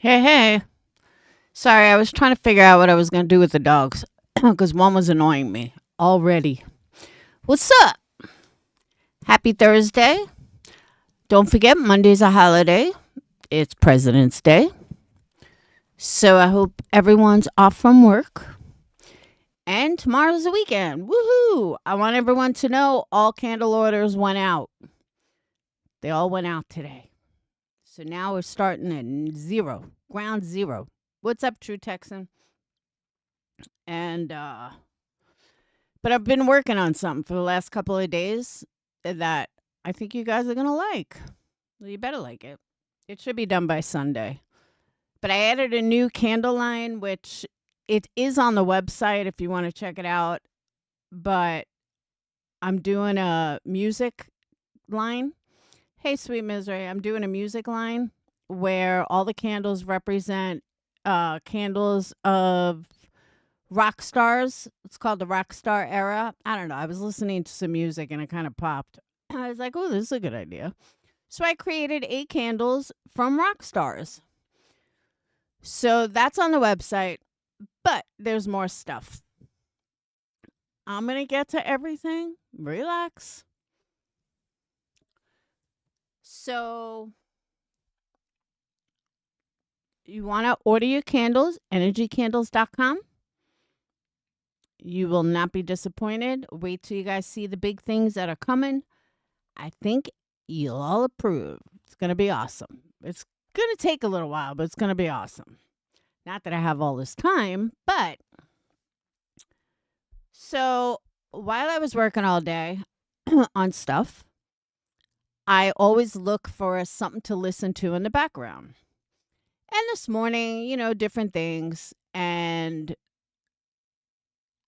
Hey, hey. Sorry, I was trying to figure out what I was going to do with the dogs because one was annoying me already. What's up? Happy Thursday. Don't forget, Monday's a holiday. It's President's Day. So I hope everyone's off from work. And tomorrow's the weekend. Woohoo! I want everyone to know all candle orders went out. They all went out today. So now we're starting at zero, ground zero. What's up, True Texan? And But I've been working on something for the last couple of days that I think you guys are going to like. Well, you better like it. It should be done by Sunday. But I added a new candle line, which it is on the website if you want to check it out. But I'm doing a music line. Hey, sweet misery. I'm doing a music line where all the candles represent candles of rock stars. It's called the rock star era. I don't know. I was listening to some music and it kind of popped. I was like, oh, this is a good idea. So I created 8 candles from rock stars. So that's on the website, but there's more stuff. I'm going to get to everything. Relax. So you want to order your candles, energycandles.com. You will not be disappointed. Wait till you guys see the big things that are coming. I think you'll all approve. It's going to be awesome. It's going to take a little while, but it's going to be awesome. Not that I have all this time, but so while I was working all day on stuff, I always look for something to listen to in the background. And this morning, different things. And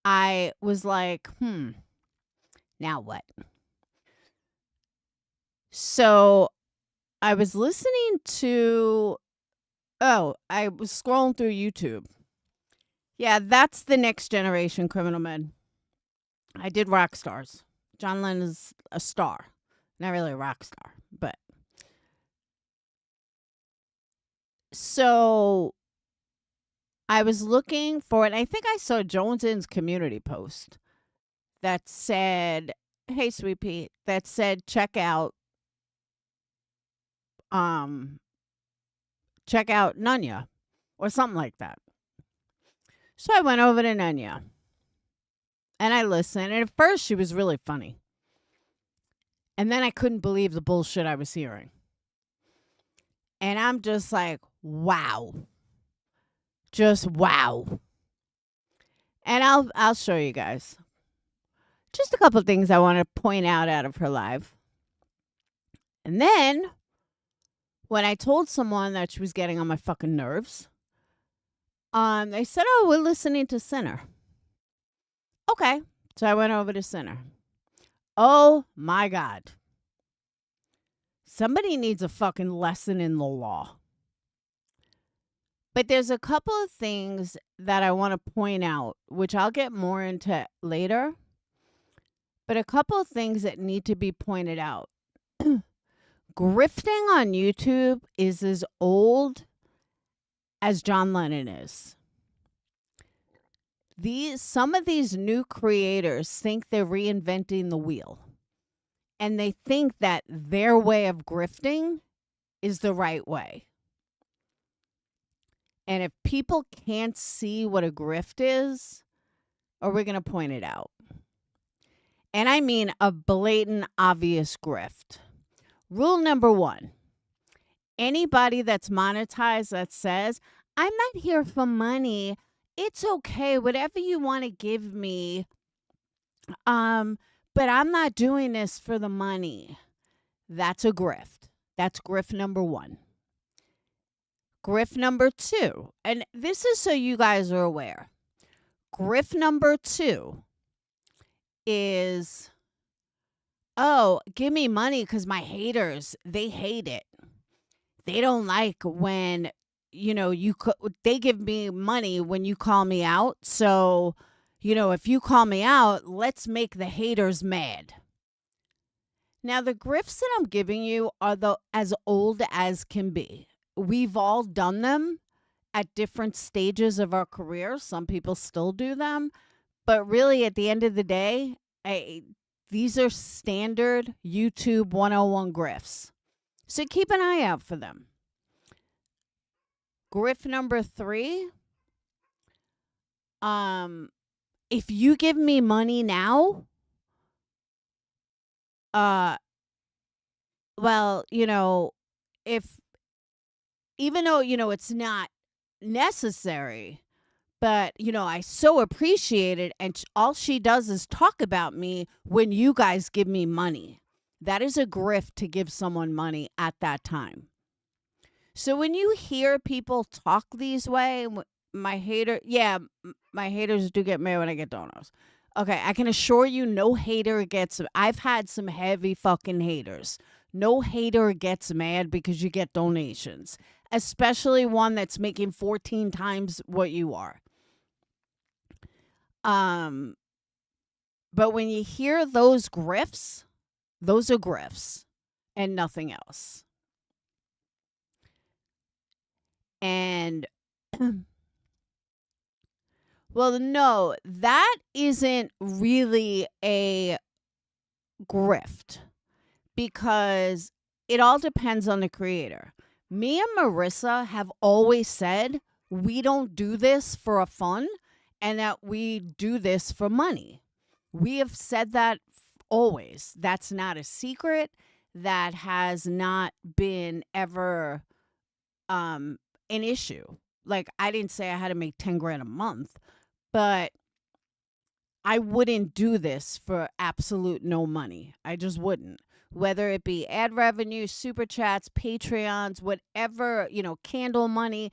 I was like, now what? So I was listening to, I was scrolling through YouTube. Yeah, that's the next generation Criminal Men. I did rock stars. John Lennon's a star. Not really a rock star, but. So I was looking for it. I think I saw Jones's community post that said, hey, Sweet Pete, that said, check out Nunya or something like that. So I went over to Nunya and I listened. And at first she was really funny. And then I couldn't believe the bullshit I was hearing. And I'm just like, wow. Just wow. And I'll show you guys. Just a couple of things I want to point out of her live. And then when I told someone that she was getting on my fucking nerves, they said, oh, we're listening to Sinner. Okay. So I went over to Sinner. Oh my God. Somebody needs a fucking lesson in the law. But there's a couple of things that I want to point out, which I'll get more into later. But a couple of things that need to be pointed out. Grifting on YouTube is as old as John Lennon is. Some of these new creators think they're reinventing the wheel. And they think that their way of grifting is the right way. And if people can't see what a grift is, we're going to point it out. And I mean a blatant, obvious grift. Rule number 1. Anybody that's monetized that says, I'm not here for money. It's okay. Whatever you want to give me. But I'm not doing this for the money. That's a grift. That's grift number 1. Grift number 2. And this is so you guys are aware. Grift number 2 is, oh, give me money because my haters, they hate it. They don't like when, they give me money when you call me out. So, if you call me out, let's make the haters mad. Now, the grifts that I'm giving you are as old as can be. we've all done them at different stages of our career. Some people still do them. But really, at the end of the day, these are standard YouTube 101 grifts. So keep an eye out for them. Grift number 3. If you give me money now, well, if even though, it's not necessary, but, I so appreciate it. And all she does is talk about me when you guys give me money. That is a grift to give someone money at that time. So when you hear people talk these way, my haters do get mad when I get donuts. Okay, I can assure you no hater gets, I've had some heavy fucking haters. No hater gets mad because you get donations, especially one that's making 14 times what you are. But when you hear those grifts are grifts and nothing else. And well, no, that isn't really a grift because it all depends on the creator. Me and Marissa have always said we don't do this for a fun and that we do this for money. We have said that always. That's not a secret. That has not been ever an issue. Like, I didn't say I had to make 10 grand a month, but I wouldn't do this for absolute no money. I just wouldn't. Whether it be ad revenue, super chats, Patreons, whatever, candle money.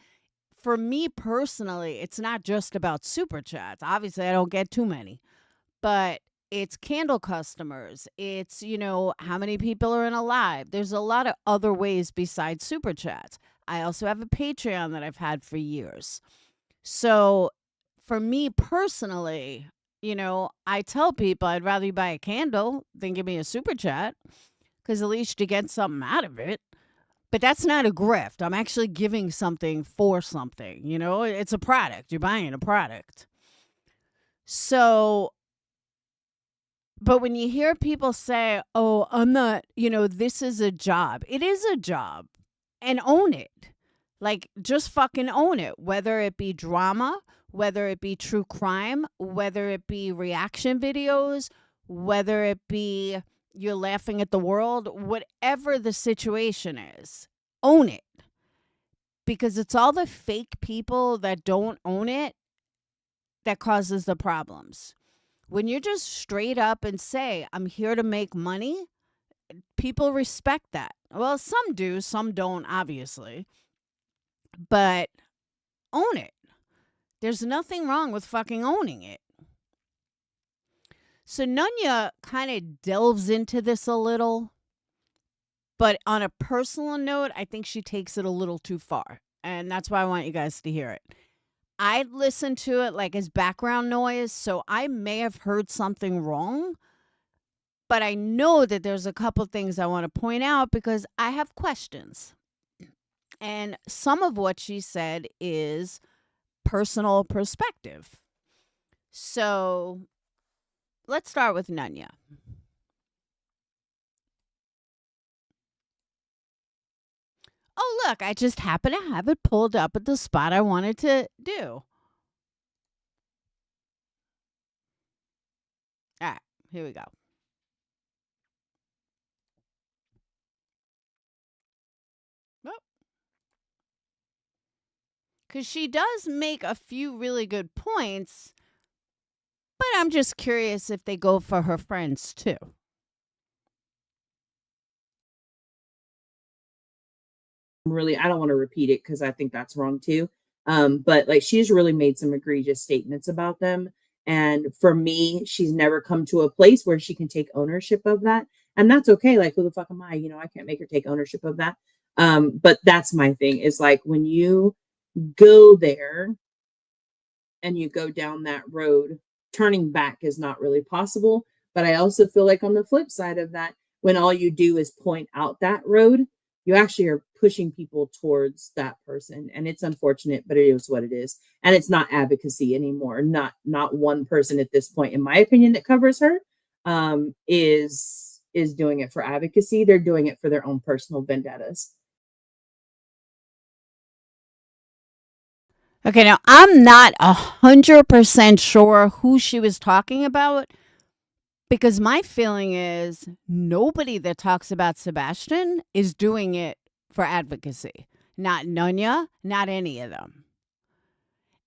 For me personally, it's not just about super chats. Obviously, I don't get too many, but it's candle customers. It's, how many people are in a live. There's a lot of other ways besides super chats. I also have a Patreon that I've had for years. So for me personally, I tell people I'd rather you buy a candle than give me a super chat because at least you get something out of it. But that's not a grift. I'm actually giving something for something. It's a product. You're buying a product. So, but when you hear people say, oh, I'm not, this is a job. It is a job. And own it. Like, just fucking own it. Whether it be drama, whether it be true crime, whether it be reaction videos, whether it be you're laughing at the world, whatever the situation is, own it. Because it's all the fake people that don't own it that causes the problems. When you just straight up and say, I'm here to make money, people respect that. Well, some do, some don't, obviously. But own it. There's nothing wrong with fucking owning it. So Nunya kind of delves into this a little. But on a personal note, I think she takes it a little too far. And that's why I want you guys to hear it. I listened to it like as background noise, so I may have heard something wrong. But I know that there's a couple things I want to point out because I have questions. And some of what she said is personal perspective. So let's start with Nunya. Oh, look, I just happen to have it pulled up at the spot I wanted to do. All right, here we go. Because she does make a few really good points, but I'm just curious if they go for her friends too. Really, I don't want to repeat it because I think that's wrong too. But like she's really made some egregious statements about them. And for me, she's never come to a place where she can take ownership of that. And that's okay. Like, who the fuck am I? I can't make her take ownership of that. But that's my thing is like when you go there and you go down that road, turning back is not really possible. But I also feel like on the flip side of that, when all you do is point out that road, you actually are pushing people towards that person. And it's unfortunate, but it is what it is. And it's not advocacy anymore. Not one person at this point, in my opinion, that covers her is doing it for advocacy. They're doing it for their own personal vendettas. Okay, now I'm not 100% sure who she was talking about, because my feeling is nobody that talks about Sebastian is doing it for advocacy. Not Nunya, not any of them.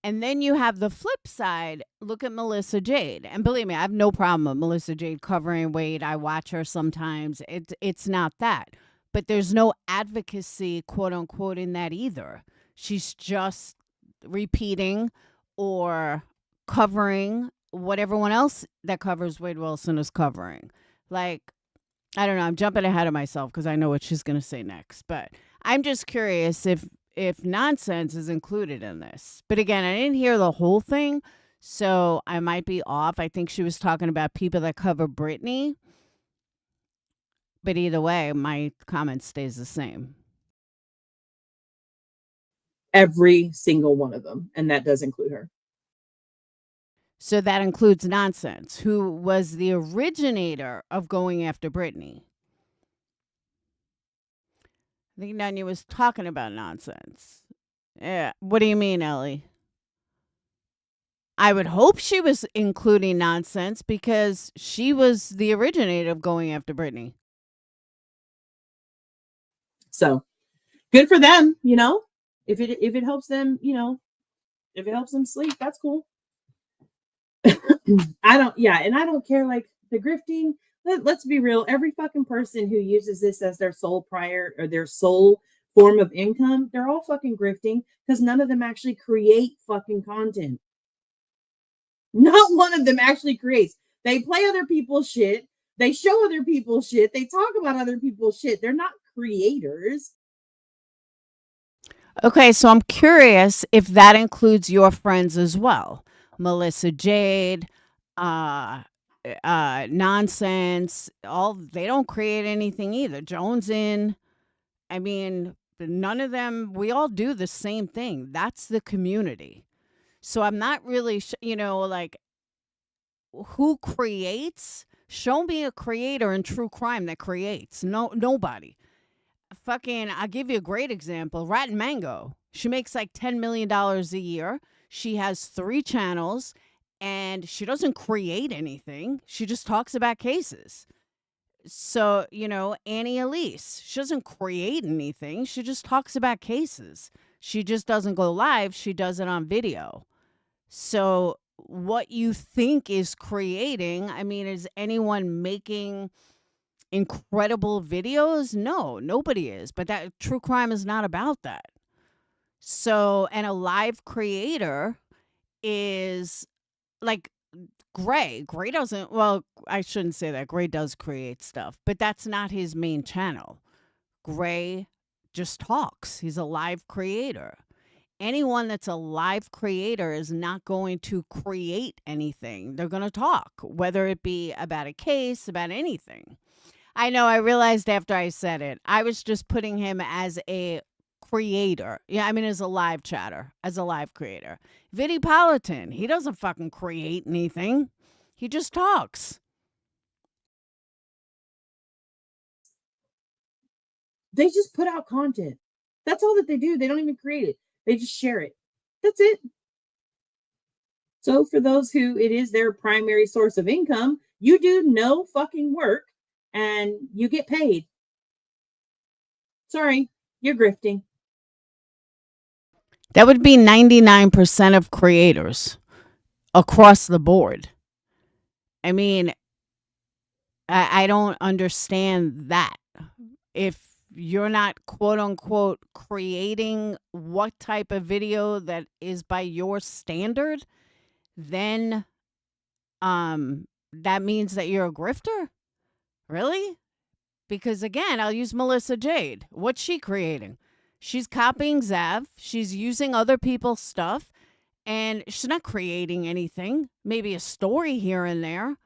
And then you have the flip side. Look at Melissa Jade. And believe me, I have no problem with Melissa Jade covering Wade. I watch her sometimes. It's not that. But there's no advocacy, quote unquote, in that either. She's just repeating or covering what everyone else that covers Wade Wilson is covering. Like, I don't know. I'm jumping ahead of myself because I know what she's going to say next. But I'm just curious if nonsense is included in this. But again, I didn't hear the whole thing, so I might be off. I think she was talking about people that cover Britney. But either way, my comment stays the same. Every single one of them. And that does include her. So that includes Nonsense, who was the originator of going after Britney. I think Nanya was talking about Nonsense. Yeah. What do you mean, Ellie? I would hope she was including Nonsense because she was the originator of going after Britney. So good for them, you know. If it helps them, you know, if it helps them sleep, that's cool. I don't care, like the grifting. Let's be real. Every fucking person who uses this as their sole prior or their sole form of income, they're all fucking grifting because none of them actually create fucking content. Not one of them actually creates. They play other people's shit. They show other people's shit. They talk about other people's shit. They're not creators. Okay, so I'm curious if that includes your friends as well. Melissa Jade, Nonsense, all they don't create anything either. Jones in, I mean, none of them, we all do the same thing. That's the community. So I'm not really, like who creates? Show me a creator in true crime that creates. No, nobody. Fucking, I'll give you a great example. Rotten Mango. She makes like $10 million a year. She has 3 channels and she doesn't create anything. She just talks about cases. So, Annie Elise, she doesn't create anything. She just talks about cases. She just doesn't go live. She does it on video. So what you think is creating, I mean, is anyone making incredible videos? No, nobody is. But that true crime is not about that. So, and a live creator is like Gray. Gray doesn't, well, I shouldn't say that. Gray does create stuff, but that's not his main channel. Gray just talks. He's a live creator. Anyone that's a live creator is not going to create anything. They're going to talk, whether it be about a case, about anything. I know, I realized after I said it, I was just putting him as a creator. Yeah, I mean, as a live chatter, as a live creator. Vidi Politan, he doesn't fucking create anything. He just talks. They just put out content. That's all that they do. They don't even create it. They just share it. That's it. So for those who it is their primary source of income, you do no fucking work and you get paid. Sorry, you're grifting. That would be 99% of creators across the board. I mean, I don't understand that. If you're not quote unquote creating what type of video that is by your standard, then that means that you're a grifter? Really? Because again, I'll use Melissa Jade. What's she creating? She's copying Zav. She's using other people's stuff. And she's not creating anything. Maybe a story here and there.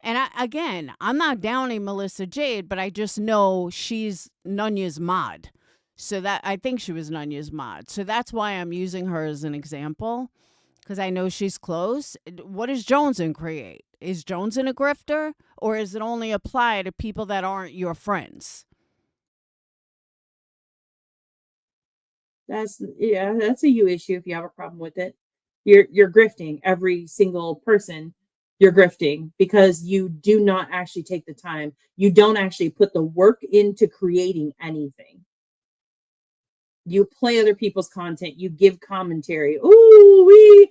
And again, I'm not downing Melissa Jade, but I just know she's Nunya's mod. So that I think she was Nunya's mod. So that's why I'm using her as an example, because I know she's close. What does Joneson create? Is Joneson a grifter, or is it only apply to people that aren't your friends? That's that's a you issue if you have a problem with it. You're grifting every single person. You're grifting because you do not actually take the time. You don't actually put the work into creating anything. You play other people's content. You give commentary. Ooh,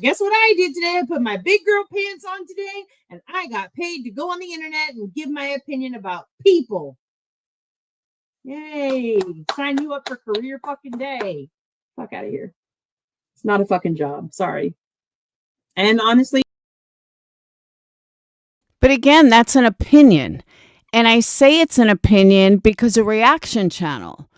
guess what I did today? I put my big girl pants on today and I got paid to go on the internet and give my opinion about people. Yay. Sign you up for career fucking day. Fuck out of here. It's not a fucking job. Sorry. And honestly, But again, that's an opinion. And I say it's an opinion because a reaction channel.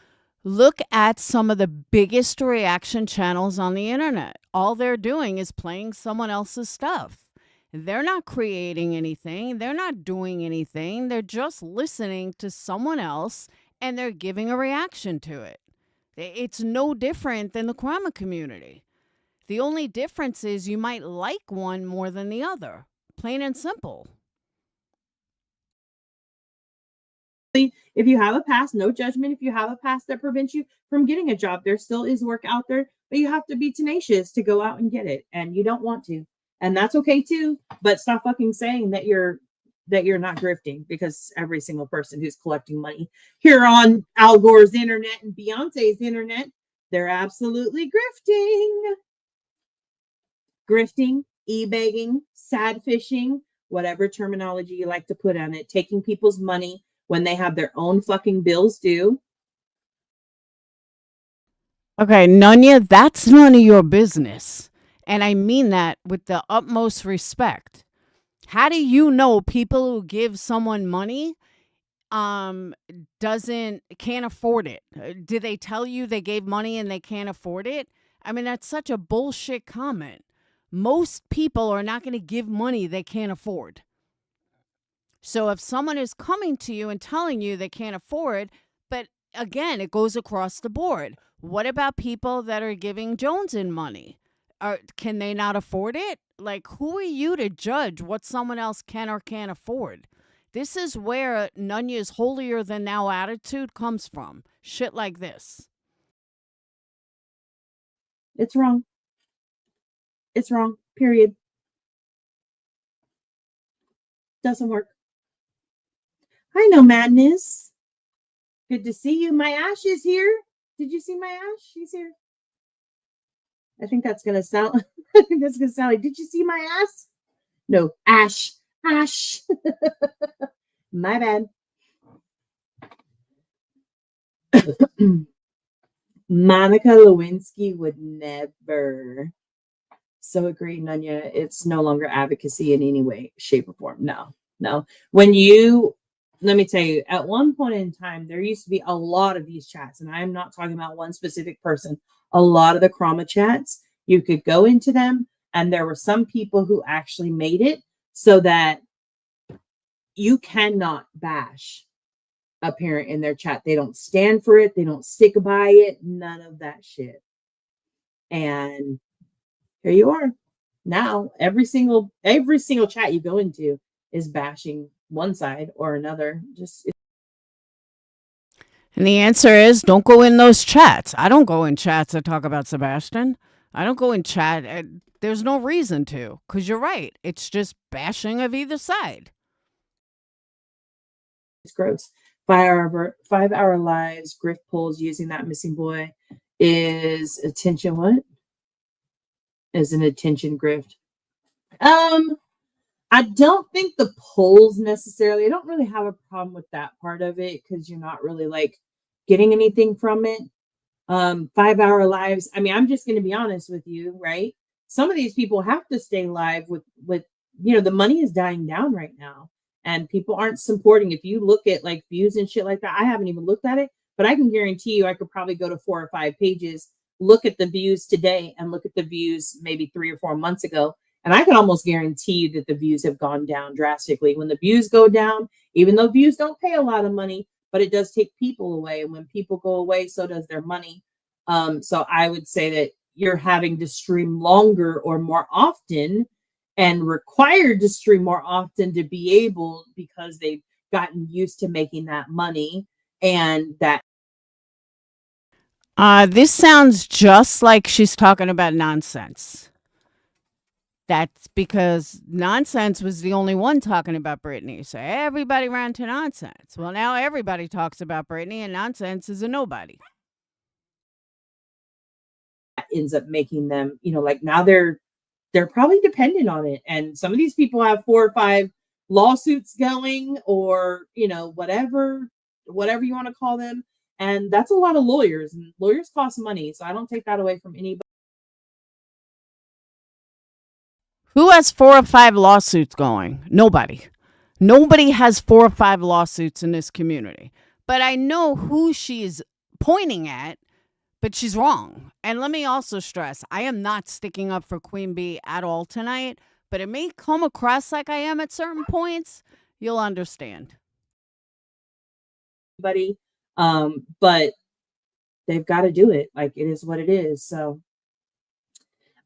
Look at some of the biggest reaction channels on the internet. All they're doing is playing someone else's stuff. They're not creating anything. They're not doing anything. They're just listening to someone else and they're giving a reaction to it. It's no different than the crime community. The only difference is you might like one more than the other. Plain and simple. if you have a past, no judgment. If you have a past that prevents you from getting a job, there still is work out there, but you have to be tenacious to go out and get it. And you don't want to. And that's okay too. But stop fucking saying that you're not grifting, because every single person who's collecting money here on Al Gore's internet and Beyonce's internet, they're absolutely grifting. Grifting, e-begging, sad fishing, whatever terminology you like to put on it, taking people's money when they have their own fucking bills due. Okay, Nunya, that's none of your business. And I mean that with the utmost respect. How do you know people who give someone money can't afford it? Did they tell you they gave money and they can't afford it? I mean, that's such a bullshit comment. Most people are not going to give money they can't afford. So if someone is coming to you and telling you they can't afford, but again, it goes across the board. What about people that are giving Joneson money? Can they not afford it? Like, who are you to judge what someone else can or can't afford? This is where Nunya's holier than thou attitude comes from. Shit like this. It's wrong. It's wrong. Period. Doesn't work. I know madness. Good to see you. My Ash is here. Did you see my Ash? She's here. I think that's gonna sound. I think that's gonna sound like. Did you see my ass? No, Ash. Ash. My bad. Monica Lewinsky would never. So agree, Nunya. It's no longer advocacy in any way, shape, or form. No. Let me tell you, at one point in time, there used to be a lot of these chats, and I am not talking about one specific person. A lot of the Chroma chats, you could go into them, and there were some people who actually made it so that you cannot bash a parent in their chat. They don't stand for it. They don't stick by it. None of that shit. And here you are. Now every single chat you go into is bashing one side or another. And the answer is don't go in those chats. I don't go in chats that talk about Sebastian. I don't go in chat. There's no reason to, because you're right. It's just bashing of either side. It's gross. 5-hour lives, grift polls using that missing boy is attention. What is an attention grift? I don't think the polls necessarily. I don't really have a problem with that part of it because you're not really like getting anything from it. 5-hour lives. I mean, I'm just going to be honest with you, right? Some of these people have to stay live with the money is dying down right now. And people aren't supporting. If you look at like views and shit like that, I haven't even looked at it, but I can guarantee you I could probably go to 4 or 5 pages, look at the views today and look at the views maybe 3 or 4 months ago. And I can almost guarantee you that the views have gone down drastically. When the views go down, even though views don't pay a lot of money, but it does take people away. And when people go away, so does their money. So I would say that you're having to stream longer or more often and required to stream more often to be able, because they've gotten used to making that money. And that This sounds just like she's talking about nonsense. That's because Nonsense was the only one talking about Britney. So everybody ran to Nonsense. Well, now everybody talks about Britney, and Nonsense is a nobody. ends up making them, like now they're probably dependent on it. And some of these people have 4 or 5 lawsuits going, or whatever you want to call them. And that's a lot of lawyers, and lawyers cost money. So I don't take that away from anybody. Who has 4 or 5 lawsuits going? Nobody. Nobody has 4 or 5 lawsuits in this community. But I know who she's pointing at, but she's wrong. And let me also stress, I am not sticking up for Queen Bee at all tonight, but it may come across like I am at certain points. You'll understand. But they've got to do it. Like, it is what it is. So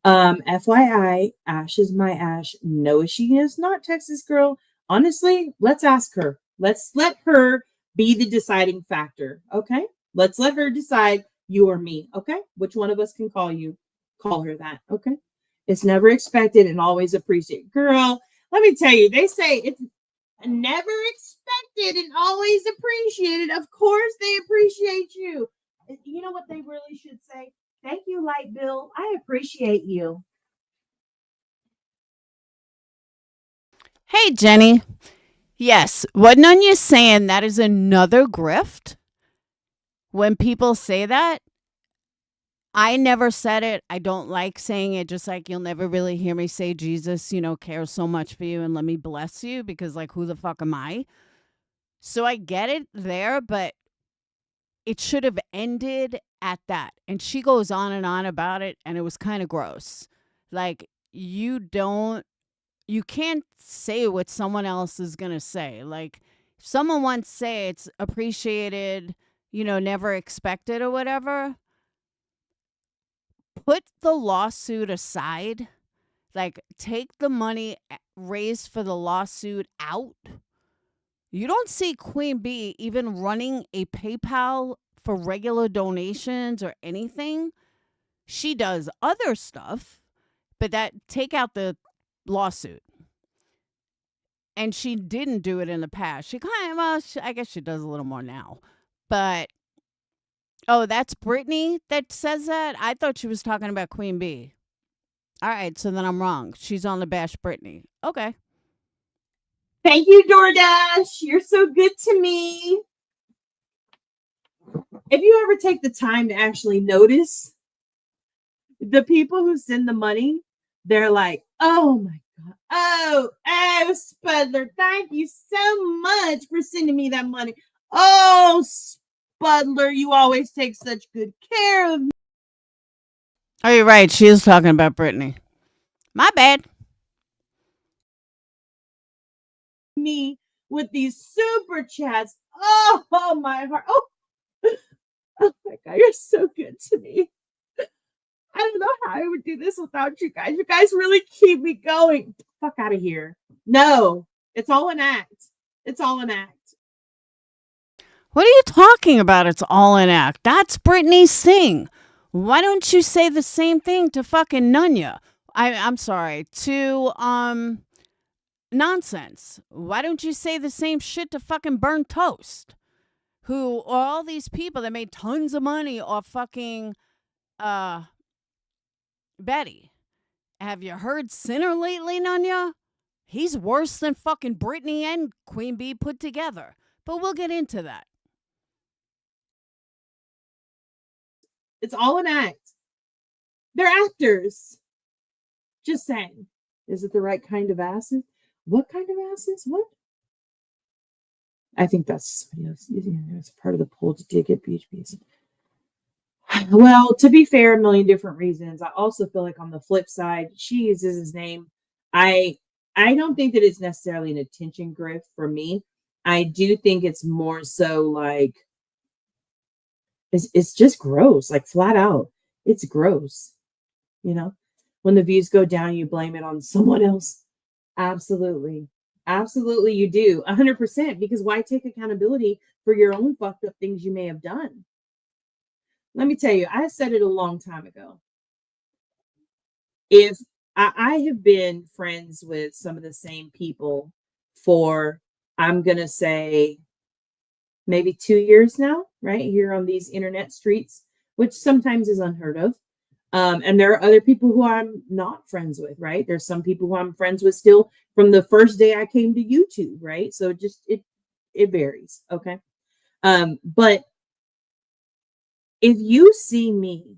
FYI, Ash is my Ash. No, she is not Texas girl. Honestly, let's ask her. Let's let her be the deciding factor. Okay. Let's let her decide, you or me. Okay. Which one of us can call her that. Okay. It's never expected and always appreciated. Girl, let me tell you, they say it's never expected and always appreciated. Of course they appreciate you. You know what they really should say? Thank you, Light Bill. I appreciate you. Hey, Jenny. Yes, what Nunya's saying, that is another grift. When people say that, I never said it. I don't like saying it, just like you'll never really hear me say Jesus, cares so much for you and let me bless you, because like, who the fuck am I? So I get it there, but it should have ended at that. And she goes on and on about it, and it was kind of gross. Like, you can't say what someone else is going to say. Like, if someone wants to say it's appreciated, never expected or whatever, put the lawsuit aside. Like, take the money raised for the lawsuit out. You don't see Queen Bee even running a PayPal for regular donations or anything. She does other stuff, but take out the lawsuit. And she didn't do it in the past. She I guess she does a little more now. But, oh, that's Britney that says that? I thought she was talking about Queen Bee. All right, so then I'm wrong. She's on the Bash Britney. Okay. Thank you, DoorDash. You're so good to me. If you ever take the time to actually notice the people who send the money, they're like, oh my God. Oh, Spudler, thank you so much for sending me that money. Oh, Spudler, you always take such good care of me. Oh, you're right. She is talking about Britney. My bad. Me with these super chats. Oh my heart. Oh my God, you're so good to me. I don't know how I would do this without you guys. You guys really keep me going. Fuck out of here. No, it's all an act. It's all an act. What are you talking about? It's all an act. That's Britney's thing. Why don't you say the same thing to fucking Nunya? I'm sorry, to Nonsense. Why don't you say the same shit to fucking Burnt Toast? Who are all these people that made tons of money off fucking Betty. Have you heard Sinner lately, Nunya? He's worse than fucking Britney and Queen Bee put together. But we'll get into that. It's all an act. They're actors. Just saying. Is it the right kind of asses? What kind of asses? What? I think that's somebody else using it as part of the poll to dig at BHBs. Well, to be fair, a million different reasons. I also feel like on the flip side, she uses his name I I don't think that it's necessarily an attention grift for me. I do think it's more so like it's just gross, like flat out. It's gross, you know? When the views go down, you blame it on someone else. Absolutely. Absolutely, you do. 100%. Because why take accountability for your own fucked up things you may have done? Let me tell you, I said it a long time ago. If I have been friends with some of the same people for, I'm going to say, maybe 2 years now, right here on these internet streets, which sometimes is unheard of. And there are other people who I'm not friends with, right? There's some people who I'm friends with still from the first day I came to YouTube, right? So it varies, okay? But if you see me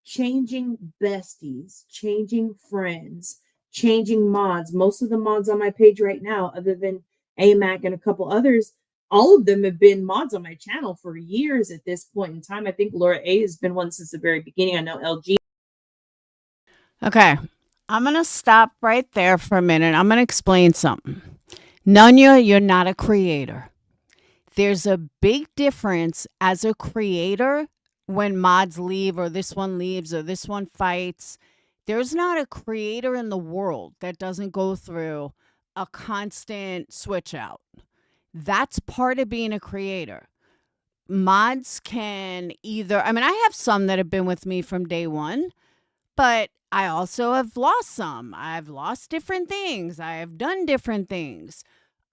changing besties, changing friends, changing mods, most of the mods on my page right now, other than AMAC and a couple others, all of them have been mods on my channel for years at this point in time. I think Laura A has been one since the very beginning. I know LG. Okay. I'm going to stop right there for a minute. I'm going to explain something. Nunya, you're not a creator. There's a big difference as a creator when mods leave or this one leaves or this one fights. There's not a creator in the world that doesn't go through a constant switch out. That's part of being a creator. Mods can either, I mean, I have some that have been with me from day one, but I also have lost some. I've lost different things. I have done different things.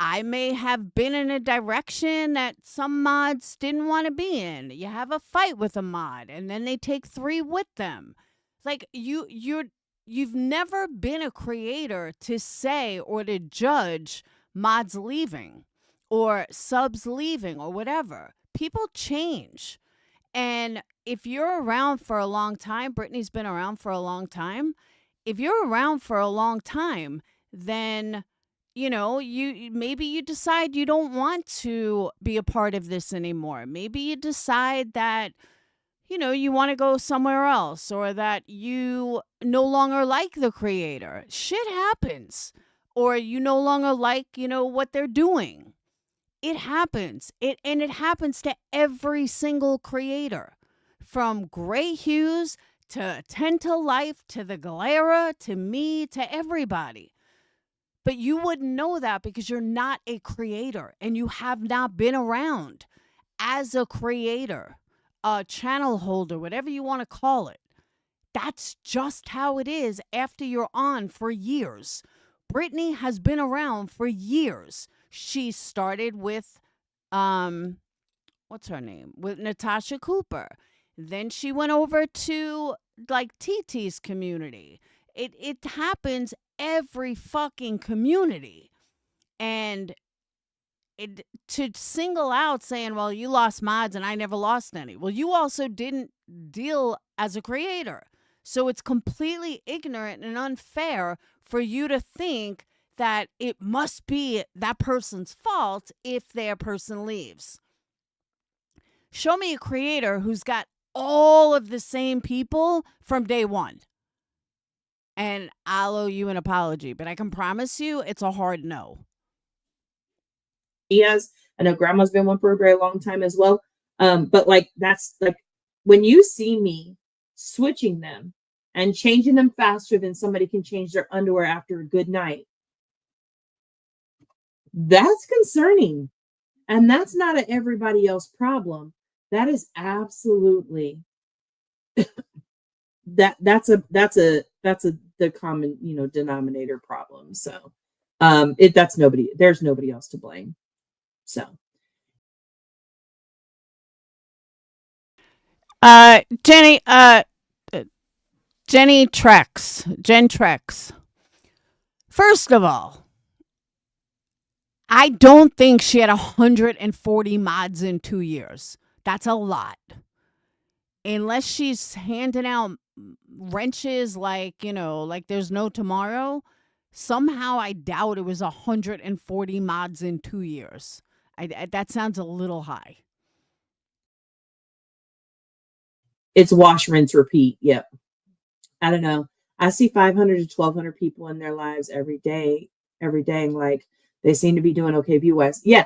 I may have been in a direction that some mods didn't want to be in. You have a fight with a mod and then they take 3 with them. Like you've never been a creator to say or to judge mods leaving or subs leaving or whatever. People change. And if you're around for a long time, Brittany's been around for a long time. If you're around for a long time, then you maybe you decide you don't want to be a part of this anymore. Maybe you decide that you want to go somewhere else or that you no longer like the creator. Shit happens. Or you no longer like, what they're doing. It happens. It happens to every single creator, from Gray Hughes to Tend to Life to the Galera to me to everybody. But you wouldn't know that because you're not a creator and you have not been around as a creator, a channel holder, whatever you want to call it. That's just how it is after you're on for years. Brittany has been around for years. She started with, what's her name? With Natasha Cooper. Then she went over to like TT's community. It happens every fucking community. And to single out saying, well, you lost mods and I never lost any. Well, you also didn't deal as a creator. So it's completely ignorant and unfair for you to think that it must be that person's fault if their person leaves. Show me a creator who's got all of the same people from day one. And I'll owe you an apology, but I can promise you it's a hard no. Has. I know grandma's been one for a very long time as well. But like that's like when you see me switching them and changing them faster than somebody can change their underwear after a good night, that's concerning. And that's not an everybody else problem. That is absolutely that's the common denominator problem. So there's nobody else to blame. So Jenny Jen Trex. First of all, I don't think she had 140 mods in 2 years. That's a lot. Unless she's handing out wrenches like there's no tomorrow, somehow I doubt it was 140 mods in 2 years. That sounds a little high. it's wash, rinse, repeat. Yep. I don't know. I see 500 to 1,200 people in their lives every day, and like they seem to be doing okay view wise. Yeah,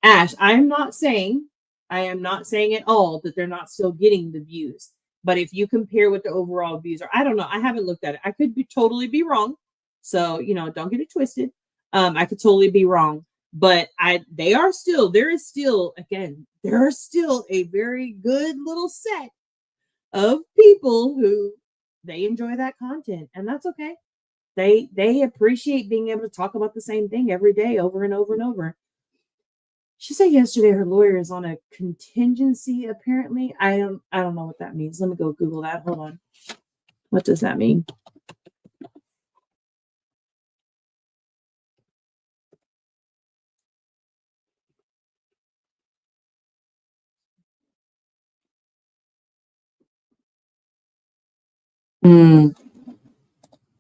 Ash, I am not saying at all that they're not still getting the views. But if you compare what the overall views are, I don't know. I haven't looked at it. I could be totally be wrong. So, don't get it twisted. I could totally be wrong. But there is still, again, there are still a very good little set of people who they enjoy that content, and that's okay. They appreciate being able to talk about the same thing every day over and over and over. She said yesterday her lawyer is on a contingency, apparently. I don't know what that means. Let me go Google that. Hold on. What does that mean? Mm.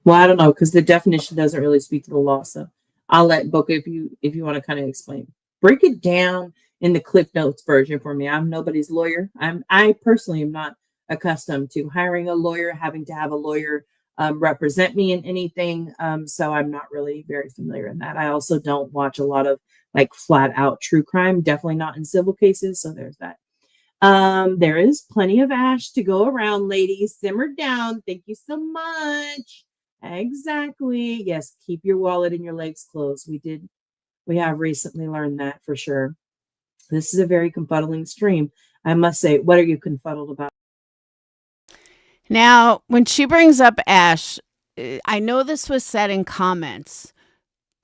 Well, I don't know, because the definition doesn't really speak to the law. So I'll let Boca, if you want to kind of explain. Break it down in the Cliff Notes version for me. I'm nobody's lawyer. I personally am not accustomed to hiring a lawyer, having to have a lawyer represent me in anything. So I'm not really very familiar in that. I also don't watch a lot of like flat out true crime, definitely not in civil cases. So there's that. There is plenty of ash to go around, ladies. Simmer down. Thank you so much. Exactly. Yes, keep your wallet and your legs closed. We have recently learned that for sure. This is a very confuddling stream. I must say, what are you confuddled about? Now, when she brings up Ash, I know this was said in comments,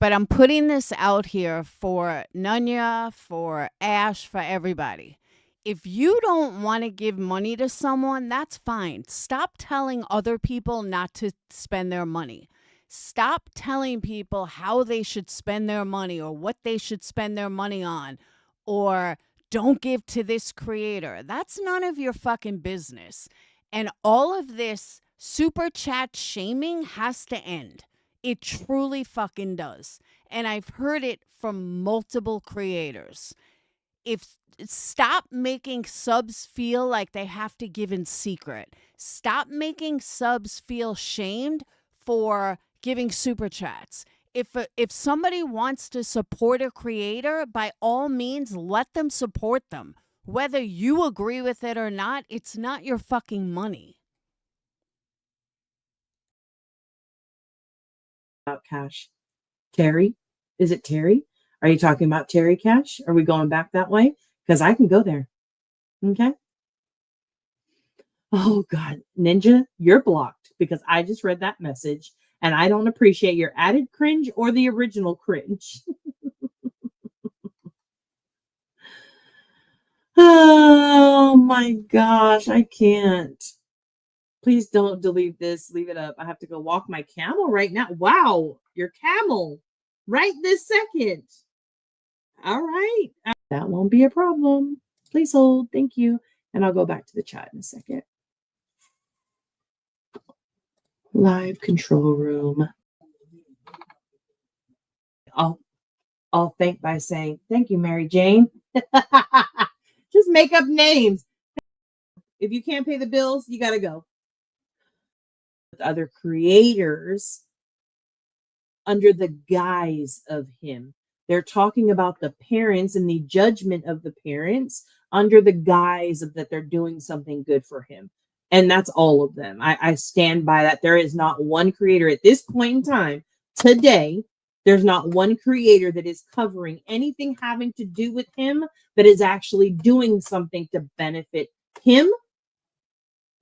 but I'm putting this out here for Nunya, for Ash, for everybody. If you don't want to give money to someone, that's fine. Stop telling other people not to spend their money. Stop telling people how they should spend their money or what they should spend their money on, or don't give to this creator. That's none of your fucking business. And all of this super chat shaming has to end. It truly fucking does. And I've heard it from multiple creators. Stop making subs feel like they have to give in secret. Stop making subs feel shamed for giving super chats. If somebody wants to support a creator, by all means, let them support them. Whether you agree with it or not, it's not your fucking money. About Cash. Terry? Is it Terry? Are you talking about Terry Cash? Are we going back that way? Because I can go there. Okay. Oh God, Ninja, you're blocked because I just read that message and I don't appreciate your added cringe or the original cringe. Oh my gosh, I can't. Please don't delete this. Leave it up. I have to go walk my camel right now. Wow, your camel right this second. All right. That won't be a problem. Please hold. Thank you. And I'll go back to the chat in a second. Live control room. I'll thank by saying, thank you, Mary Jane. Just make up names. If you can't pay the bills, you got to go. With other creators under the guise of him. They're talking about the parents and the judgment of the parents under the guise of that they're doing something good for him. And that's all of them. I stand by that. There is not one creator at this point in time today. There's not one creator that is covering anything having to do with him that is actually doing something to benefit him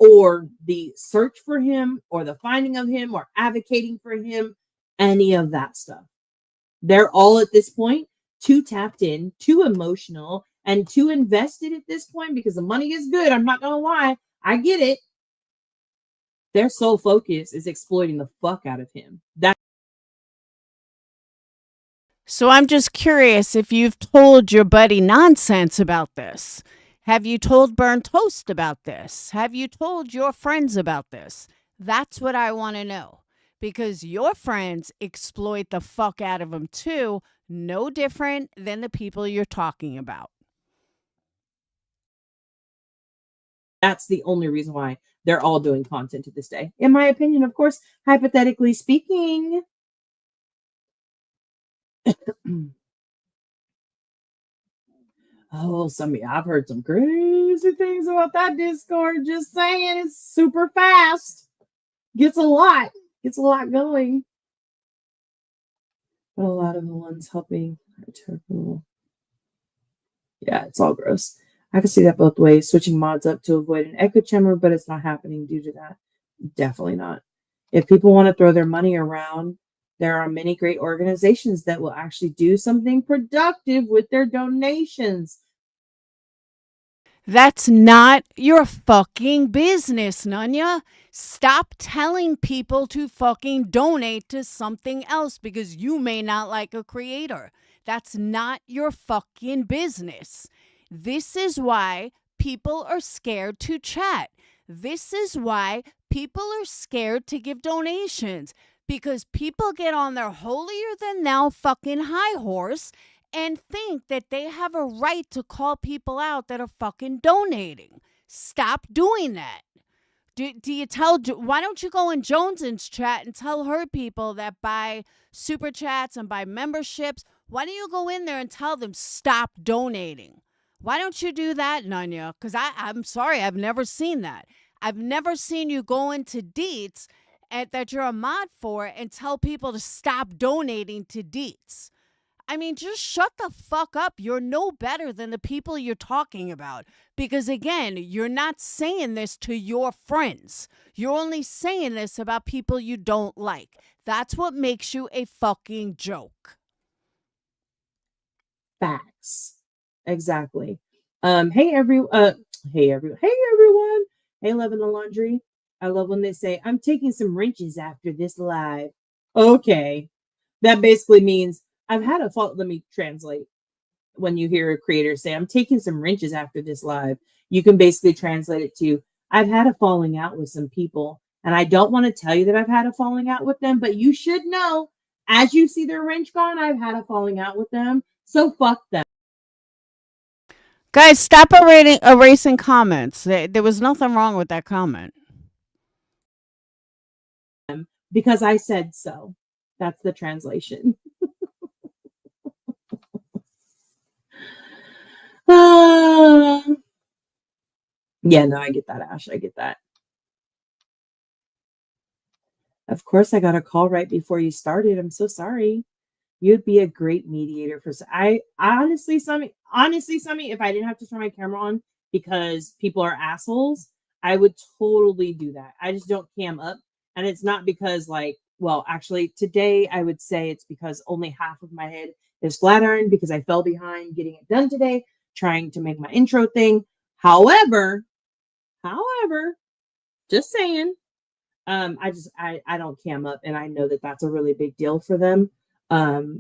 or the search for him or the finding of him or advocating for him, any of that stuff. They're all at this point too tapped in, too emotional, and too invested at this point because the money is good. I'm not going to lie. I get it. Their sole focus is exploiting the fuck out of him. So I'm just curious if you've told your buddy Nonsense about this. Have you told Burn Toast about this? Have you told your friends about this? That's what I want to know. Because your friends exploit the fuck out of them too, no different than the people you're talking about. That's the only reason why they're all doing content to this day. In my opinion, of course, hypothetically speaking. Oh, I've heard some crazy things about that Discord. Just saying, it's super fast. Gets a lot going. But a lot of the ones helping are terrible. Yeah, it's all gross. I can see that both ways. Switching mods up to avoid an echo chamber, but it's not happening due to that. Definitely not. If people want to throw their money around, there are many great organizations that will actually do something productive with their donations. That's not your fucking business, Nanya. Stop telling people to fucking donate to something else because you may not like a creator. That's not your fucking business. This is why people are scared to chat. This is why people are scared to give donations because people get on their holier than thou fucking high horse and think that they have a right to call people out that are fucking donating. Stop doing that. Do you tell, why don't you go in Jones's chat and tell her people that buy super chats and buy memberships? Why don't you go in there and tell them stop donating? Why don't you do that, Nanya? Because I'm sorry, I've never seen that. I've never seen you go into Deets that you're a mod for and tell people to stop donating to Deets. I mean, just shut the fuck up. You're no better than the people you're talking about. Because again, you're not saying this to your friends. You're only saying this about people you don't like. That's what makes you a fucking joke. Facts. Exactly. Hey everyone. Hey everyone. Hey, Love in the Laundry. I love when they say, I'm taking some wrenches after this live. Okay. That basically means I've had a fault. Let me translate. When you hear a creator say, I'm taking some wrenches after this live, you can basically translate it to, I've had a falling out with some people. And I don't want to tell you that I've had a falling out with them, but you should know, as you see their wrench gone, I've had a falling out with them. So fuck them. Guys, stop erasing comments. There was nothing wrong with that comment. Because I said so. That's the translation. Yeah, no, I get that, Ash. I get that. Of course, I got a call right before you started. I'm so sorry. You'd be a great mediator for. I honestly, Sammy, if I didn't have to turn my camera on because people are assholes, I would totally do that. I just don't cam up, and it's not because well, actually, today I would say it's because only half of my head is flat ironed because I fell behind getting it done today, trying to make my intro thing. However, just saying, I don't cam up, and I know that that's a really big deal for them.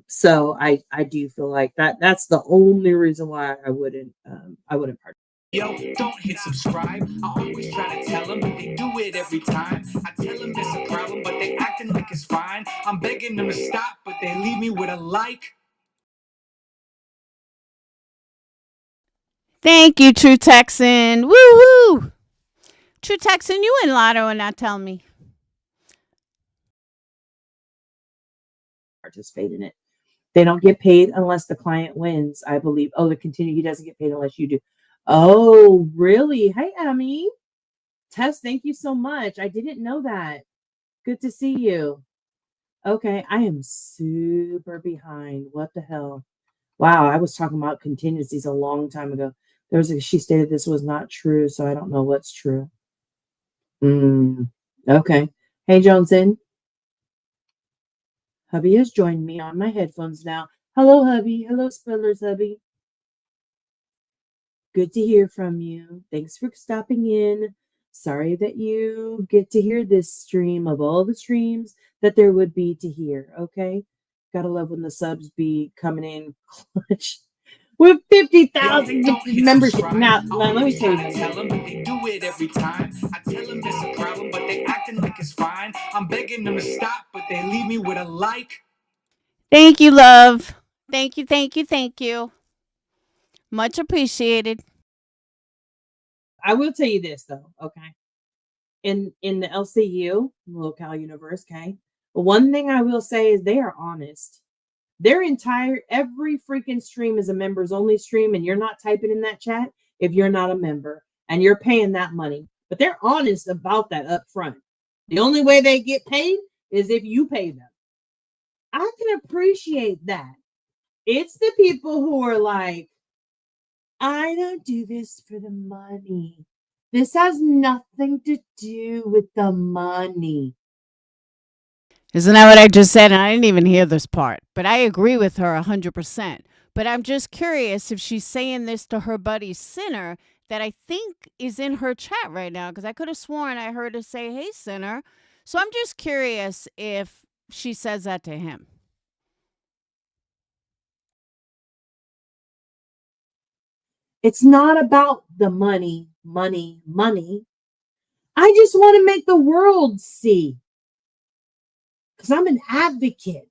So I do feel like that's the only reason why I wouldn't part. Yo, don't hit subscribe. I always try to tell them, but they do it every time. I tell them it's a problem, but they acting like it's fine. I'm begging them to stop, but they leave me with a like. Thank you, True Texan. Woo-hoo! True Texan, you in Lotto and not tell me. Participate in it. They don't get paid unless the client wins, I believe. Oh, to continue, he doesn't get paid unless you do. Oh, really? Hey, Emmy. Tess, thank you so much. I didn't know that. Good to see you. Okay, I am super behind. What the hell? Wow, I was talking about contingencies a long time ago. She stated this was not true, so I don't know what's true. Okay. Hey, Johnson. Hubby has joined me on my headphones now. Hello, hubby. Hello, Spillers, hubby. Good to hear from you. Thanks for stopping in. Sorry that you get to hear this stream of all the streams that there would be to hear, okay? Gotta love when the subs be coming in clutch with 50,000 membership. Now, let me tell you. Tell them they do it every time. I tell them it's a problem, but they acting like it's fine. I'm begging them to stop, but they leave me with a like. Thank you, love. Thank you. Much appreciated. I will tell you this though, okay? In the LCU, Local Universe, okay? One thing I will say is they are honest. Their entire every freaking stream is a members only stream, and you're not typing in that chat if you're not a member and you're paying that money. But they're honest about that up front. The only way they get paid is if you pay them. I can appreciate that. It's the people who are like, I don't do this for the money. This has nothing to do with the money. Isn't that what I just said? And I didn't even hear this part, but I agree with her 100%. But I'm just curious if she's saying this to her buddy Sinner that I think is in her chat right now, because I could have sworn I heard her say, hey, Sinner. So I'm just curious if she says that to him. It's not about the money, money, money. I just want to make the world see. Because I'm an advocate.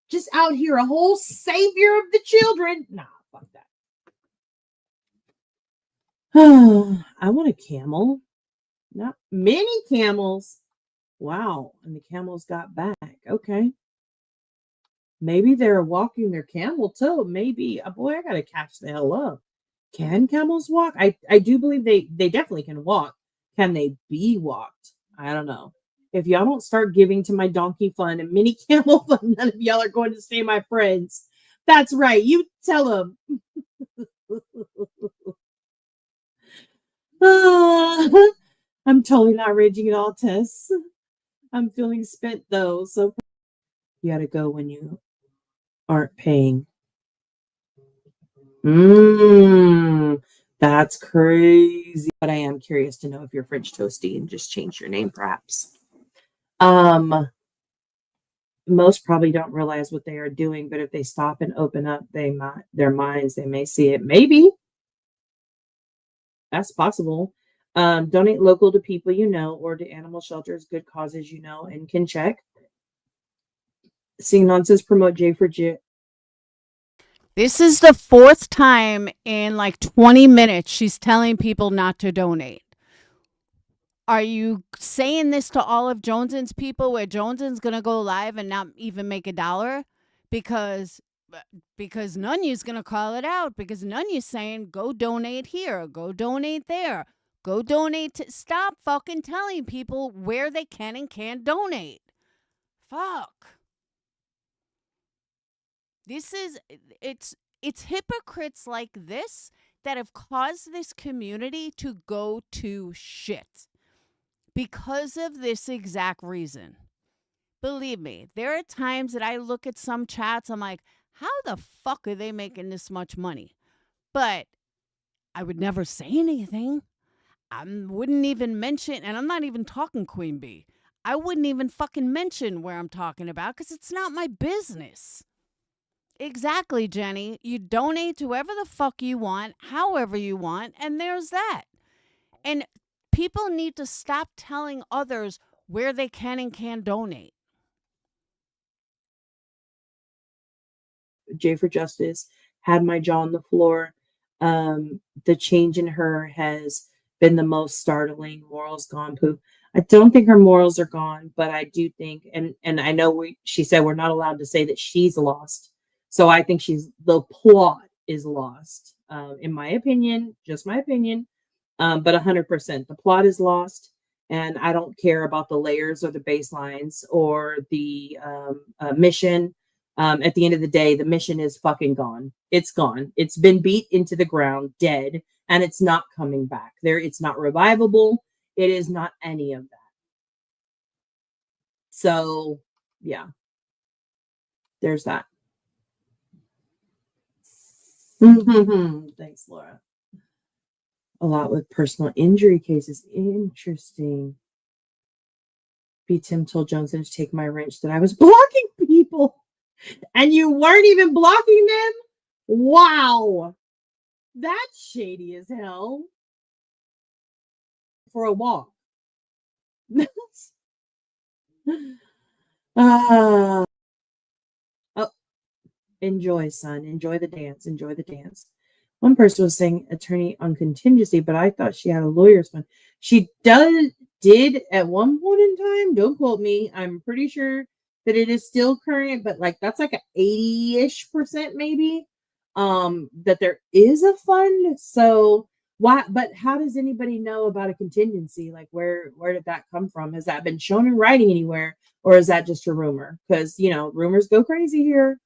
Just out here, a whole savior of the children. Nah, fuck that. I want a camel. Not many camels. Wow. And the camels got back. Okay. Maybe they're walking their camel too. Maybe. Boy, I got to catch the hell up. Can camels walk? I do believe they definitely can walk. Can they be walked? I don't know. If y'all don't start giving to my donkey fund and mini camel fund, none of y'all are going to stay my friends. That's right. You tell them. I'm totally not raging at all, Tess. I'm feeling spent though. So you got to go when you aren't paying. That's crazy. But I am curious to know if you're French toasty and just change your name, perhaps. Most probably don't realize what they are doing, but if they stop and open up their minds, they may see it. Maybe that's possible. Donate local to people you know or to animal shelters, good causes you know and can check. Seeing nonsense promote J for J. This is the fourth time in like 20 minutes she's telling people not to donate. Are you saying this to all of Joneson's people where Joneson's going to go live and not even make $1? Because Nunyu's going to call it out, because Nunyu's saying, go donate here, go donate there, go donate. Stop fucking telling people where they can and can't donate. Fuck. It's hypocrites like this that have caused this community to go to shit because of this exact reason. Believe me, there are times that I look at some chats, I'm like, how the fuck are they making this much money? But I would never say anything. I wouldn't even mention, and I'm not even talking Queen Bee. I wouldn't even fucking mention where I'm talking about because it's not my business. Exactly, Jenny. You donate to whoever the fuck you want, however you want, and there's that. And people need to stop telling others where they can and can't donate. J for Justice had my jaw on the floor. The change in her has been the most startling. Morals gone poof. I don't think her morals are gone, but I do think, and I know she said we're not allowed to say that she's lost. So I think the plot is lost. In my opinion, just my opinion. But 100%, the plot is lost. And I don't care about the layers or the baselines or the mission. At the end of the day, the mission is fucking gone. It's gone. It's been beat into the ground, dead, and it's not coming back. It's not revivable. It is not any of that. So, yeah, there's that. Thanks, Laura. A lot with personal injury cases. Interesting. B. Tim told Johnson to take my wrench that I was blocking people. And you weren't even blocking them? Wow. That's shady as hell. For a walk. Oh, enjoy, son. Enjoy the dance. Enjoy the dance. One person was saying attorney on contingency, but I thought she had a lawyer's fund. She did at one point in time. Don't quote me. I'm pretty sure that it is still current, but like that's like a 80-ish% maybe. That there is a fund. So why? But how does anybody know about a contingency? Like where did that come from? Has that been shown in writing anywhere, or is that just a rumor? Because rumors go crazy here.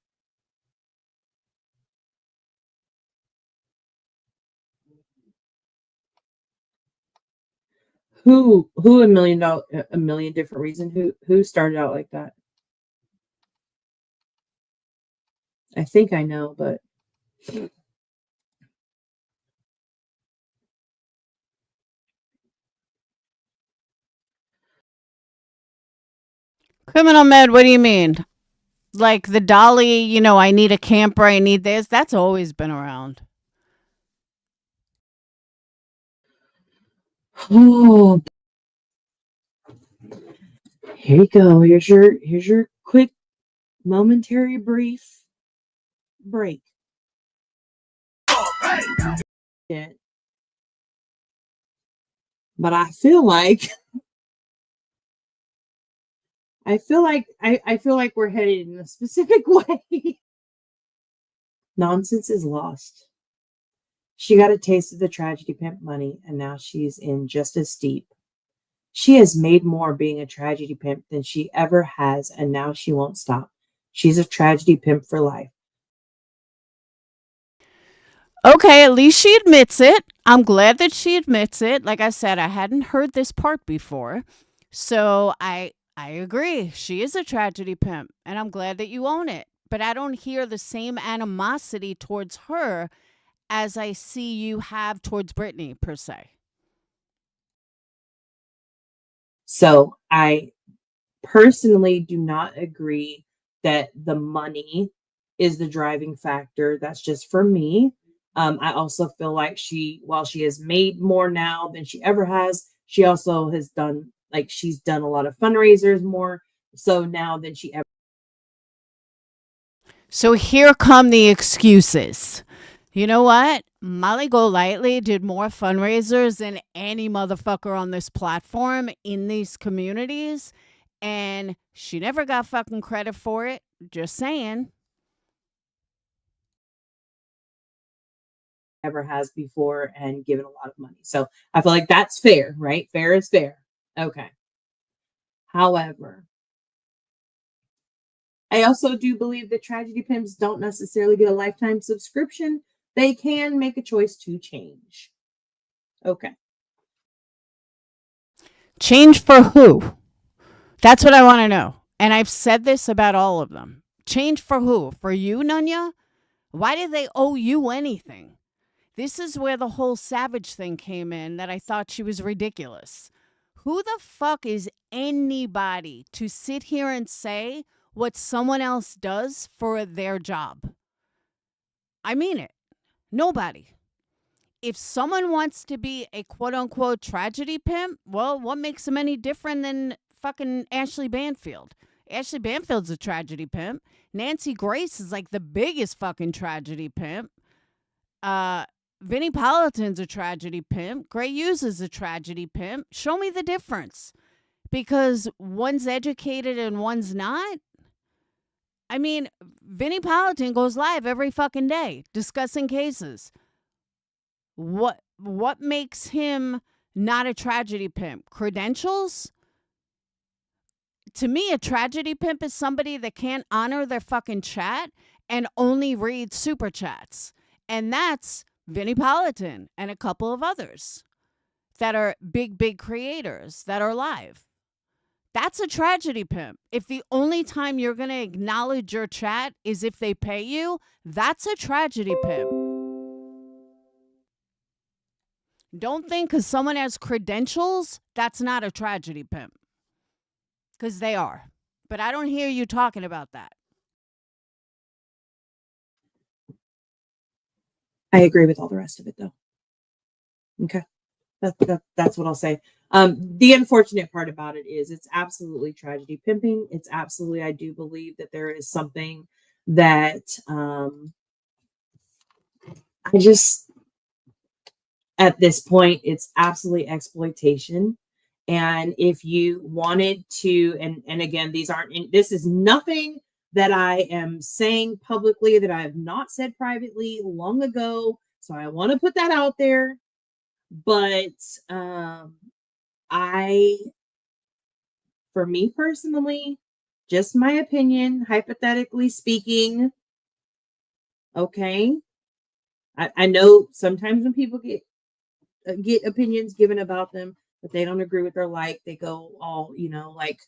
Who a million different reasons? Who started out like that? I think I know, but Criminal Med, what do you mean? Like the dolly, I need a camper, I need this. That's always been around. oh, here you go. Here's your quick momentary brief break. But I feel like I feel like we're headed in a specific way. Nonsense is lost. She got a taste of the tragedy pimp money, and now she's in just as deep. She has made more being a tragedy pimp than she ever has, and now she won't stop. She's a tragedy pimp for life. Okay, at least she admits it. I'm glad that she admits it. Like I said, I hadn't heard this part before. So I agree. She is a tragedy pimp, and I'm glad that you own it. But I don't hear the same animosity towards her as I see you have towards Brittany, per se. So I personally do not agree that the money is the driving factor. That's just for me. I also feel like while she has made more now than she ever has, she also has done, she's done a lot of fundraisers more so now than she ever. So here come the excuses. You know what? Molly Golightly did more fundraisers than any motherfucker on this platform in these communities, and she never got fucking credit for it. Just saying. Ever has before and given a lot of money. So I feel like that's fair, right? Fair is fair. Okay. However, I also do believe that tragedy pimps don't necessarily get a lifetime subscription. They can make a choice to change. Okay. Change for who? That's what I want to know. And I've said this about all of them. Change for who? For you, Nunya? Why did they owe you anything? This is where the whole Savage thing came in, that I thought she was ridiculous. Who the fuck is anybody to sit here and say what someone else does for their job? I mean it. Nobody. If someone wants to be a quote unquote tragedy pimp, well, what makes him any different than fucking Ashley Banfield? Ashley Banfield's a tragedy pimp. Nancy Grace is like the biggest fucking tragedy pimp. Vinnie Politan's a tragedy pimp. Gray Hughes is a tragedy pimp. Show me the difference. Because one's educated and one's not. I mean, Vinnie Politan goes live every fucking day discussing cases. What makes him not a tragedy pimp? Credentials? To me, a tragedy pimp is somebody that can't honor their fucking chat and only read super chats. And that's Vinnie Politan and a couple of others that are big creators that are live. That's a tragedy pimp. If the only time you're going to acknowledge your chat is if they pay you, that's a tragedy pimp. Don't think because someone has credentials, that's not a tragedy pimp. Because they are. But I don't hear you talking about that. I agree with all the rest of it, though. Okay. That's what I'll say. The unfortunate part about it is it's absolutely tragedy pimping. It's absolutely, I do believe that there is something that at this point, it's absolutely exploitation. And if you wanted to, and again, this is nothing that I am saying publicly that I have not said privately long ago. So I want to put that out there. But I, for me personally, just my opinion, hypothetically speaking, okay. I know sometimes when people get opinions given about them, but they don't agree with their like, they go all, like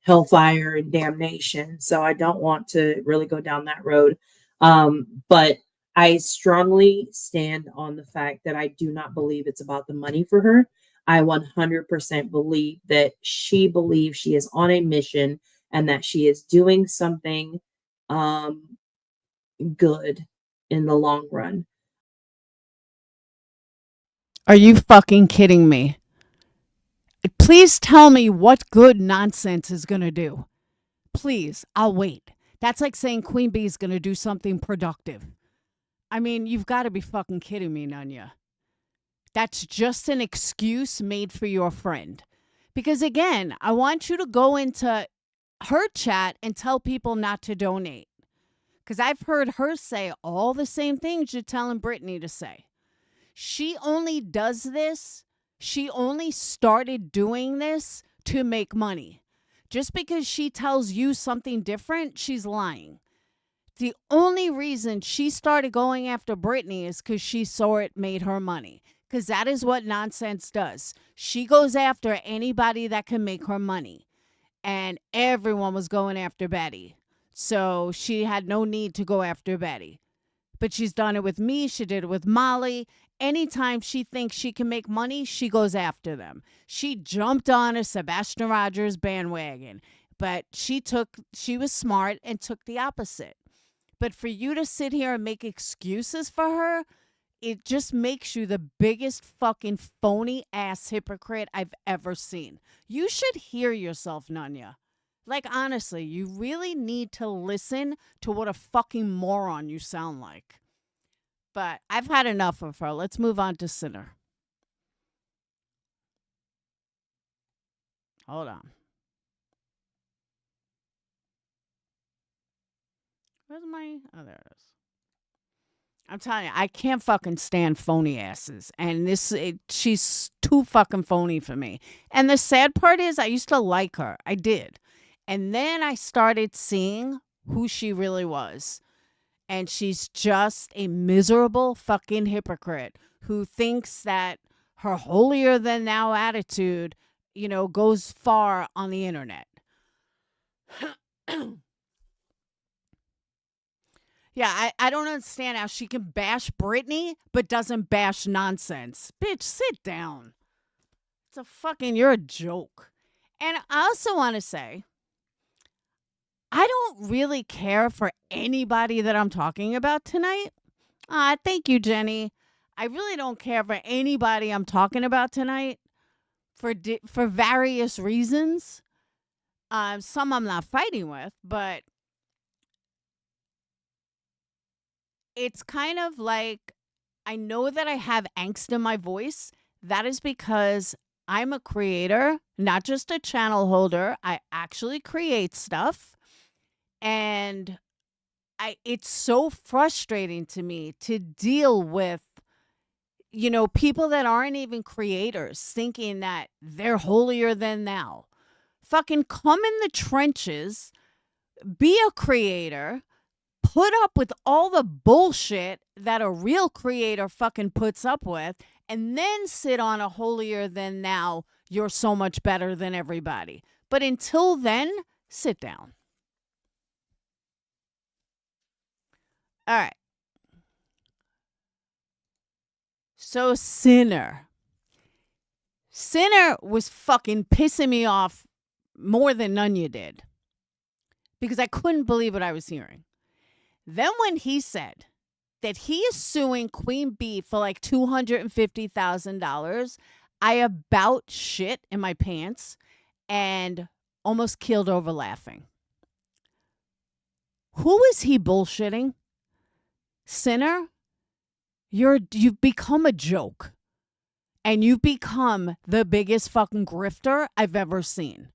hellfire and damnation. So I don't want to really go down that road. But I strongly stand on the fact that I do not believe it's about the money for her. I 100% believe that she believes she is on a mission and that she is doing something good in the long run. Are you fucking kidding me? Please tell me what good nonsense is going to do. Please, I'll wait. That's like saying Queen Bee is going to do something productive. I mean, you've got to be fucking kidding me, Nunya. That's just an excuse made for your friend. Because again, I want you to go into her chat and tell people not to donate. Because I've heard her say all the same things you're telling Brittany to say. She only does this. She only started doing this to make money. Just because she tells you something different, she's lying. The only reason she started going after Brittany is because she saw it made her money. Because that is what nonsense does. She goes after anybody that can make her money. And everyone was going after Betty. So she had no need to go after Betty. But she's done it with me. She did it with Molly. Anytime she thinks she can make money, she goes after them. She jumped on a Sebastian Rogers bandwagon. But she was smart and took the opposite. But for you to sit here and make excuses for her, it just makes you the biggest fucking phony ass hypocrite I've ever seen. You should hear yourself, Nunya. Like, honestly, you really need to listen to what a fucking moron you sound like. But I've had enough of her. Let's move on to Sinner. Hold on. Where's my... Oh, there it is. I'm telling you, I can't fucking stand phony asses. And she's too fucking phony for me. And the sad part is I used to like her. I did. And then I started seeing who she really was. And she's just a miserable fucking hypocrite who thinks that her holier than thou attitude, goes far on the internet. Yeah, I don't understand how she can bash Britney but doesn't bash nonsense. Bitch, sit down. You're a joke. And I also want to say, I don't really care for anybody that I'm talking about tonight. Thank you, Jenny. I really don't care for anybody I'm talking about tonight for various reasons. Some I'm not fighting with, but it's kind of like I know that I have angst in my voice. That is because I'm a creator, not just a channel holder. I actually create stuff. And it's so frustrating to me to deal with, people that aren't even creators thinking that they're holier than thou. Fucking come in the trenches, be a creator, put up with all the bullshit that a real creator fucking puts up with, and then sit on a holier than thou, you're so much better than everybody. But until then, sit down. All right. So Sinner was fucking pissing me off more than Nunya did. Because I couldn't believe what I was hearing. Then when he said that he is suing Queen Bee for like $250,000, I about shit in my pants and almost keeled over laughing. Who is he bullshitting? Sinner? You've become a joke. and you've become the biggest fucking grifter I've ever seen.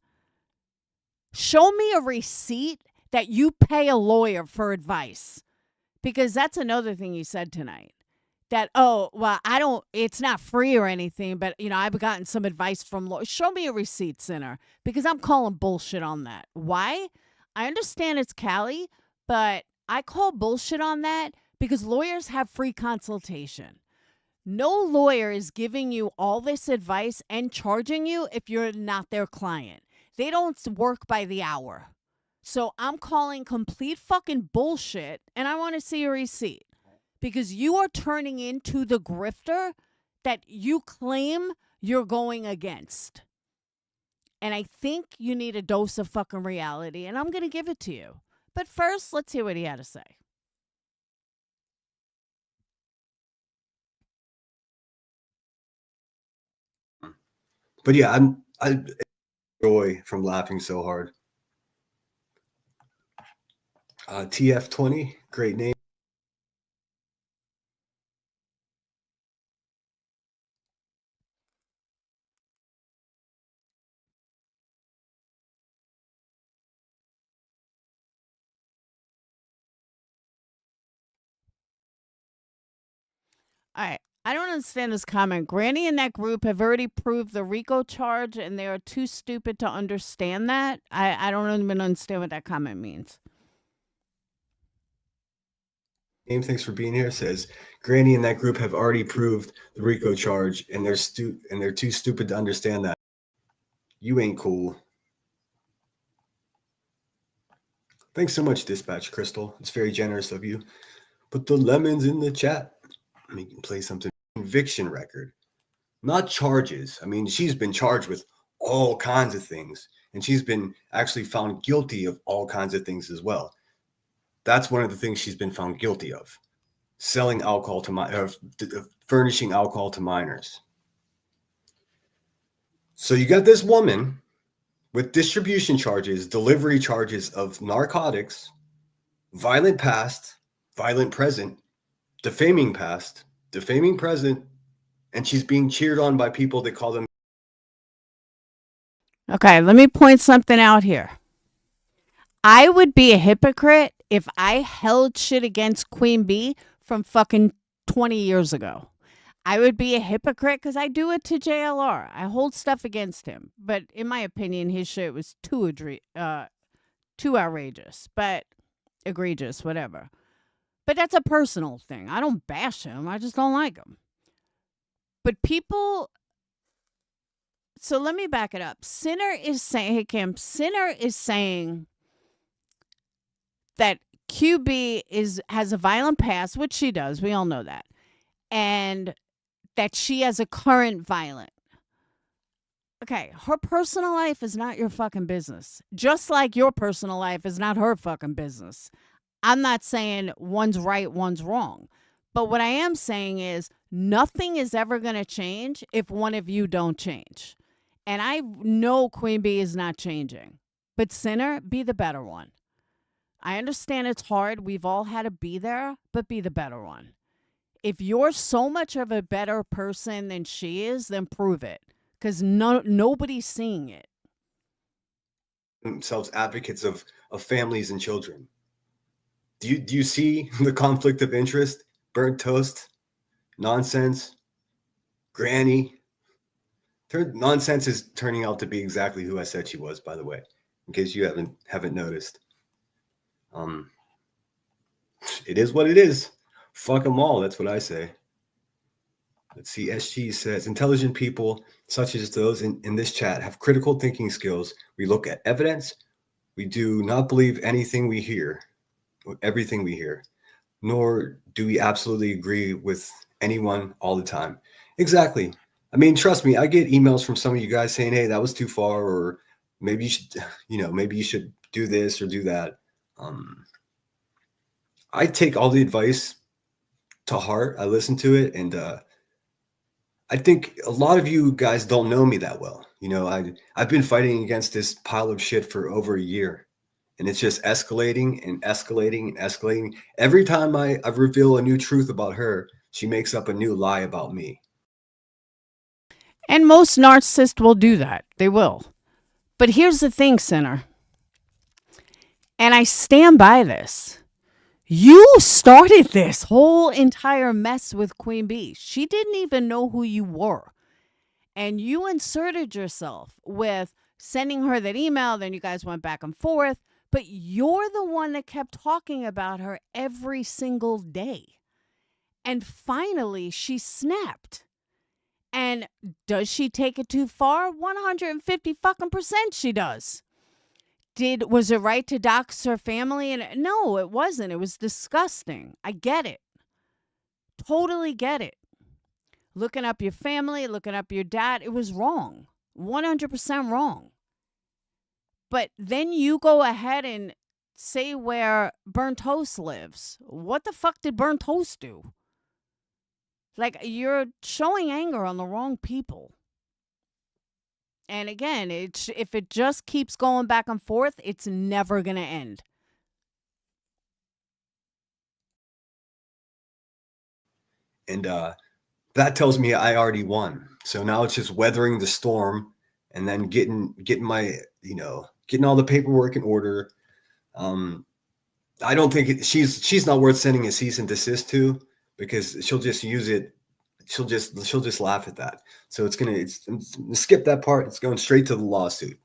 Show me a receipt that you pay a lawyer for advice. Because that's another thing you said tonight. That, oh, well, it's not free or anything, but, I've gotten some advice from lawyers. Show me a receipt, sinner, because I'm calling bullshit on that. Why? I understand it's Cali, but I call bullshit on that because lawyers have free consultation. No lawyer is giving you all this advice and charging you if you're not their client. They don't work by the hour. So I'm calling complete fucking bullshit, and I want to see a receipt. Because you are turning into the grifter that you claim you're going against. And I think you need a dose of fucking reality, and I'm going to give it to you. But first, let's hear what he had to say. But yeah, I enjoy from laughing so hard. TF20, great name. All right. I don't understand this comment. Granny and that group have already proved the RICO charge, and they are too stupid to understand that. I don't even understand what that comment means. Name, thanks for being here. Says Granny and that group have already proved the RICO charge, and they're too stupid to understand that. You ain't cool. Thanks so much, Dispatch Crystal. It's very generous of you. Put the lemons in the chat. You can play something. Conviction record, not charges. I mean, she's been charged with all kinds of things, and she's been actually found guilty of all kinds of things as well. That's one of the things she's been found guilty of: selling alcohol to furnishing alcohol to minors. So you got this woman with distribution charges, delivery charges of narcotics, violent past, violent present, defaming past, defaming present, and she's being cheered on by people that call them. Okay, let me point something out here. I would be a hypocrite if I held shit against Queen Bee from fucking 20 years ago. I would be a hypocrite because I do it to JLR. I hold stuff against him. But in my opinion, his shit was too outrageous, but egregious, whatever. But that's a personal thing. I don't bash him. I just don't like him. But people... So let me back it up. Sinner is saying, hey, Kim, Sinner is saying that QB has a violent past, which she does. We all know that. And that she has a current violent. Okay, her personal life is not your fucking business. Just like your personal life is not her fucking business. I'm not saying one's right, one's wrong. But what I am saying is nothing is ever going to change if one of you don't change. And I know Queen Bee is not changing. But Sinner, be the better one. I understand it's hard. We've all had to be there, but be the better one. If you're so much of a better person than she is, then prove it. Because nobody's seeing it. Themselves advocates of families and children. Do you see the conflict of interest? Burnt toast, nonsense, Granny. Nonsense is turning out to be exactly who I said she was, by the way, in case you haven't noticed. It is what it is. Fuck them all. That's what I say. Let's see. SG says intelligent people such as those in this chat have critical thinking skills. We look at evidence. We do not believe everything we hear, nor do we absolutely agree with anyone all the time. Exactly. I mean, trust me, I get emails from some of you guys saying, hey, that was too far, or maybe you should do this or do that. I take all the advice to heart. I listen to it, and I think a lot of you guys don't know me that well. I've been fighting against this pile of shit for over a year, and it's just escalating and escalating and escalating. Every time I reveal a new truth about her, she makes up a new lie about me. And most narcissists will do that. They will. But here's the thing, Sinner. And I stand by this. You started this whole entire mess with Queen Bee. She didn't even know who you were. And you inserted yourself with sending her that email. Then you guys went back and forth. But you're the one that kept talking about her every single day. And finally, she snapped. And does she take it too far? 150 fucking percent she does. Was it right to dox her family? And no, it wasn't. It was disgusting. I get it. Totally get it. Looking up your family, looking up your dad, it was wrong. 100% wrong. But then you go ahead and say where Burnt Toast lives. What the fuck did Burnt Toast do? Like, you're showing anger on the wrong people. And again, if it just keeps going back and forth, it's never going to end. And that tells me I already won. So now it's just weathering the storm and then getting my, getting all the paperwork in order. I don't think she's not worth sending a cease and desist to, because she'll just use it. She'll just laugh at that. So it's skip that part. It's going straight to the lawsuit.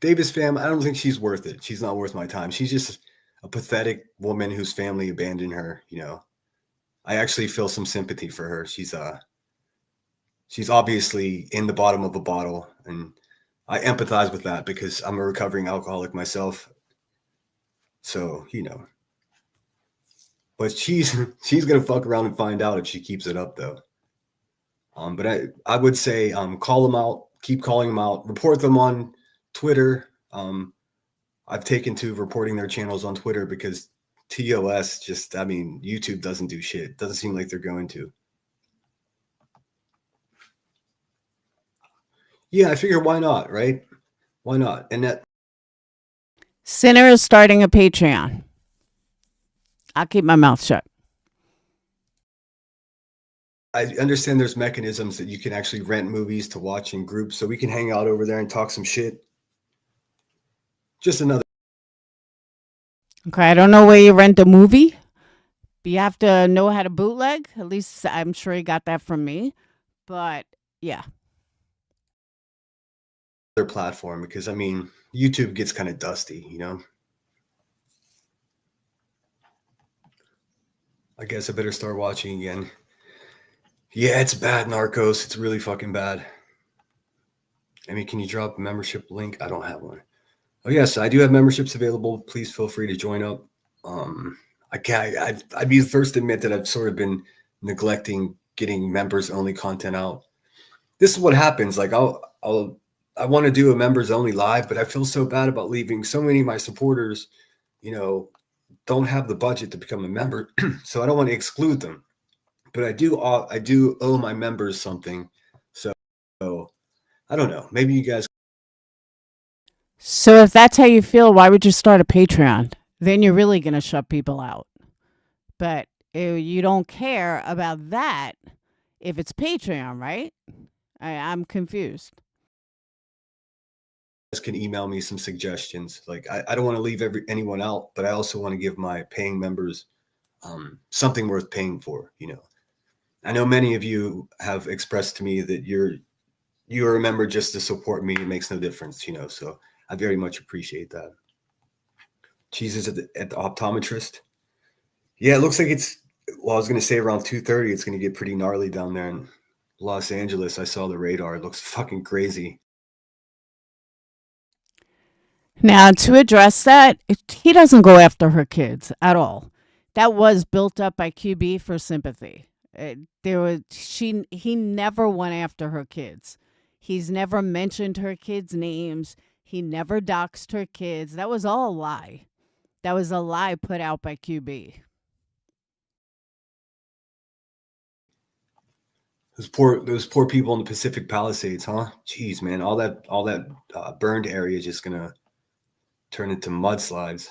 Davis fam, I don't think she's worth it. She's not worth my time. She's just a pathetic woman whose family abandoned her. I actually feel some sympathy for her. She's obviously in the bottom of a bottle, and I empathize with that because I'm a recovering alcoholic myself. So, but she's gonna fuck around and find out if she keeps it up, though. But I would say call them out, keep calling them out, report them on Twitter. I've taken to reporting their channels on Twitter because TOS YouTube doesn't do shit. Doesn't seem like they're going to. Yeah, I figure why not, right? Why not? And that Sinner is starting a Patreon. I'll keep my mouth shut. I understand there's mechanisms that you can actually rent movies to watch in groups, so we can hang out over there and talk some shit. Just another. Okay, I don't know where you rent a movie, but you have to know how to bootleg. At least I'm sure you got that from me. But yeah. Platform, because YouTube gets kind of dusty, I guess I better start watching again. Yeah, it's bad, Narcos. It's really fucking bad. Can you drop a membership link? I don't have one. Oh yes, I do have memberships available. Please feel free to join up. I'd be the first to admit that I've sort of been neglecting getting members only content out. This is what happens. Like I want to do a members only live, but I feel so bad about leaving. So many of my supporters, don't have the budget to become a member, so I don't want to exclude them. But I do owe my members something. So I don't know. Maybe you guys. So if that's how you feel, why would you start a Patreon? Then you're really going to shut people out. But you don't care about that if it's Patreon, right? I'm confused. Can email me some suggestions. Like I don't want to leave anyone out, but I also want to give my paying members something worth paying for. I know many of you have expressed to me that you're a member just to support me. It makes no difference, so I very much appreciate that. Jesus at the optometrist. Yeah, it looks like I was going to say around 2:30, it's going to get pretty gnarly down there in Los Angeles. I saw the radar. It looks fucking crazy. Now, to address that, he doesn't go after her kids at all. That was built up by QB for sympathy. He never went after her kids. He's never mentioned her kids' names. He never doxed her kids. That was all a lie. That was a lie put out by QB. Those poor people in the Pacific Palisades, huh? Jeez, man, all that burned area is just gonna turn into mudslides.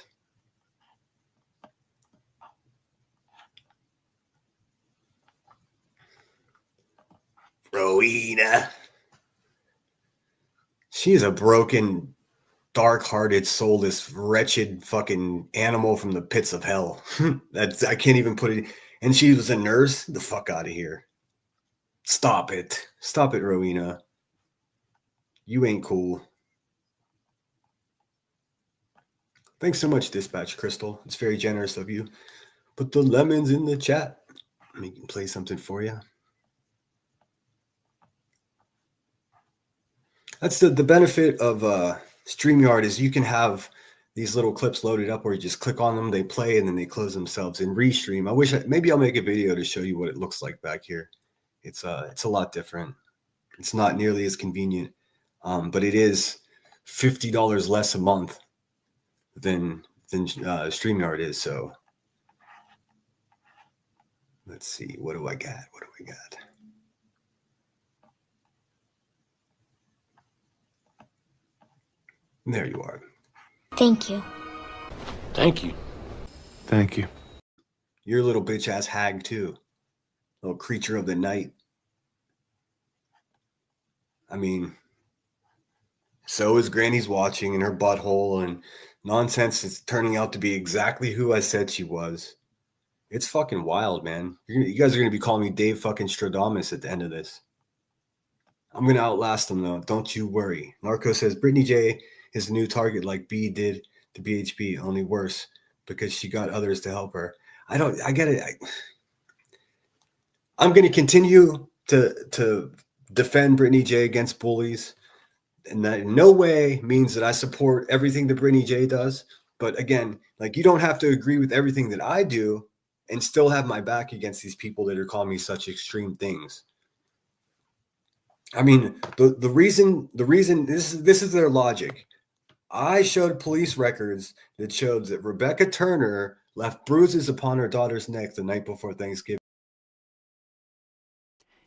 Rowena. She's a broken, dark-hearted, soulless, wretched fucking animal from the pits of hell. I can't even put it. And she was a nurse. The fuck out of here. Stop it. Stop it, Rowena. You ain't cool. Thanks so much, Dispatch Crystal. It's very generous of you. Put the lemons in the chat. We can play something for you. That's the benefit of StreamYard is you can have these little clips loaded up where you just click on them, they play, and then they close themselves and restream. I wish maybe I'll make a video to show you what it looks like back here. It's a lot different. It's not nearly as convenient, but it is $50 less a month than StreamYard is. So let's see. What do I got? What do we got? There you are. Thank you. Thank you. Thank you. You're a little bitch ass hag too. Little creature of the night. I mean, so is Granny's watching in her butthole, and nonsense is turning out to be exactly who I said she was. It's fucking wild, man. You guys are going to be calling me Dave fucking Stradamus at the end of this. I'm going to outlast them, though. Don't you worry. Narco says Brittany J is a new target like B did to BHP, only worse because she got others to help her. I get it. I'm going to continue to defend Brittany J against bullies. And that in no way means that I support everything that Brittany J does. But again, like, you don't have to agree with everything that I do and still have my back against these people that are calling me such extreme things. I mean, the reason this is their logic. I showed police records that showed that Rebecca Turner left bruises upon her daughter's neck the night before Thanksgiving.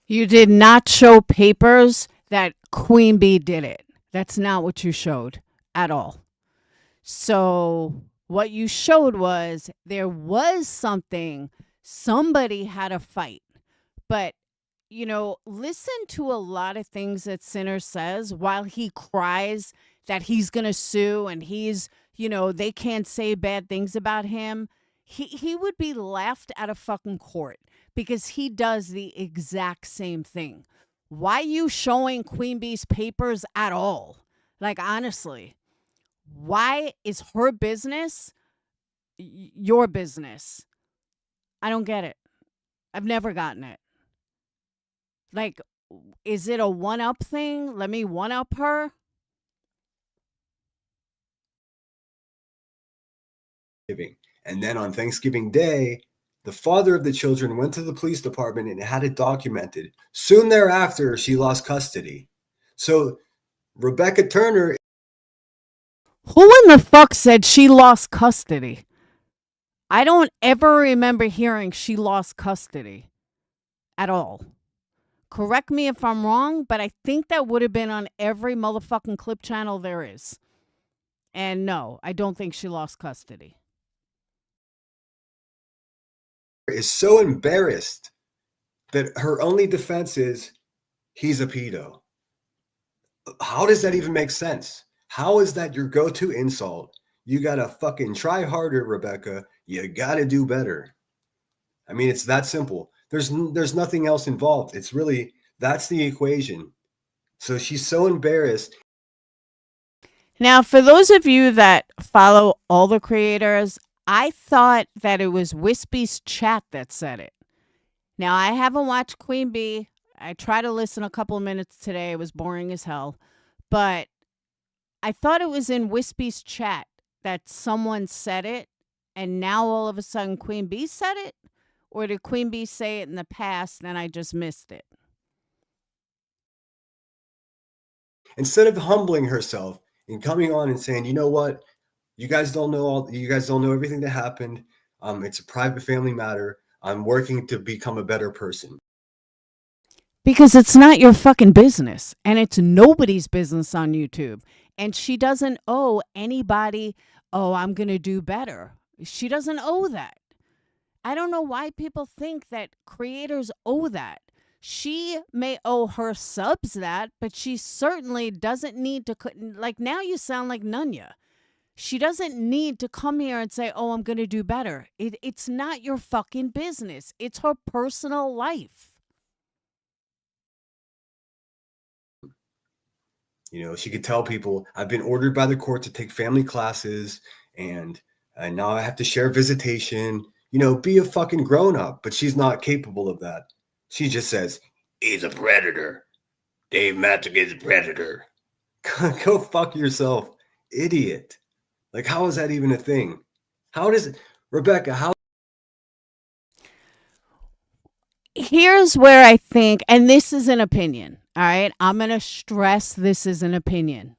You did not show papers that Queen Bee did it. That's not what you showed at all. So what you showed was there was something, somebody had a fight. But, you know, listen to a lot of things that Sinner says while he cries that he's going to sue and he's, you know, they can't say bad things about him. He would be laughed out of fucking court because he does the exact same thing. Why you showing Queen Bee's papers at all? Like, honestly, why is her business your business? I don't get it. I've never gotten it. Like, is it a one-up thing? Let me one-up her? And then on Thanksgiving Day, the father of the children went to the police department and had it documented. Soon thereafter, she lost custody. So Rebecca Turner. Who in the fuck said she lost custody? I don't ever remember hearing she lost custody at all. Correct me if I'm wrong, but I think that would have been on every motherfucking clip channel there is. And no, I don't think she lost custody. Is so embarrassed that her only defense is he's a pedo. How does that even make sense? How is that your go-to insult? You gotta fucking try harder, Rebecca. You gotta do better. I mean, it's that simple. There's nothing else involved. It's really, that's the equation. So she's so embarrassed. Now, for those of you that follow all the creators, I thought that it was Wispy's chat that said it. Now, I haven't watched Queen Bee. I tried to listen a couple of minutes today. It was boring as hell. But I thought it was in Wispy's chat that someone said it, and now all of a sudden Queen Bee said it? Or did Queen Bee say it in the past and I just missed it? Instead of humbling herself and coming on and saying, you know what? You guys don't know everything that happened. It's a private family matter. I'm working to become a better person. Because it's not your fucking business. And it's nobody's business on YouTube. And she doesn't owe anybody, oh, I'm going to do better. She doesn't owe that. I don't know why people think that creators owe that. She may owe her subs that, but she certainly doesn't need to. Like, now you sound like Nunya. She doesn't need to come here and say, oh, I'm going to do better. It's not your fucking business. It's her personal life. You know, she could tell people, I've been ordered by the court to take family classes, and now I have to share visitation. You know, be a fucking grown up. But she's not capable of that. She just says, he's a predator. Dave Mattek is a predator. Go fuck yourself, idiot. Like, how is that even a thing? How does it, Rebecca, how? Here's where I think, and this is an opinion, all right? I'm going to stress this is an opinion.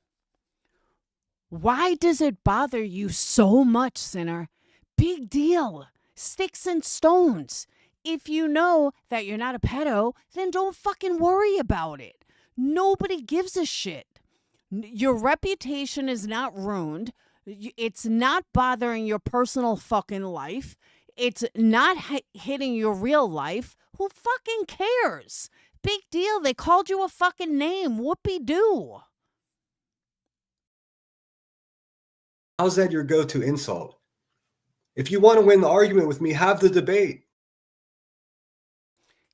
Why does it bother you so much, Sinner? Big deal. Sticks and stones. If you know that you're not a pedo, then don't fucking worry about it. Nobody gives a shit. Your reputation is not ruined. It's not bothering your personal fucking life. It's not hitting your real life. Who fucking cares? Big deal. They called you a fucking name. Whoopee-doo. How's that your go-to insult? If you want to win the argument with me, have the debate.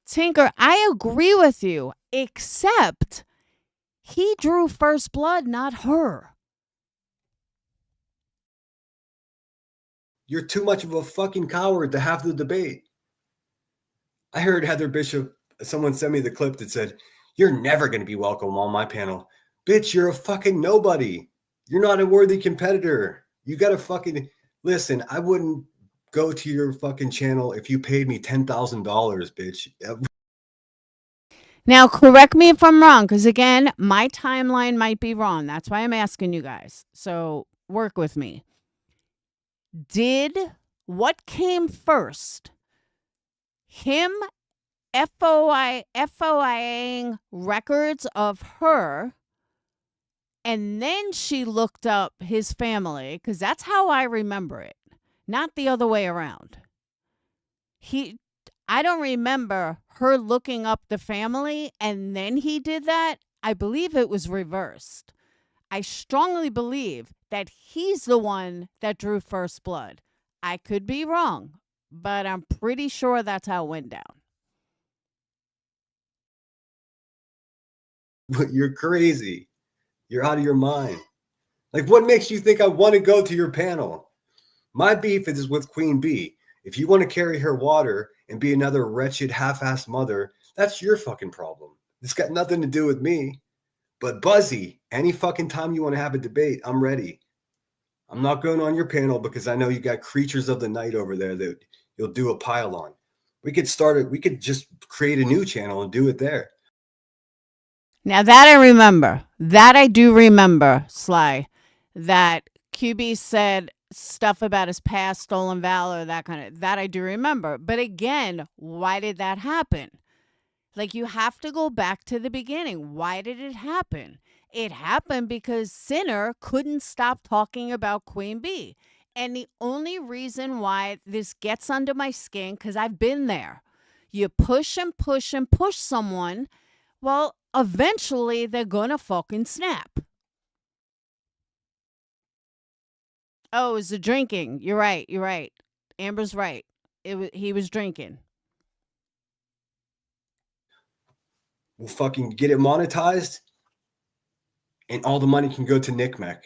Tinker, I agree with you, except he drew first blood, not her. You're too much of a fucking coward to have the debate. I heard Heather Bishop, someone sent me the clip that said, you're never going to be welcome on my panel. Bitch, you're a fucking nobody. You're not a worthy competitor. You got to fucking, listen, I wouldn't go to your fucking channel if you paid me $10,000, bitch. Now, correct me if I'm wrong, because again, my timeline might be wrong. That's why I'm asking you guys. So work with me. What came first? Him FOIing records of her, and then she looked up his family, because that's how I remember it, not the other way around. I don't remember her looking up the family and then he did that. I believe it was reversed. I strongly believe that he's the one that drew first blood. I could be wrong, but I'm pretty sure that's how it went down. You're crazy. You're out of your mind. Like, what makes you think I want to go to your panel? My beef is with Queen Bee. If you want to carry her water and be another wretched half-assed mother, that's your fucking problem. It's got nothing to do with me. But Buzzy, any fucking time you want to have a debate, I'm ready. I'm not going on your panel because I know you got creatures of the night over there that you'll do a pile on. We could just create a new channel and do it there. Now that I remember, that I do remember, Sly, that QB said stuff about his past, stolen valor, that I do remember. But again, why did that happen? Like, you have to go back to the beginning. Why did it happen? It happened because Sinner couldn't stop talking about Queen Bee. And the only reason why this gets under my skin, because I've been there. You push and push and push someone, well, eventually they're going to fucking snap. Oh, it was the drinking. You're right. Amber's right. He was drinking. We'll fucking get it monetized, and all the money can go to NCMEC.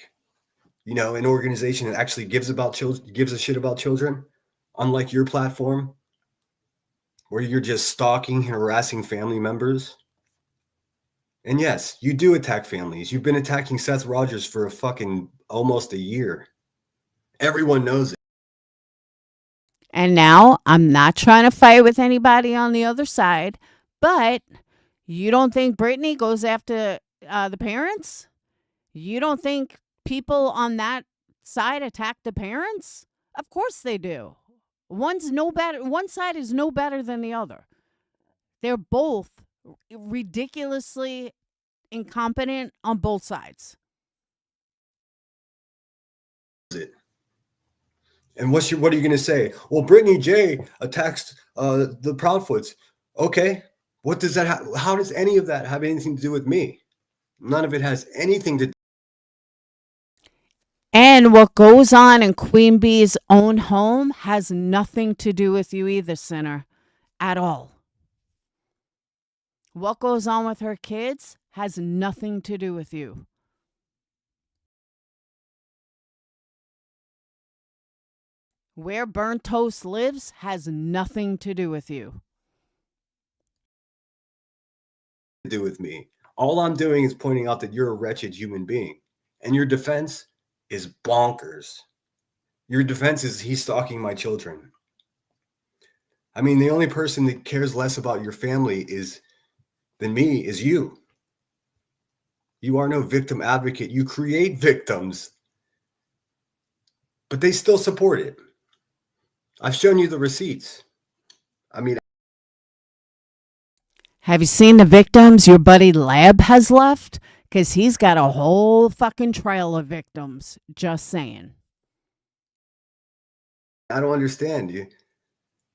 You know, an organization that actually gives a shit about children, unlike your platform, where you're just stalking and harassing family members. And yes, you do attack families. You've been attacking Seth Rogers for a fucking almost a year. Everyone knows it. And now I'm not trying to fight with anybody on the other side, but you don't think Brittany goes after the parents? You don't think people on that side attack the parents? Of course they do. One side is no better than the other. They're both ridiculously incompetent on both sides. And what are you going to say? Well, Brittany J attacks the Proudfoots. Okay, What does that how does any of that have anything to do with me? None of it has anything to. And what goes on in Queen Bee's own home has nothing to do with you either, sinner, at all. What goes on with her kids has nothing to do with you. Where Burnt Toast lives has nothing to do with you. Do with me. All I'm doing is pointing out that you're a wretched human being, and your defense is bonkers. Your defense is he's stalking my children. I mean, the only person that cares less about your family than me is you. You are no victim advocate. You create victims, but they still support it. I've shown you the receipts. I mean, Have you seen the victims your buddy Lab has left? Because he's got a whole fucking trail of victims. Just saying. I don't understand you.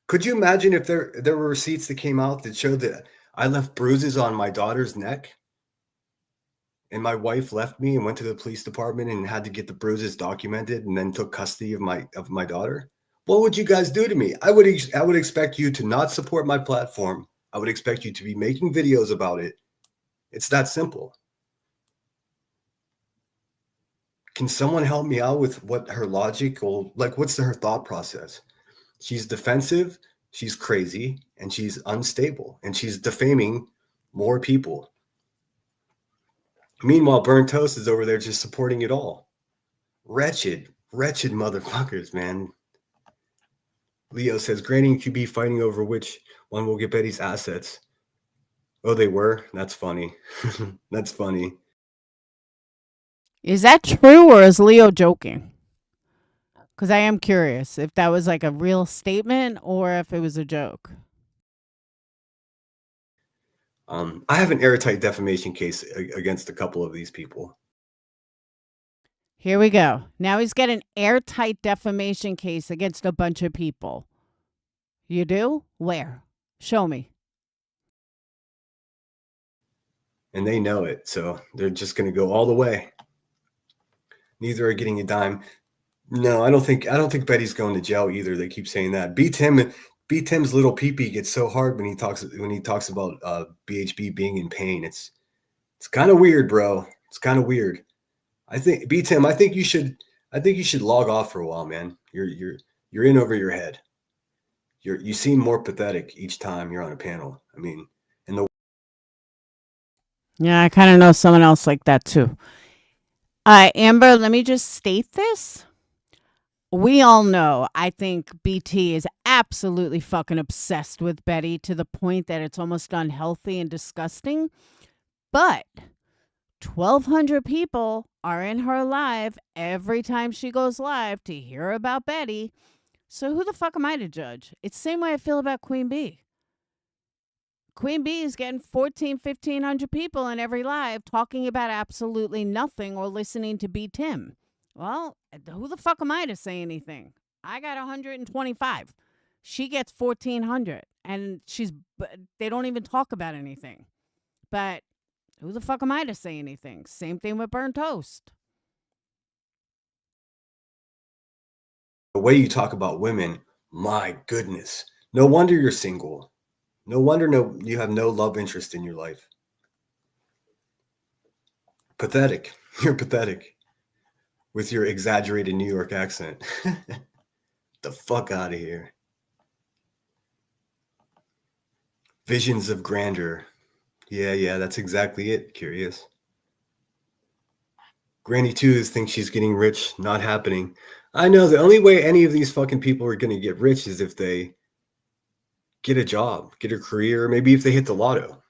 Could you imagine if there were receipts that came out that showed that I left bruises on my daughter's neck, and my wife left me and went to the police department and had to get the bruises documented and then took custody of my daughter? What would you guys do to me? I would expect you to not support my platform. I would expect you to be making videos about it. It's that simple. Can someone help me out with what her logic or what's her thought process? She's defensive, she's crazy, and she's unstable, and she's defaming more people. Meanwhile, Burnt Toast is over there just supporting it all. Wretched motherfuckers, man. Leo says, Granny and QB fighting over which one will get Betty's assets. Oh, they were? That's funny. That's funny. Is that true or is Leo joking? Because I am curious if that was like a real statement or if it was a joke. I have an airtight defamation case against a couple of these people. Here we go. Now he's got an airtight defamation case against a bunch of people. You do? Where? Show me. And they know it, so they're just going to go all the way. Neither are getting a dime. No, I don't think Betty's going to jail either. They keep saying that. B Tim's little peepee gets so hard when he talks about BHB being in pain. It's kind of weird, bro. It's kind of weird. I think B Tim, I think you should log off for a while, man. You're in over your head. You seem more pathetic each time you're on a panel. I mean, Yeah, I kind of know someone else like that too. Amber, let me just state this. We all know, I think BT is absolutely fucking obsessed with Betty to the point that it's almost unhealthy and disgusting. But 1,200 people are in her live every time she goes live to hear about Betty. So who the fuck am I to judge? It's the same way I feel about Queen Bee. Queen Bee is getting 1,500 people in every live talking about absolutely nothing or listening to B Tim. Well, who the fuck am I to say anything? I got 125. She gets 1,400, and they don't even talk about anything. But who the fuck am I to say anything? Same thing with Burnt Toast. the way you talk about women, my goodness. No wonder you're single. No wonder you have no love interest in your life. Pathetic. You're pathetic with your exaggerated New York accent. The fuck out of here. Visions of grandeur. Yeah, that's exactly it. Curious. Granny 2 thinks she's getting rich. Not happening. I know the only way any of these fucking people are going to get rich is if they get a job, get a career, maybe if they hit the lotto.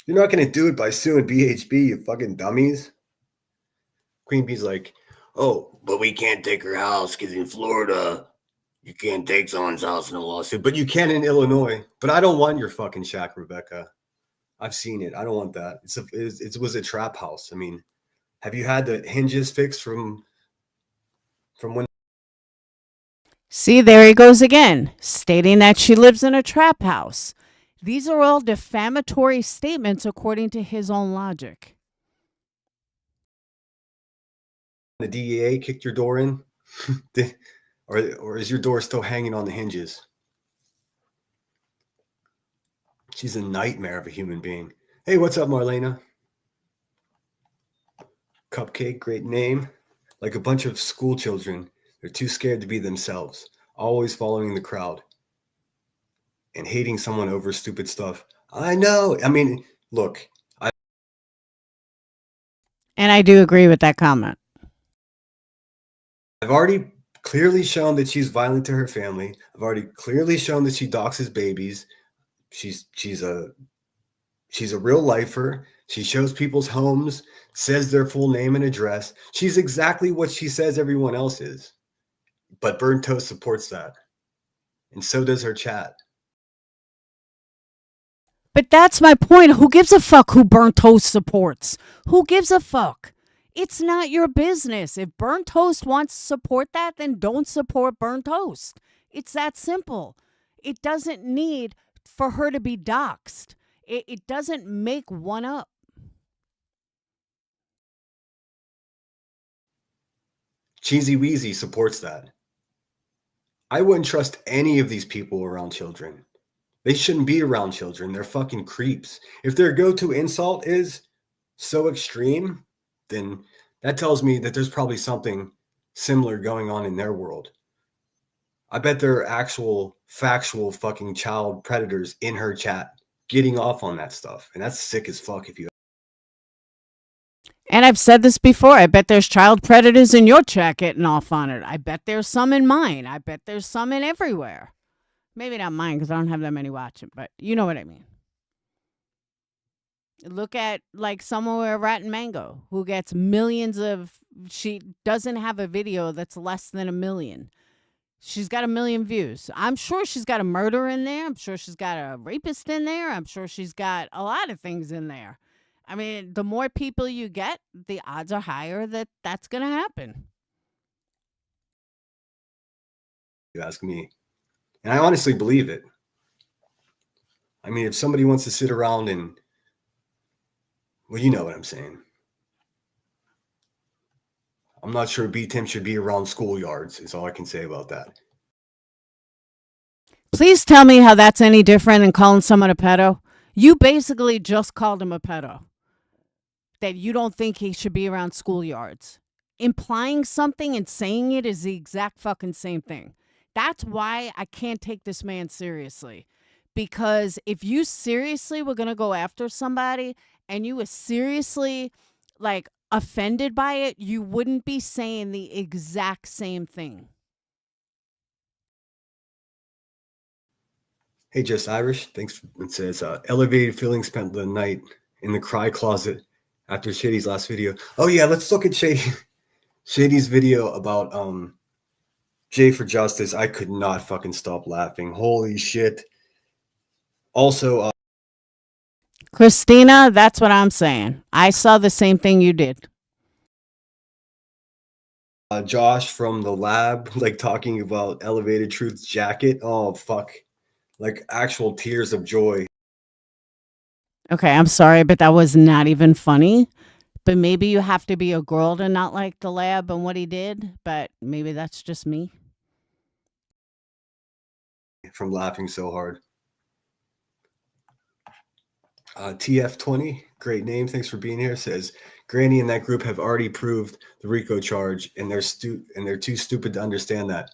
You're not going to do it by suing BHB, you fucking dummies. Queen Bee's like, oh, but we can't take her house because in Florida, you can't take someone's house in a lawsuit. But you can in Illinois. But I don't want your fucking shack, Rebecca. I've seen it. I don't want that. It was a trap house. I mean, have you had the hinges fixed from when? See, there he goes again, stating that she lives in a trap house. These are all defamatory statements according to his own logic. The DEA kicked your door in? or is your door still hanging on the hinges? She's a nightmare of a human being. Hey, what's up, Marlena? Cupcake, great name. Like a bunch of school children, they're too scared to be themselves, always following the crowd and hating someone over stupid stuff. I know. I mean, look, And I do agree with that comment. I've already clearly shown that she's violent to her family. I've already clearly shown that she doxes babies. She's a real lifer. She shows people's homes, says their full name and address. She's exactly what she says everyone else is. But Burnt Toast supports that. And so does her chat. But that's my point. Who gives a fuck who Burnt Toast supports? Who gives a fuck? It's not your business. If Burnt Toast wants to support that, then don't support Burnt Toast. It's that simple. It doesn't need for her to be doxxed. It doesn't make one up. Cheesy Weezy supports that. I wouldn't trust any of these people around children. They shouldn't be around children. They're fucking creeps. If their go-to insult is so extreme, then that tells me that there's probably something similar going on in their world. I bet there are actual, factual fucking child predators in her chat getting off on that stuff. And that's sick as fuck if you. And I've said this before. I bet there's child predators in your chat getting off on it. I bet there's some in mine. I bet there's some in everywhere. Maybe not mine because I don't have that many watching, but you know what I mean. Look at like somewhere Rotten Mango who gets millions of. She doesn't have a video that's less than 1 million. She's got 1 million views. I'm sure she's got a murder in there. I'm sure she's got a rapist in there. I'm sure she's got a lot of things in there. I mean, the more people you get, the odds are higher that that's going to happen. You ask me. And I honestly believe it. I mean, if somebody wants to sit around and, well, you know what I'm saying. I'm not sure B-Tim should be around schoolyards, is all I can say about that. Please tell me how that's any different than calling someone a pedo. You basically just called him a pedo. That you don't think he should be around schoolyards. Implying something and saying it is the exact fucking same thing. That's why I can't take this man seriously. Because if you seriously were going to go after somebody and you were seriously like offended by it, you wouldn't be saying the exact same thing. Hey, Just Irish, thanks. It says, elevated feelings spent the night in the cry closet after Shady's last video. Oh, yeah, let's look at Shady's video about Jay for Justice. I could not fucking stop laughing. Holy shit. Also, Christina, that's what I'm saying. I saw the same thing you did. Josh from the lab, like talking about Elevated Truth's jacket. Oh, fuck. Like actual tears of joy. Okay, I'm sorry, but that was not even funny. But maybe you have to be a girl to not like the lab and what he did. But maybe that's just me. From laughing so hard. TF20, great name. Thanks for being here. Says Granny and that group have already proved the RICO charge, and they're too stupid to understand that.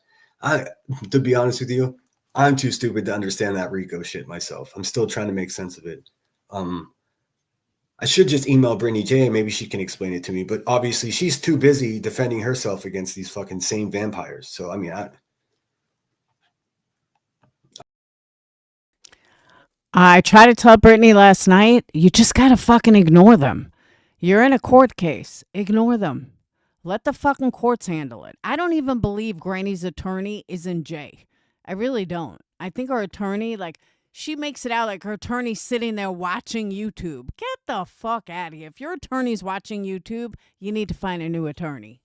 To be honest with you, I'm too stupid to understand that RICO shit myself. I'm still trying to make sense of it. I should just email Brittany J. and maybe she can explain it to me. But obviously, she's too busy defending herself against these fucking same vampires. So I mean, I tried to tell Brittany last night, you just got to fucking ignore them. You're in a court case. Ignore them. Let the fucking courts handle it. I don't even believe Granny's attorney is in J. I really don't. I think her attorney, like, she makes it out like her attorney's sitting there watching YouTube. Get the fuck out of here. If your attorney's watching YouTube, you need to find a new attorney.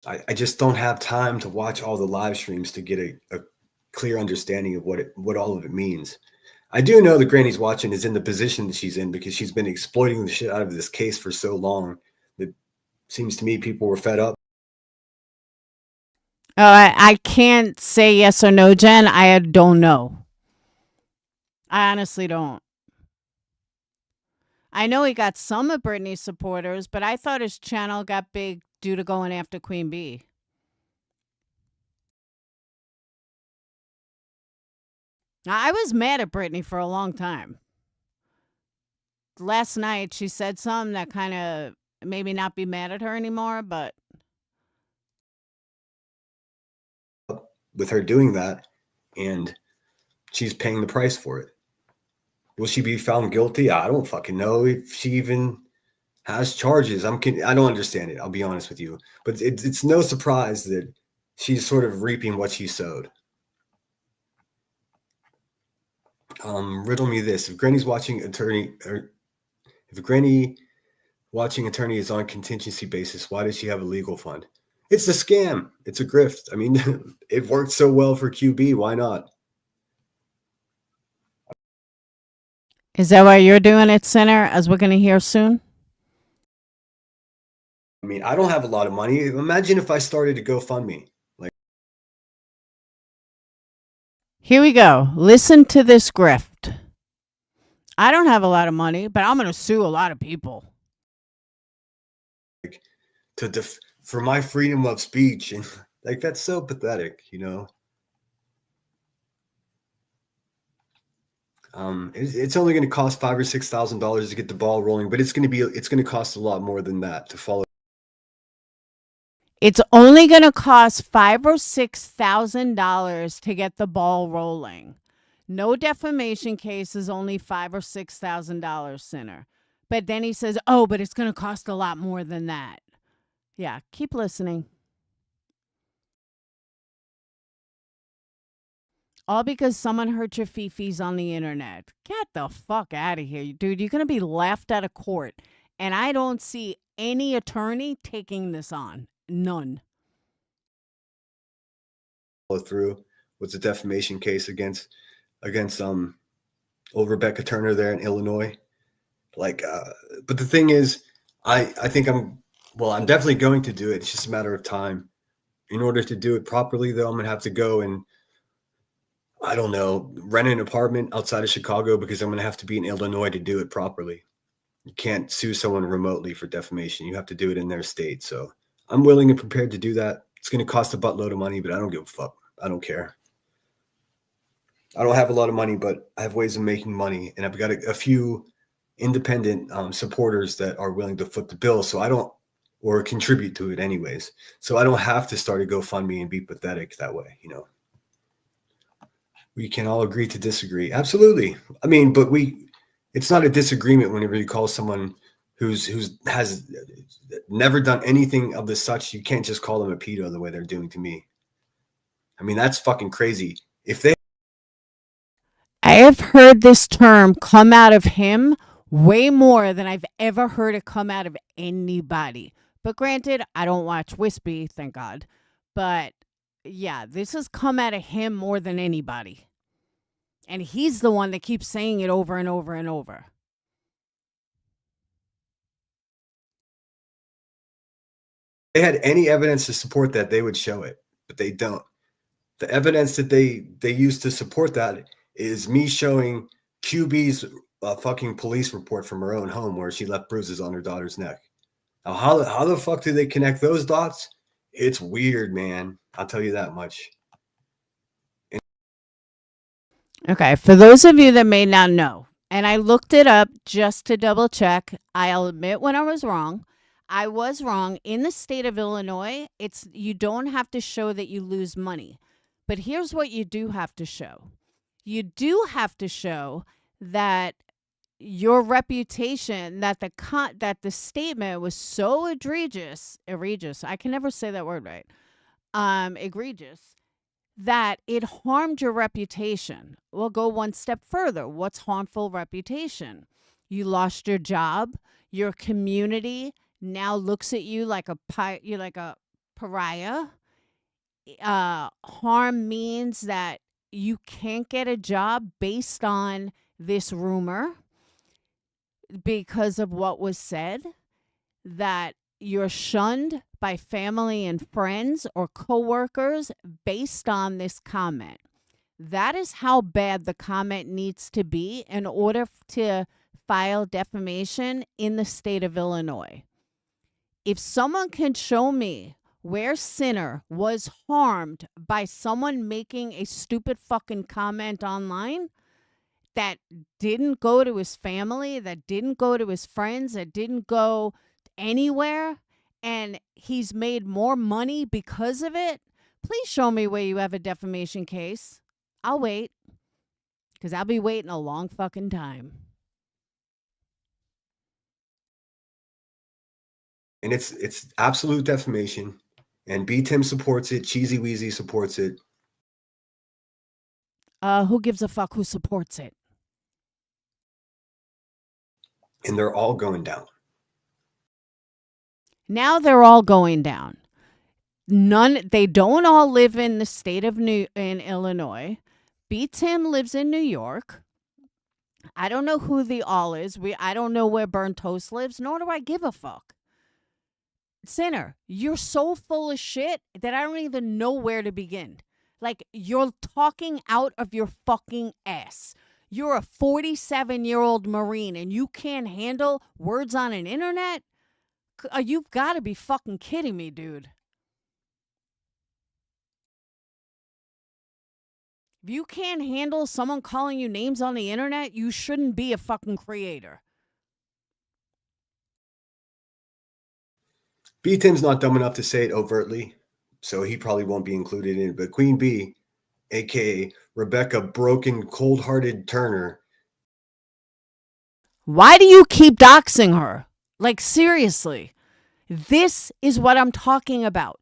I just don't have time to watch all the live streams to get a clear understanding of what all of it means. I do know that Granny's watching is in the position that she's in because she's been exploiting the shit out of this case for so long that seems to me people were fed up. Oh, I can't say yes or no, Jen. I don't know. I honestly don't. I know he got some of Britney's supporters, but I thought his channel got big due to going after Queen Bee. Now, I was mad at Britney for a long time. Last night, she said something that kind of made me not be mad at her anymore, but With her doing that, and she's paying the price for it. Will she be found guilty? I don't fucking know if she even has charges. I don't understand it. I'll be honest with you, but it's no surprise that she's sort of reaping what she sowed. Riddle me this: if Granny watching attorney is on contingency basis, why does she have a legal fund? It's a scam. It's a grift. I mean, it worked so well for QB. Why not? is that why you're doing it, Sinner, as we're going to hear soon? I mean, I don't have a lot of money. Imagine if I started a GoFundMe. Here we go. Listen to this grift. I don't have a lot of money, but I'm going to sue a lot of people. For my freedom of speech, and like that's so pathetic, you know. It's only going to cost $5,000 or $6,000 to get the ball rolling, but it's going to cost a lot more than that to follow. It's only going to cost $5,000 or $6,000 to get the ball rolling. No defamation case is only $5,000 or $6,000, Sinner. But then he says, "Oh, but it's going to cost a lot more than that." Yeah, keep listening. All because someone hurt your fifis on the internet. Get the fuck out of here, dude. You're going to be laughed out of court. And I don't see any attorney taking this on. None. Through with the defamation case against old Rebecca Turner there in Illinois. But the thing is, I think I'm definitely going to do it. It's just a matter of time. In order to do it properly, though, I'm going to have to go and, I don't know, rent an apartment outside of Chicago because I'm going to have to be in Illinois to do it properly. You can't sue someone remotely for defamation. You have to do it in their state. So I'm willing and prepared to do that. It's going to cost a buttload of money, but I don't give a fuck. I don't care. I don't have a lot of money, but I have ways of making money. And I've got a few independent supporters that are willing to foot the bill. So I don't, or contribute to it anyways. So I don't have to start a GoFundMe and be pathetic that way, you know. We can all agree to disagree. Absolutely. I mean, but it's not a disagreement whenever you call someone who's has never done anything of the such. You can't just call them a pedo the way they're doing to me. I mean, that's fucking crazy. I have heard this term come out of him way more than I've ever heard it come out of anybody. But granted, I don't watch Wispy, thank God. But yeah, this has come out of him more than anybody. And he's the one that keeps saying it over and over and over. If they had any evidence to support that, they would show it, but they don't. The evidence that they use to support that is me showing QB's fucking police report from her own home where she left bruises on her daughter's neck. Now, how the fuck do they connect those dots? It's weird, man. I'll tell you that much. Okay, for those of you that may not know, and I looked it up just to double check, I'll admit when I was wrong. I was wrong. In the state of Illinois, you don't have to show that you lose money. But here's what you do have to show. You do have to show that your reputation, that the statement was so egregious, I can never say that word right, egregious, that it harmed your reputation. We'll go one step further. What's harmful reputation? You lost your job. Your community now looks at you like you're like a pariah. Harm means that you can't get a job based on this rumor because of what was said, that you're shunned by family and friends or coworkers based on this comment. That is how bad the comment needs to be in order to file defamation in the state of Illinois. If someone can show me where Sinner was harmed by someone making a stupid fucking comment online that didn't go to his family, that didn't go to his friends, that didn't go anywhere, and he's made more money because of it, please show me where you have a defamation case. I'll wait, because I'll be waiting a long fucking time. And it's absolute defamation. And B Tim supports it. Cheesy Weezy supports it. Who gives a fuck who supports it? And they're all going down. Now they're all going down. They don't all live in the state of in Illinois. B Tim lives in New York. I don't know who the all is. I don't know where Burnt Toast lives, nor do I give a fuck. Sinner, you're so full of shit that I don't even know where to begin. Like, you're talking out of your fucking ass. You're a 47-year-old Marine and you can't handle words on an internet? You've got to be fucking kidding me, dude. If you can't handle someone calling you names on the internet, you shouldn't be a fucking creator. B Tim's not dumb enough to say it overtly, so he probably won't be included in it. But Queen B, aka Rebecca Broken Cold-Hearted Turner. Why do you keep doxing her? Like, seriously. This is what I'm talking about.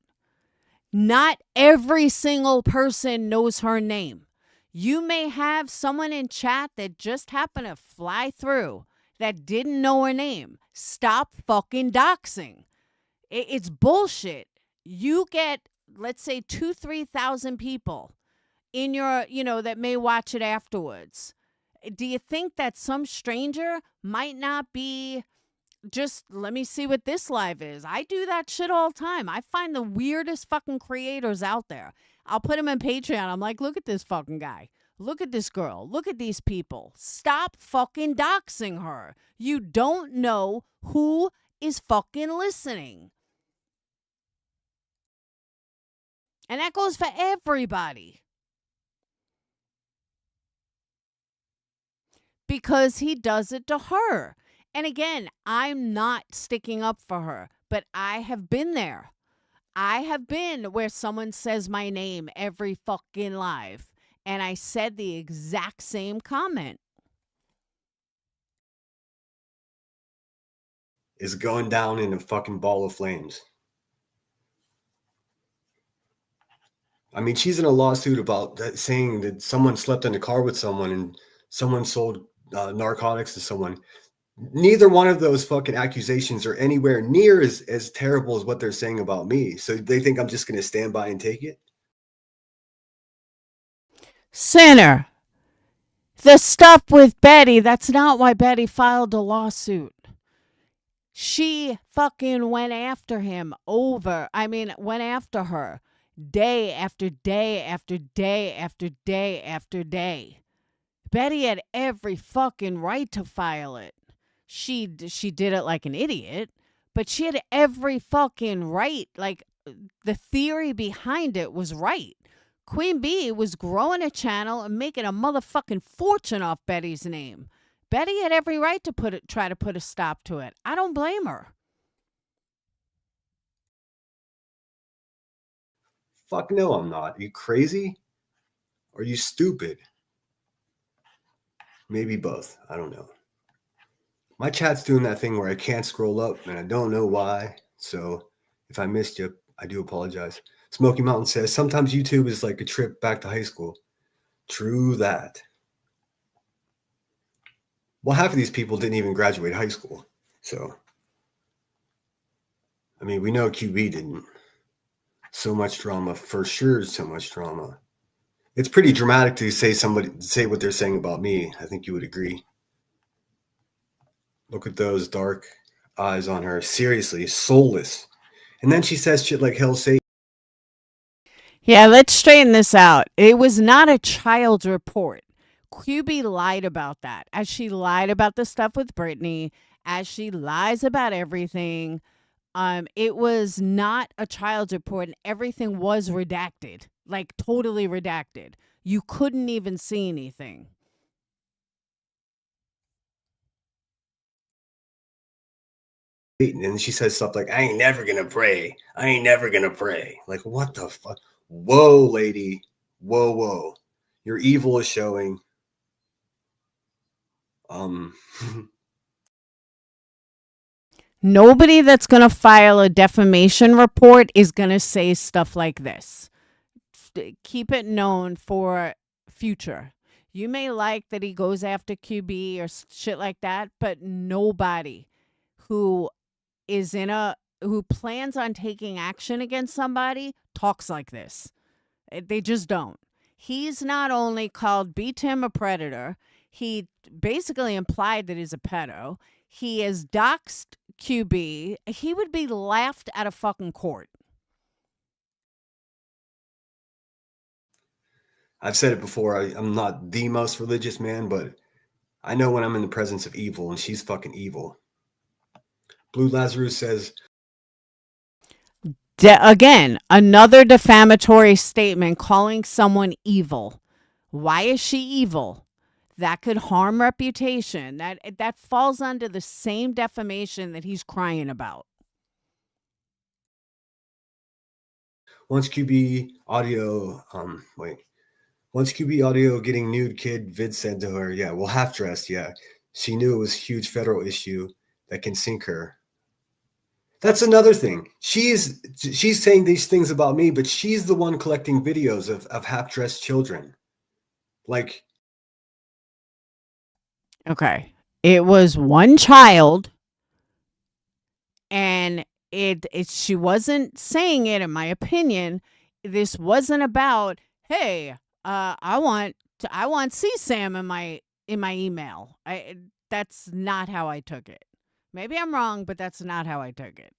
Not every single person knows her name. You may have someone in chat that just happened to fly through that didn't know her name. Stop fucking doxing. It's bullshit. You get, let's say, 2,000-3,000 people in your, that may watch it afterwards. Do you think that some stranger might not be just, let me see what this live is? I do that shit all the time. I find the weirdest fucking creators out there. I'll put them in Patreon. I'm like, look at this fucking guy. Look at this girl. Look at these people. Stop fucking doxing her. You don't know who is fucking listening. And that goes for everybody. Because he does it to her. And again, I'm not sticking up for her, but I have been there. I have been where someone says my name every fucking live, and I said the exact same comment. Is going down in a fucking ball of flames. I mean, she's in a lawsuit about saying that someone slept in the car with someone and someone sold narcotics to someone. Neither one of those fucking accusations are anywhere near as terrible as what they're saying about me. So they think I'm just going to stand by and take it? Sinner. The stuff with Betty, that's not why Betty filed a lawsuit. She fucking went after her day after day after day after day after day. Betty had every fucking right to file it. She did it like an idiot, but she had every fucking right. Like, the theory behind it was right. Queen Bee was growing a channel and making a motherfucking fortune off Betty's name. Betty had every right to try to put a stop to it. I don't blame her. Fuck no, I'm not. Are you crazy? Or are you stupid? Maybe both. I don't know. My chat's doing that thing where I can't scroll up and I don't know why. So if I missed you, I do apologize. Smoky Mountain says, sometimes YouTube is like a trip back to high school. True that. Well, half of these people didn't even graduate high school. So, I mean, we know QB didn't. So much drama, for sure, so much drama. It's pretty dramatic to say what they're saying about me. I think you would agree. Look at those dark eyes on her. Seriously, soulless. And then she says shit like hell Satan. Yeah, let's straighten this out. It was not a child's report. QB lied about that, as she lied about the stuff with Brittany, as she lies about everything. It was not a child's report, and everything was redacted, like totally redacted. You couldn't even see anything. And she says stuff like, I ain't never gonna pray. I ain't never gonna pray. Like, what the fuck? Whoa, lady. Whoa. Your evil is showing. Nobody that's going to file a defamation report is going to say stuff like this. Keep it known for future. You may like that he goes after QB or shit like that, but nobody who who plans on taking action against somebody talks like this. They just don't. He's not only called B Tim a predator, he basically implied that he's a pedo. He has doxed QB. He would be laughed out of fucking court. I've said it before. I'm not the most religious man, but I know when I'm in the presence of evil, and she's fucking evil. Blue Lazarus says, Again, another defamatory statement calling someone evil. Why is she evil? That could harm reputation. That falls under the same defamation that he's crying about. once QB audio, once QB audio getting nude kid vid said to her, yeah, well, half dressed, yeah. She knew it was a huge federal issue that can sink her. That's another thing. She's saying these things about me, but she's the one collecting videos of half-dressed children. Like, okay. It was one child, and she wasn't saying it, in my opinion. This wasn't about, hey, I want CSAM in my email. That's not how I took it. Maybe I'm wrong, but that's not how I took it.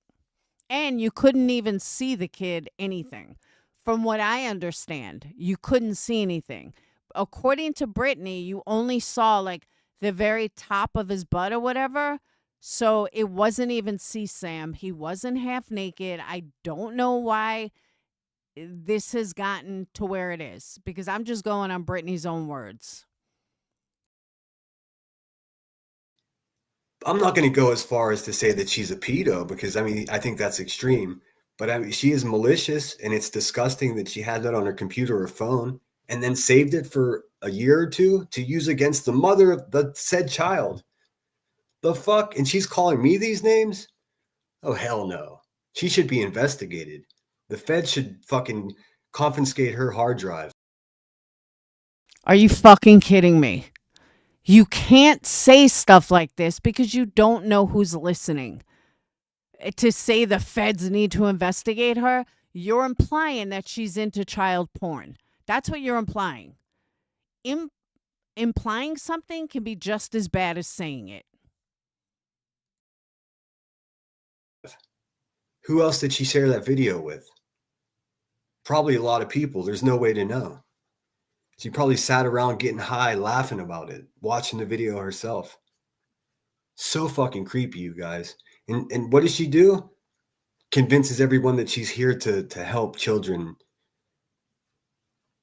And you couldn't even see the kid anything. From what I understand, you couldn't see anything. According to Brittany, you only saw like the very top of his butt or whatever. So it wasn't even CSAM. He wasn't half naked. I don't know why this has gotten to where it is, because I'm just going on Brittany's own words. I'm not going to go as far as to say that she's a pedo, because I mean, I think that's extreme. But I mean, she is malicious, and it's disgusting that she had that on her computer or phone and then saved it for a year or two to use against the mother of the said child. The fuck? And she's calling me these names? Oh, hell no. She should be investigated. The Fed should fucking confiscate her hard drive. Are you fucking kidding me? You can't say stuff like this because you don't know who's listening. To say the feds need to investigate her, you're implying that she's into child porn. That's what you're implying. Implying something can be just as bad as saying it. Who else did she share that video with? Probably a lot of people. There's no way to know. She probably sat around getting high, laughing about it, watching the video herself. So fucking creepy, you guys. And what does she do? Convinces everyone that she's here to help children.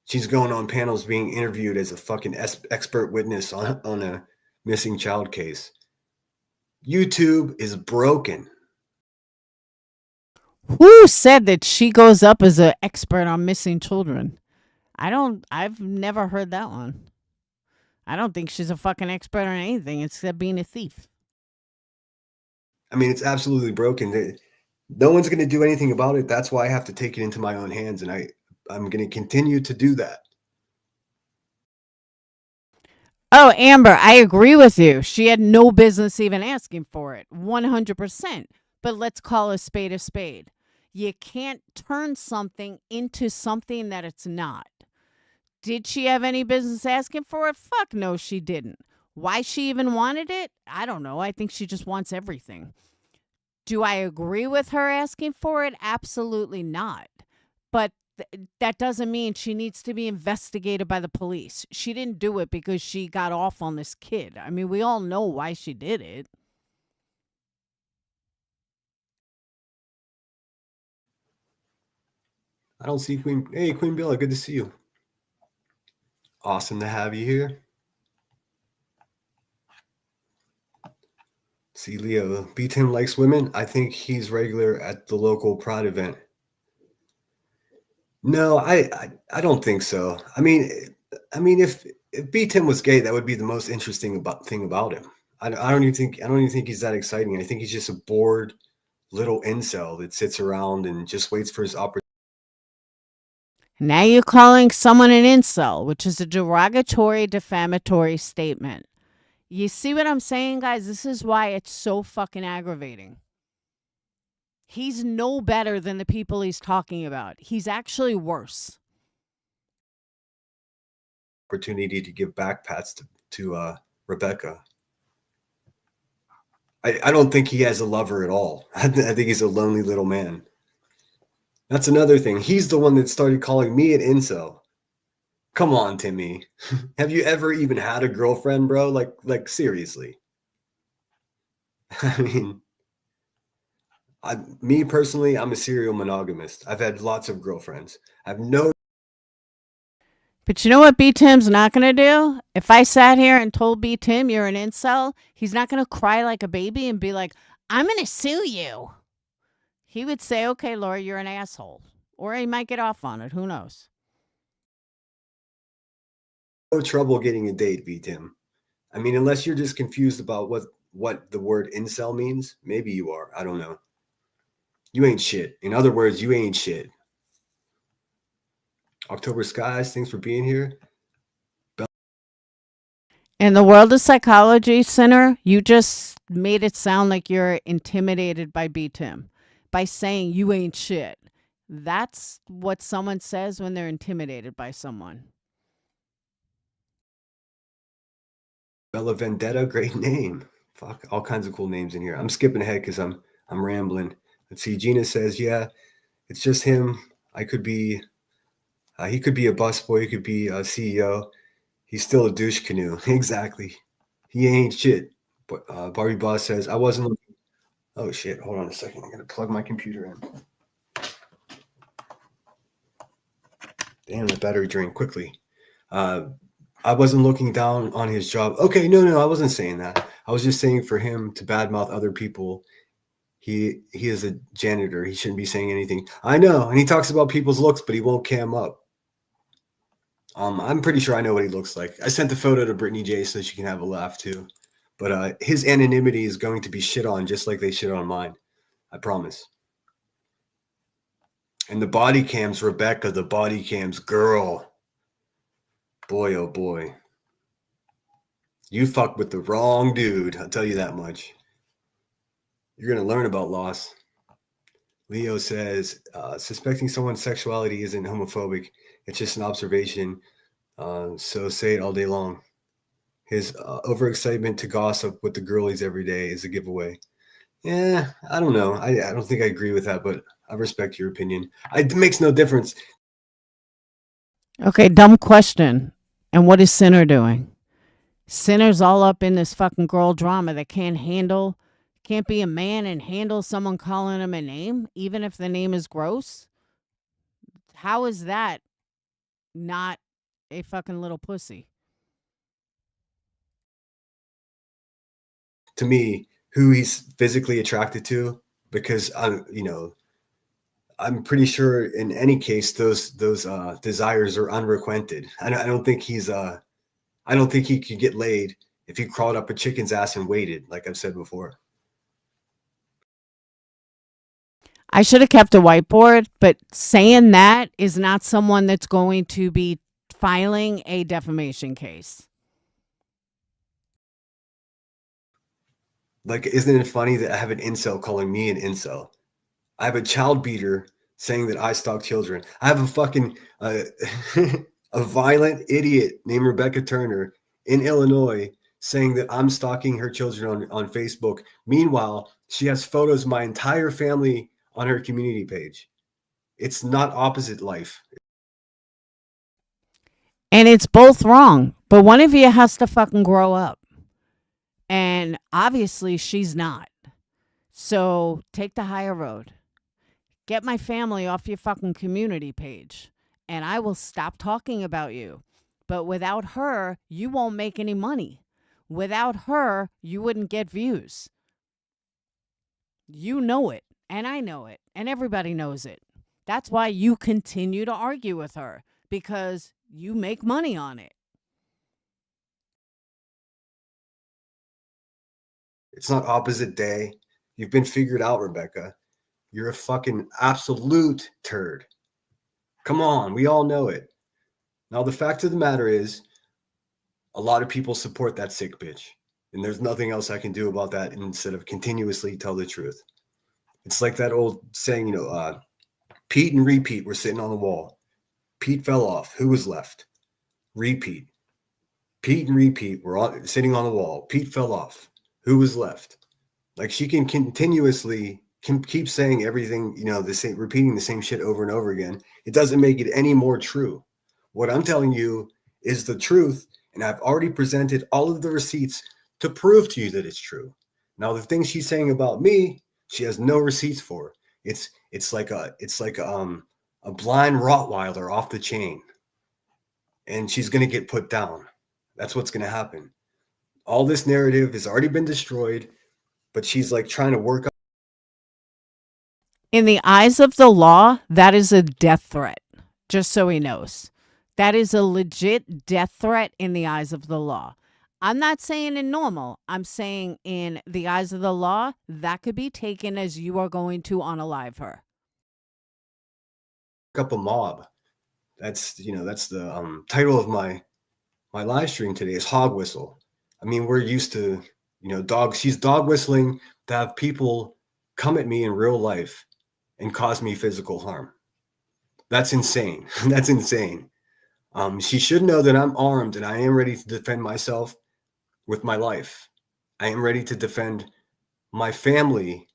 She's going on panels being interviewed as a fucking expert witness on a missing child case. YouTube is broken. Who said that she goes up as an expert on missing children? I've never heard that one. I don't think she's a fucking expert on anything except being a thief. I mean, it's absolutely broken. No one's going to do anything about it. That's why I have to take it into my own hands, and I'm going to continue to do that. Oh, Amber, I agree with you. She had no business even asking for it. 100%. But let's call a spade a spade. You can't turn something into something that it's not. Did she have any business asking for it? Fuck no, she didn't. Why she even wanted it? I don't know. I think she just wants everything. Do I agree with her asking for it? Absolutely not. But that doesn't mean she needs to be investigated by the police. She didn't do it because she got off on this kid. I mean, we all know why she did it. I don't see Queen. Hey, Queen Bella, good to see you. Awesome to have you here. See, Leo, B-Tim likes women. I think he's regular at the local Pride event. No, I don't think so. I mean, if B-Tim was gay, that would be the most interesting thing about him. I don't even think he's that exciting. I think he's just a bored little incel that sits around and just waits for his opportunity. Now you're calling someone an incel, which is a derogatory, defamatory statement. You see what I'm saying, guys? This is why it's so fucking aggravating. He's no better than the people he's talking about. He's actually worse. Opportunity to give backpats to Rebecca. I don't think he has a lover at all. I think he's a lonely little man. That's another thing. He's the one that started calling me an incel. Come on, Timmy. Have you ever even had a girlfriend, bro? Like seriously. I mean, me personally, I'm a serial monogamist. I've had lots of girlfriends. I've no. But you know what B-Tim's not going to do? If I sat here and told B-Tim you're an incel, he's not going to cry like a baby and be like, I'm going to sue you. He would say, okay, Laura, you're an asshole. Or he might get off on it. Who knows? No trouble getting a date, B-Tim. I mean, unless you're just confused about what the word incel means. Maybe you are. I don't know. You ain't shit. In other words, you ain't shit. October Skies, thanks for being here. In the World of Psychology Center, you just made it sound like you're intimidated by B-Tim by saying you ain't shit. That's what someone says when they're intimidated by someone. Bella Vendetta, great name. Fuck, all kinds of cool names in here. I'm skipping ahead because I'm rambling. Let's see. Gina says, yeah, it's just him. I could be. He could be a busboy. He could be a CEO. He's still a douche canoe. Exactly. He ain't shit. But Barbie Boss says, I wasn't looking. Oh, shit. Hold on a second. I'm going to plug my computer in. Damn, the battery drained quickly. I wasn't looking down on his job. Okay, no, I wasn't saying that. I was just saying for him to badmouth other people. He is a janitor. He shouldn't be saying anything. I know. And he talks about people's looks, but he won't cam up. I'm pretty sure I know what he looks like. I sent the photo to Brittany J so she can have a laugh too. But his anonymity is going to be shit on just like they shit on mine. I promise. And the body cams, Rebecca, the body cams, girl. Boy, oh boy. You fucked with the wrong dude. I'll tell you that much. You're going to learn about loss. Leo says, suspecting someone's sexuality isn't homophobic. It's just an observation. So say it all day long. His overexcitement to gossip with the girlies every day is a giveaway. Yeah, I don't know. I don't think I agree with that, but I respect your opinion. It makes no difference. Okay, dumb question. And what is Sinner doing? Sinner's all up in this fucking girl drama that can't be a man and handle someone calling him a name, even if the name is gross. How is that not a fucking little pussy? To me, who he's physically attracted to, because I'm pretty sure in any case those desires are unrequited. I don't think I don't think he could get laid if he crawled up a chicken's ass and waited, like I've said before. I should have kept a whiteboard, but saying that is not someone that's going to be filing a defamation case. Like, isn't it funny that I have an incel calling me an incel? I have a child beater saying that I stalk children. I have a fucking a violent idiot named Rebecca Turner in Illinois saying that I'm stalking her children on Facebook. Meanwhile, she has photos of my entire family on her community page. It's not opposite life. And it's both wrong. But one of you has to fucking grow up. And obviously she's not. So take the higher road. Get my family off your fucking community page. And I will stop talking about you. But without her, you won't make any money. Without her, you wouldn't get views. You know it. And I know it. And everybody knows it. That's why you continue to argue with her. Because you make money on it. It's not opposite day. You've been figured out, Rebecca. You're a fucking absolute turd. Come on, we all know it. Now, the fact of the matter is, a lot of people support that sick bitch. And there's nothing else I can do about that instead of continuously tell the truth. It's like that old saying, Pete and repeat were sitting on the wall. Pete fell off. Who was left? Repeat. Pete and repeat were sitting on the wall. Pete fell off. Who was left? Like, she can continuously keep saying everything, the same, repeating the same shit over and over again. It doesn't make it any more true. What I'm telling you is the truth, and I've already presented all of the receipts to prove to you that it's true. Now, the things she's saying about me, she has no receipts for. It's like a blind Rottweiler off the chain, and she's gonna get put down. That's what's gonna happen. All this narrative has already been destroyed, but she's like trying to work. In the eyes of the law, that is a death threat. Just so he knows. That is a legit death threat in the eyes of the law. I'm not saying in normal. I'm saying in the eyes of the law, that could be taken as you are going to unalive her. Up a mob. That's the title of my live stream today is Hog Whistle. I mean, we're used to, she's dog whistling to have people come at me in real life and cause me physical harm. That's insane. That's insane. She should know that I'm armed and I am ready to defend myself with my life. I am ready to defend my family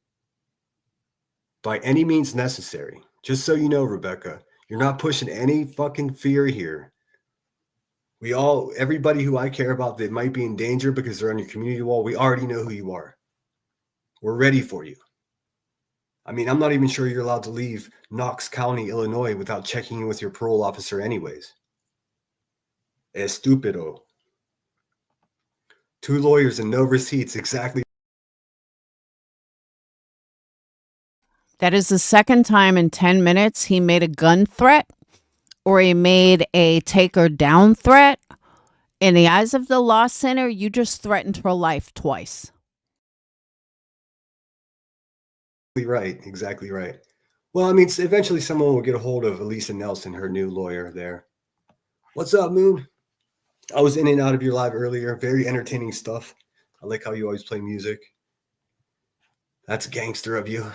by any means necessary. Just so you know, Rebecca, you're not pushing any fucking fear here. Everybody who I care about that might be in danger because they're on your community wall, we already know who you are. We're ready for you. I mean, I'm not even sure you're allowed to leave Knox County, Illinois without checking in with your parole officer anyways. Estupido. 2 lawyers and no receipts, exactly. That is the second time in 10 minutes he made a gun threat or he made a take her down threat. In the eyes of the law center, you just threatened her life twice. Right, exactly right. Well, I mean, eventually someone will get a hold of Elisa Nelson, her new lawyer there. What's up, Moon? I was in and out of your live earlier. Very entertaining stuff. I like how you always play music. That's gangster of you.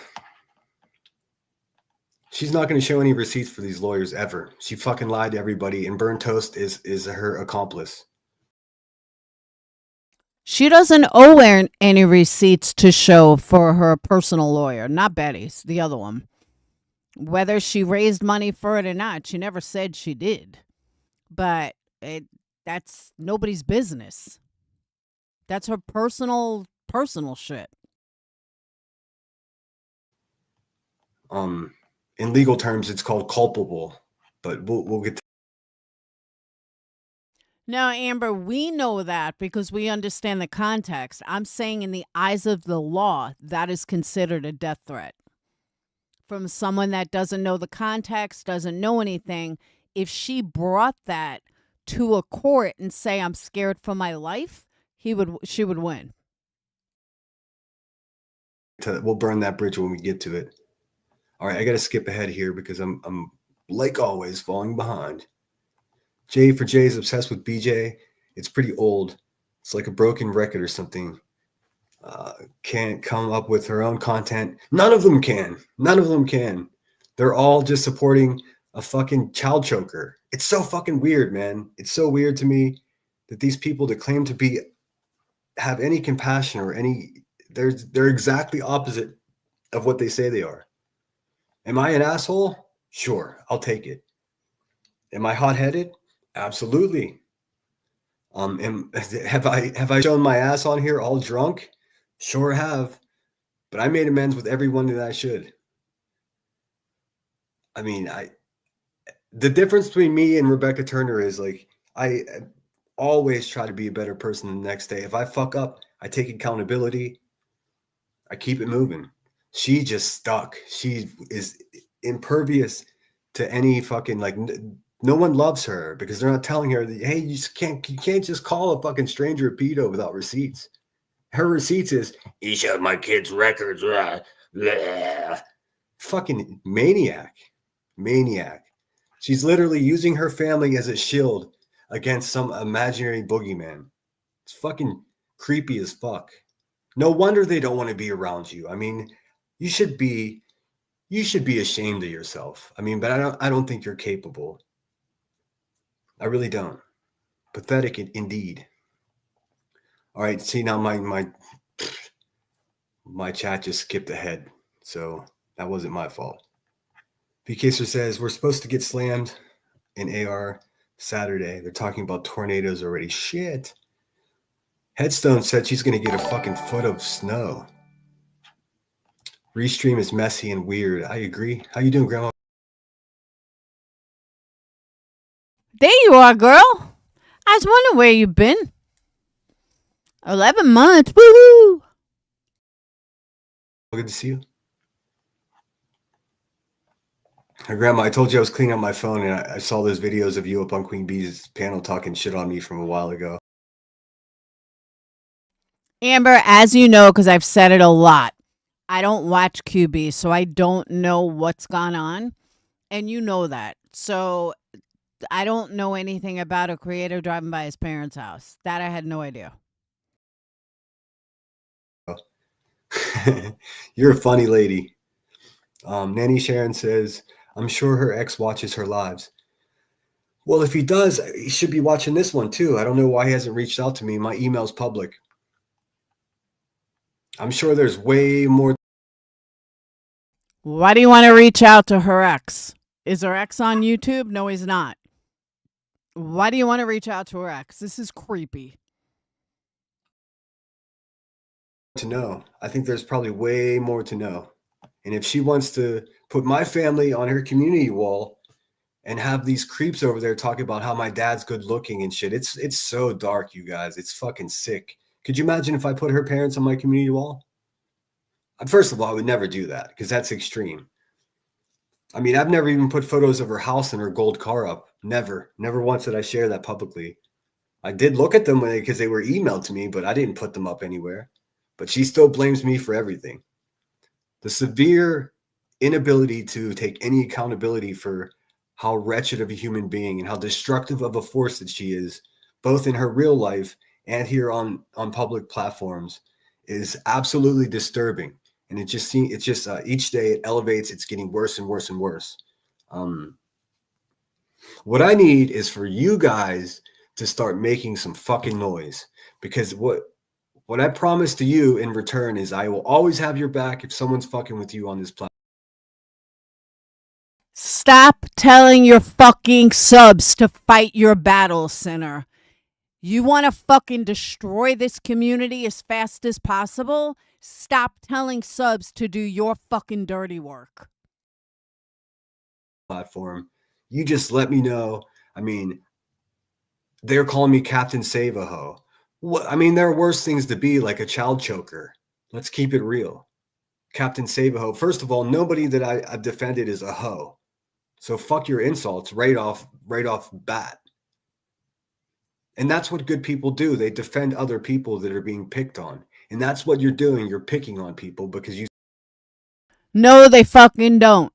She's not going to show any receipts for these lawyers ever. She fucking lied to everybody, and Burn Toast is her accomplice. She doesn't owe any receipts to show for her personal lawyer, not Betty's, the other one. Whether she raised money for it or not, she never said she did. But that's nobody's business. That's her personal shit. In legal terms, it's called culpable, but we'll get to. No, Amber, we know that because we understand the context. I'm saying in the eyes of the law, that is considered a death threat. From someone that doesn't know the context, doesn't know anything, if she brought that to a court and say, I'm scared for my life, she would win. We'll burn that bridge when we get to it. All right, I got to skip ahead here because I'm like always falling behind. J for J is obsessed with BJ. It's pretty old. It's like a broken record or something. Can't come up with her own content. None of them can. They're all just supporting a fucking child choker. It's so fucking weird, man. It's so weird to me that these people that claim to be have any compassion or any they're exactly opposite of what they say they are. Am I an asshole? Sure, I'll take it. Am I hot-headed? Absolutely. Have I shown my ass on here all drunk? Sure have. But I made amends with everyone that I should. I mean, the difference between me and Rebecca Turner is like I always try to be a better person the next day. If I fuck up, I take accountability. I keep it moving. She just stuck. She is impervious to any fucking like. No one loves her because they're not telling her that, hey, you can't just call a fucking stranger a pedo without receipts. Her receipts is he showed my kids records. Blah, blah. Fucking maniac. She's literally using her family as a shield against some imaginary boogeyman. It's fucking creepy as fuck. No wonder they don't want to be around you. I mean, you should be ashamed of yourself. I mean, but I don't think you're capable. I really don't. Pathetic indeed. All right, see now my chat just skipped ahead. So that wasn't my fault. PKser says we're supposed to get slammed in AR Saturday. They're talking about tornadoes already. Shit. Headstone said she's going to get a fucking foot of snow. Restream is messy and weird. I agree. How you doing, Grandma? There you are, girl. I was wondering where you've been. 11 months. Woohoo! Good to see you. Hey, Grandma, I told you I was cleaning up my phone and I saw those videos of you up on Queen Bee's panel talking shit on me from a while ago. Amber, as you know, because I've said it a lot, I don't watch QB, so I don't know what's gone on. And you know that. So I don't know anything about a creator driving by his parents' house. That I had no idea. You're a funny lady. Nanny Sharon says, I'm sure her ex watches her lives. Well, if he does, he should be watching this one too. I don't know why he hasn't reached out to me. My email's public. I'm sure there's way more. Why do you want to reach out to her ex? Is her ex on YouTube? No, he's not. Why do you want to reach out to her ex? This is creepy. To know. I think there's probably way more to know. And if she wants to put my family on her community wall and have these creeps over there talking about how my dad's good looking and shit, it's so dark, you guys. It's fucking sick. Could you imagine if I put her parents on my community wall? First of all, I would never do that because that's extreme. I mean, I've never even put photos of her house and her gold car up. Never once did I share that publicly. I did look at them because they were emailed to me, but I didn't put them up anywhere. But she still blames me for everything. The severe inability to take any accountability for how wretched of a human being and how destructive of a force that she is, both in her real life and here on public platforms, is absolutely disturbing. And each day it elevates. It's getting worse and worse and worse. What I need is for you guys to start making some fucking noise, because what I promise to you in return is I will always have your back if someone's fucking with you on this platform. Stop telling your fucking subs to fight your battles, Sinner. You want to fucking destroy this community as fast as possible? Stop telling subs to do your fucking dirty work. Platform. You just let me know. I mean, they're calling me Captain Save-A-Ho. What? I mean, there are worse things to be, like a child choker. Let's keep it real. Captain Save-A-Ho. First of all, nobody that I've defended is a hoe. So fuck your insults right off bat. And that's what good people do. They defend other people that are being picked on. And that's what you're doing. You're picking on people because you. No, they fucking don't.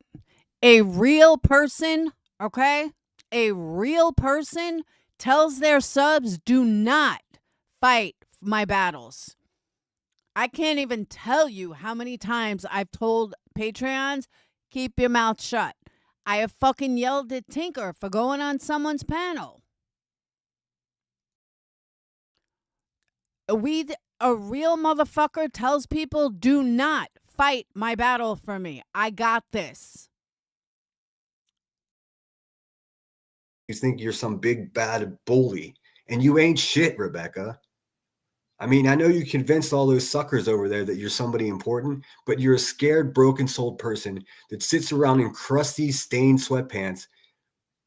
A real person, okay? A real person tells their subs, do not fight my battles. I can't even tell you how many times I've told Patreons, keep your mouth shut. I have fucking yelled at Tinker for going on someone's panel. A real motherfucker tells people, do not fight my battle for me. I got this. You think you're some big bad bully, and you ain't shit, Rebecca. I mean, I know you convinced all those suckers over there that you're somebody important, but you're a scared, broken-souled person that sits around in crusty, stained sweatpants,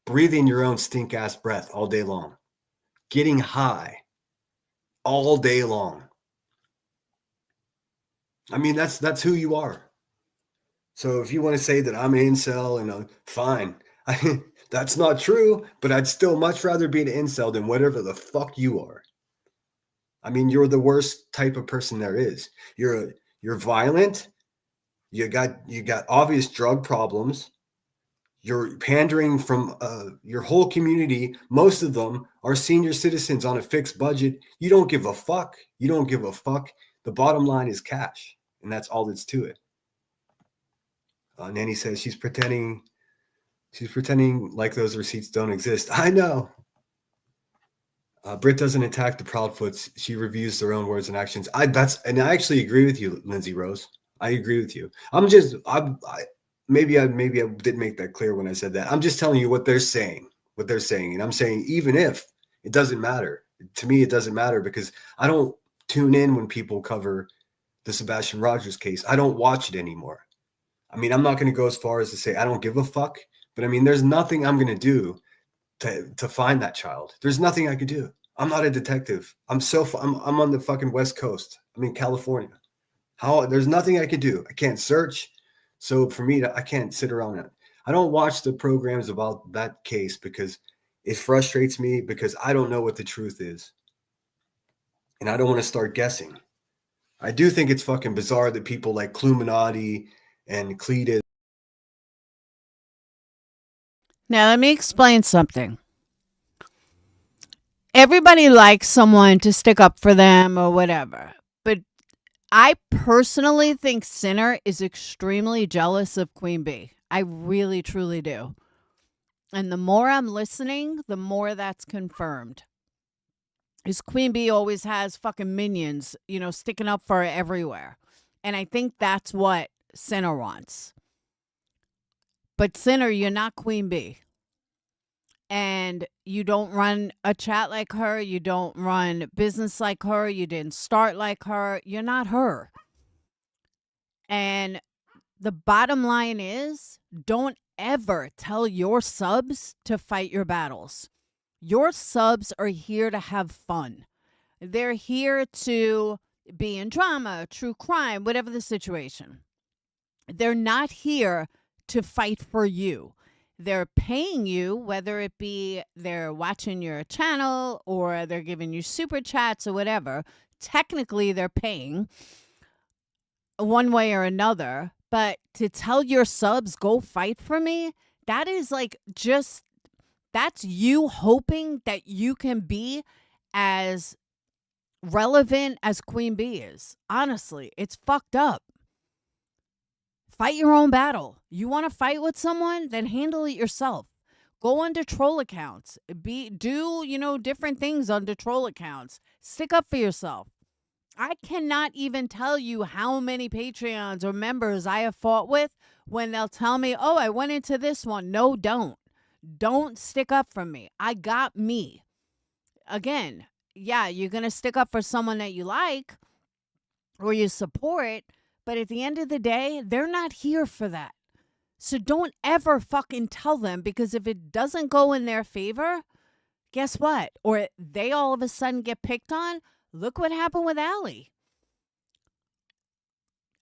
breathing your own stink-ass breath all day long, getting high all day long. I mean, that's who you are. So if you want to say that I'm an incel, and fine. That's not true, but I'd still much rather be an incel than whatever the fuck you are. I mean, you're the worst type of person there is. You're violent. You got obvious drug problems. You're pandering from your whole community. Most of them are senior citizens on a fixed budget. You don't give a fuck. You don't give a fuck. The bottom line is cash, and that's all that's to it. Nanny says she's pretending like those receipts don't exist. I know. Britt doesn't attack the Proudfoots. She reviews their own words and actions. I actually agree with you, Lindsay Rose. I agree with you. Maybe I didn't make that clear when I said that. I'm just telling you what they're saying. And I'm saying, even if it doesn't matter, to me, it doesn't matter, because I don't tune in when people cover the Sebastian Rogers case. I don't watch it anymore. I mean, I'm not going to go as far as to say I don't give a fuck, but I mean, there's nothing I'm going to do to find that child. There's nothing I could do. I'm not a detective. I'm on the fucking West Coast. I'm in California. There's nothing I could do. I can't search. So for me, I can't sit around it. I don't watch the programs about that case because it frustrates me, because I don't know what the truth is. And I don't want to start guessing. I do think it's fucking bizarre that people like Cluminati and Cletus. Now, let me explain something. Everybody likes someone to stick up for them or whatever. But I personally think Sinner is extremely jealous of Queen Bee. I really, truly do. And the more I'm listening, the more that's confirmed. Because Queen Bee always has fucking minions, sticking up for her everywhere. And I think that's what Sinner wants. But Sinner, you're not Queen Bee. And you don't run a chat like her. You don't run business like her. You didn't start like her. You're not her. And the bottom line is, don't ever tell your subs to fight your battles. Your subs are here to have fun. They're here to be in drama, true crime, whatever the situation. They're not here to fight for you. They're paying you, whether it be they're watching your channel or they're giving you super chats or whatever. Technically, they're paying one way or another. But to tell your subs, go fight for me, that is that's you hoping that you can be as relevant as Queen Bee is. Honestly, it's fucked up. Fight your own battle. You want to fight with someone? Then handle it yourself. Go onto troll accounts. Do different things onto troll accounts. Stick up for yourself. I cannot even tell you how many Patreons or members I have fought with when they'll tell me, oh, I went into this one. No, don't. Don't stick up for me. I got me. Again, yeah, you're going to stick up for someone that you like or you support, but at the end of the day, they're not here for that. So don't ever fucking tell them, because if it doesn't go in their favor, guess what? Or they all of a sudden get picked on. Look what happened with Allie.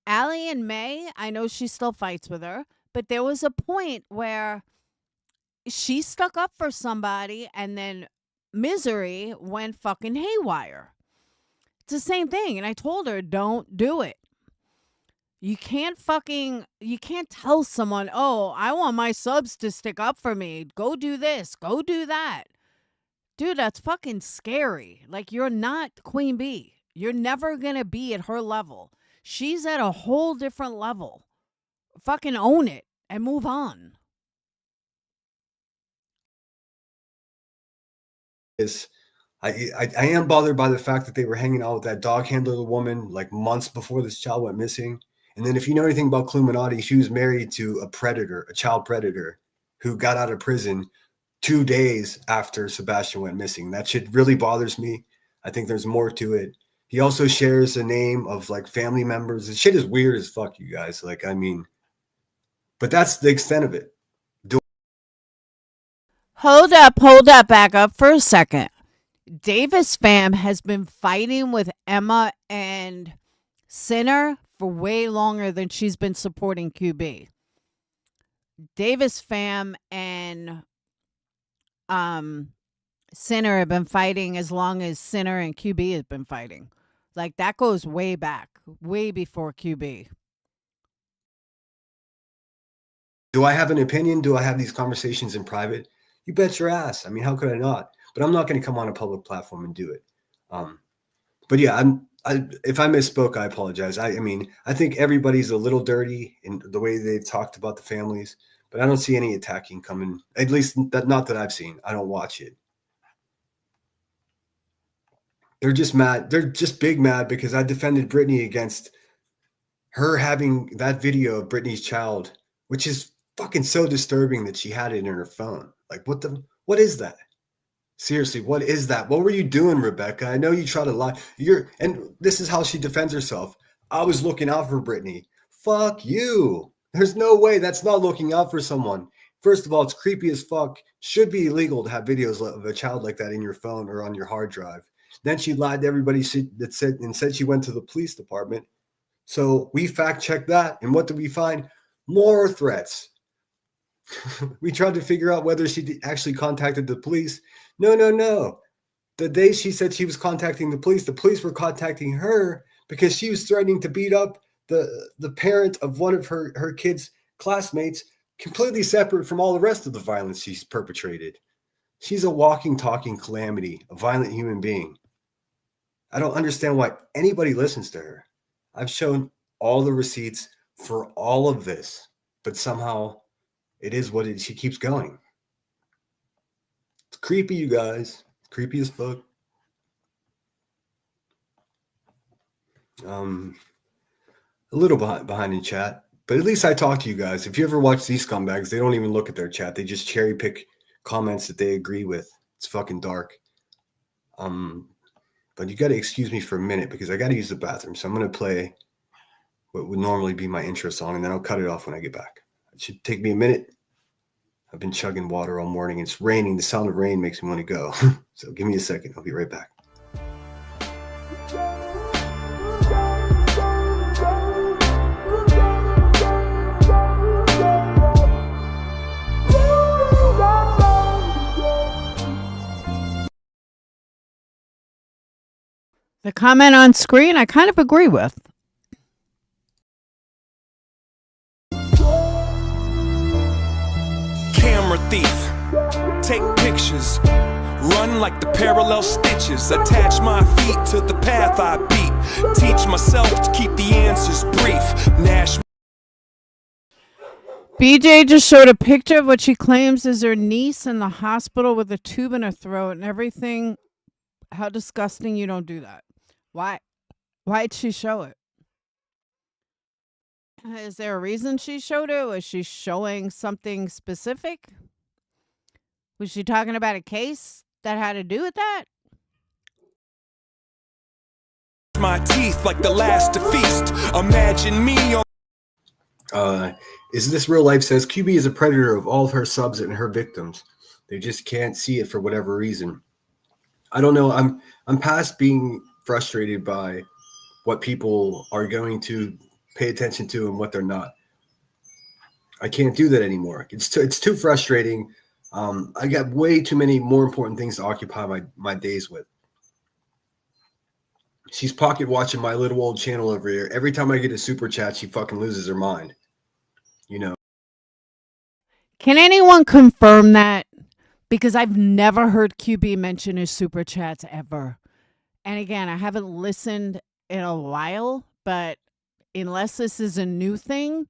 Allie and May, I know she still fights with her, but there was a point where she stuck up for somebody and then Misery went fucking haywire. It's the same thing. And I told her, don't do it. You can't tell someone, oh, I want my subs to stick up for me. Go do this. Go do that. Dude, that's fucking scary. Like, you're not Queen Bee. You're never going to be at her level. She's at a whole different level. Fucking own it and move on. is I am bothered by the fact that they were hanging out with that dog handler woman like months before this child went missing. And then if you know anything about Cluminati, she was married to a predator, a child predator, who got out of prison 2 days after Sebastian went missing. That shit really bothers me. I think there's more to it. He also shares the name of like family members. This shit is weird as fuck, you guys. Like, I mean, but that's the extent of it. Hold up, back up for a second. Davis fam has been fighting with Emma and Sinner for way longer than she's been supporting QB. Davis fam and Sinner have been fighting as long as Sinner and QB has been fighting. Like, that goes way back, way before QB. Do I have an opinion? Do I have these conversations in private? You bet your ass. I mean, how could I not? But I'm not going to come on a public platform and do it. But yeah, if I misspoke, I apologize. I mean, I think everybody's a little dirty in the way they've talked about the families, but I don't see any attacking coming. At least not that I've seen. I don't watch it. They're just mad. They're just big mad because I defended Brittany against her having that video of Brittany's child, which is fucking so disturbing that she had it in her phone. Like, what is that? Seriously, what is that? What were you doing, Rebecca? I know you try to lie. And this is how she defends herself. I was looking out for Brittany. Fuck you. There's no way that's not looking out for someone. First of all, it's creepy as fuck. Should be illegal to have videos of a child like that in your phone or on your hard drive. Then she lied to everybody that said she went to the police department. So we fact checked that. And what did we find? More threats. We tried to figure out whether she actually contacted the police. No. The day she said she was contacting the police were contacting her because she was threatening to beat up the parent of one of her kids' classmates, completely separate from all the rest of the violence she's perpetrated. She's a walking, talking calamity, a violent human being. I don't understand why anybody listens to her. I've shown all the receipts for all of this, but somehow it is what it is. She keeps going. It's creepy, you guys. It's creepy as fuck. A little behind in chat, but at least I talk to you guys. If you ever watch these scumbags, they don't even look at their chat. They just cherry pick comments that they agree with. It's fucking dark. But you got to excuse me for a minute because I got to use the bathroom. So I'm going to play what would normally be my intro song, and then I'll cut it off when I get back. It should take me a minute. I've been chugging water all morning. It's raining. The sound of rain makes me want to go. So give me a second. I'll be right back. The comment on screen, I kind of agree with. Camera thief, take pictures, run like the parallel stitches, attach my feet to the path I beat, teach myself to keep the answers brief. Nash. BJ just showed a picture of what she claims is her niece in the hospital with a tube in her throat and everything. How disgusting. You don't do that. Why'd she show it? Is there a reason she showed it? Was she showing something specific? Was she talking about a case that had to do with that? My teeth like the last to feast. Imagine me on. Is this real life? Says QB is a predator of all of her subs and her victims. They just can't see it for whatever reason. I don't know. I'm past being frustrated by what people are going to pay attention to and what they're not. I can't do that anymore. It's too frustrating. I got way too many more important things to occupy my days with. She's pocket watching my little old channel over here. Every time I get a super chat, she fucking loses her mind. You know. Can anyone confirm that? Because I've never heard QB mention his super chats ever. And again, I haven't listened in a while, but unless this is a new thing,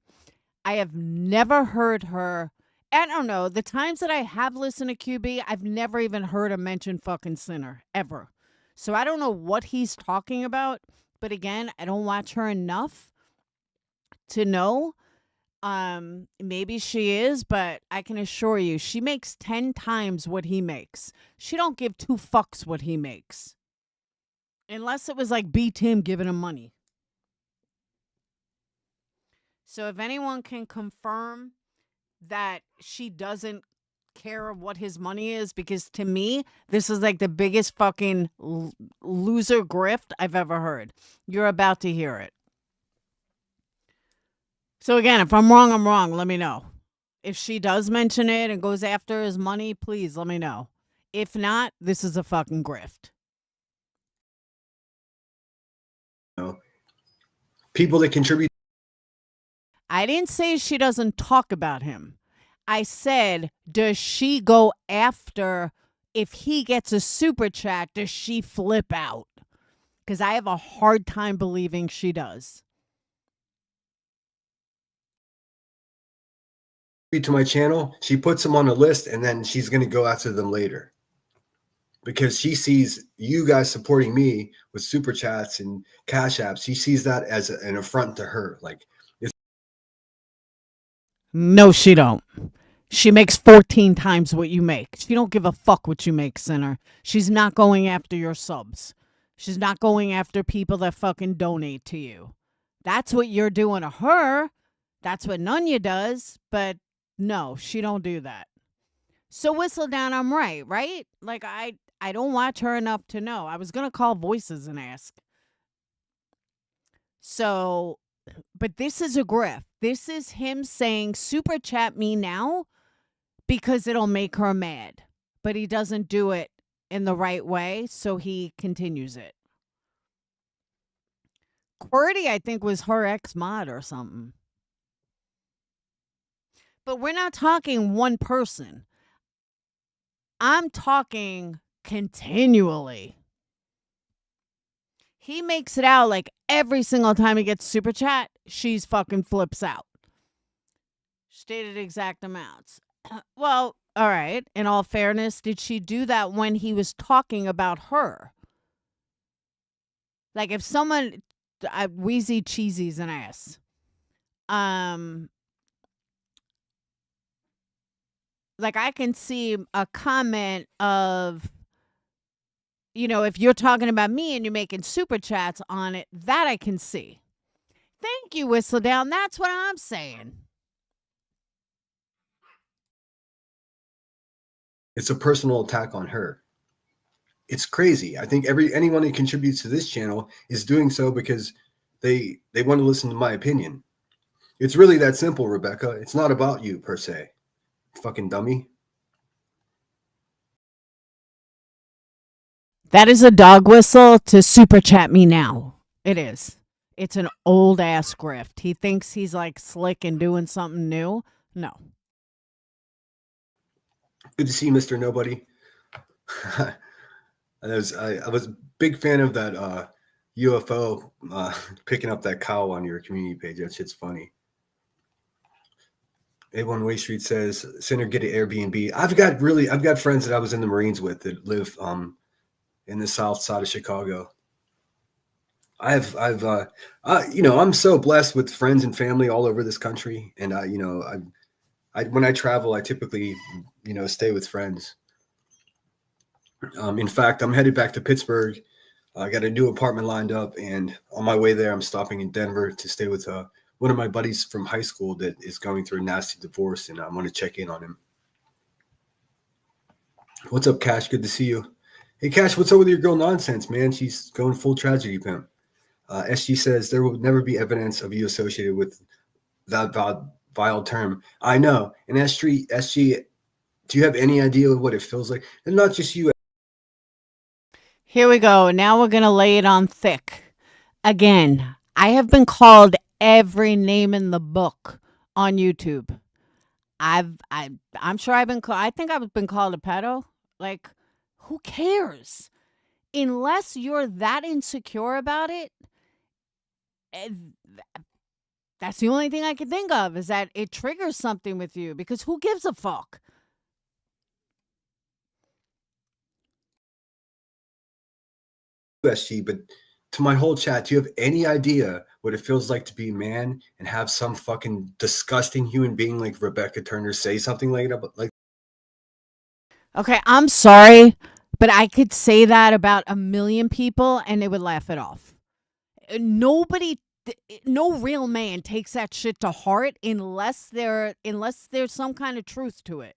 I have never heard her I don't know. The times that I have listened to QB, I've never even heard him mention fucking Sinner ever. So I don't know what he's talking about. But again, I don't watch her enough to know. Maybe she is, but I can assure you, she makes 10 times what he makes. She don't give two fucks what he makes. Unless it was like B Tim giving him money. So if anyone can confirm that she doesn't care what his money is, because to me, this is like the biggest fucking loser grift I've ever heard. You're about to hear it. So again, if I'm wrong, I'm wrong. Let me know. If she does mention it and goes after his money, please let me know. If not, this is a fucking grift. People that contribute. I didn't say she doesn't talk about him. I said, does she go after, if he gets a super chat, does she flip out? Because I have a hard time believing she does. To my channel, she puts them on a list, and then she's going to go after them later because she sees you guys supporting me with super chats and cash apps. She sees that as an affront to her. Like, no, she don't. She makes 14 times what you make. She don't give a fuck what you make, Sinner. She's not going after your subs. She's not going after people that fucking donate to you. That's what you're doing to her. That's what Nunya does. But no, she don't do that. So whistle down, I'm right? Like I don't watch her enough to know. I was going to call Voices and ask. So, but this is a grift. This is him saying, super chat me now because it'll make her mad. But he doesn't do it in the right way, so he continues it. QWERTY, I think, was her ex-mod or something. But we're not talking one person. I'm talking continually. He makes it out like every single time he gets super chat, she's fucking flips out. Stated exact amounts. Well, all right. In all fairness, did she do that when he was talking about her? Like if someone, Wheezy Cheesy's an ass. Like I can see a comment of, you know, if you're talking about me and you're making super chats on it, that I can see. Thank you, Whistledown. That's what I'm saying. it's a personal attack on her. It's crazy. I think anyone who contributes to this channel is doing so because they want to listen to my opinion. It's really that simple, Rebecca. It's not about you per se. Fucking dummy. That is a dog whistle to super chat me now. It is. It's an old ass grift. He thinks he's like slick and doing something new. No. Good to see you, Mr. Nobody. I was a big fan of that UFO picking up that cow on your community page. That shit's funny. A1 Way Street says, Sinner, get an Airbnb. I've got friends that I was in the Marines with that live in the south side of Chicago. I'm so blessed with friends and family all over this country. And when I travel, I typically, stay with friends. In fact, I'm headed back to Pittsburgh. I got a new apartment lined up, and on my way there, I'm stopping in Denver to stay with one of my buddies from high school that is going through a nasty divorce, and I want to check in on him. What's up, Cash? Good to see you. Hey, Cash, what's up with your girl Nonsense, man? She's going full tragedy pimp. SG says there will never be evidence of you associated with that vile term. I know. And SG, do you have any idea what it feels like? And not just you. Here we go. Now we're going to lay it on thick. Again, I have been called every name in the book on YouTube. I'm sure I've been called, I think I've been called a pedo. Like, who cares? Unless you're that insecure about it, That's the only thing I can think of, is that it triggers something with you, because who gives a fuck? SG, but to my whole chat, do you have any idea what it feels like to be a man and have some fucking disgusting human being like Rebecca Turner say something like that? Like, Okay, I'm sorry, but I could say that about a million people and they would laugh it off. Nobody, no real man takes that shit to heart unless there's some kind of truth to it.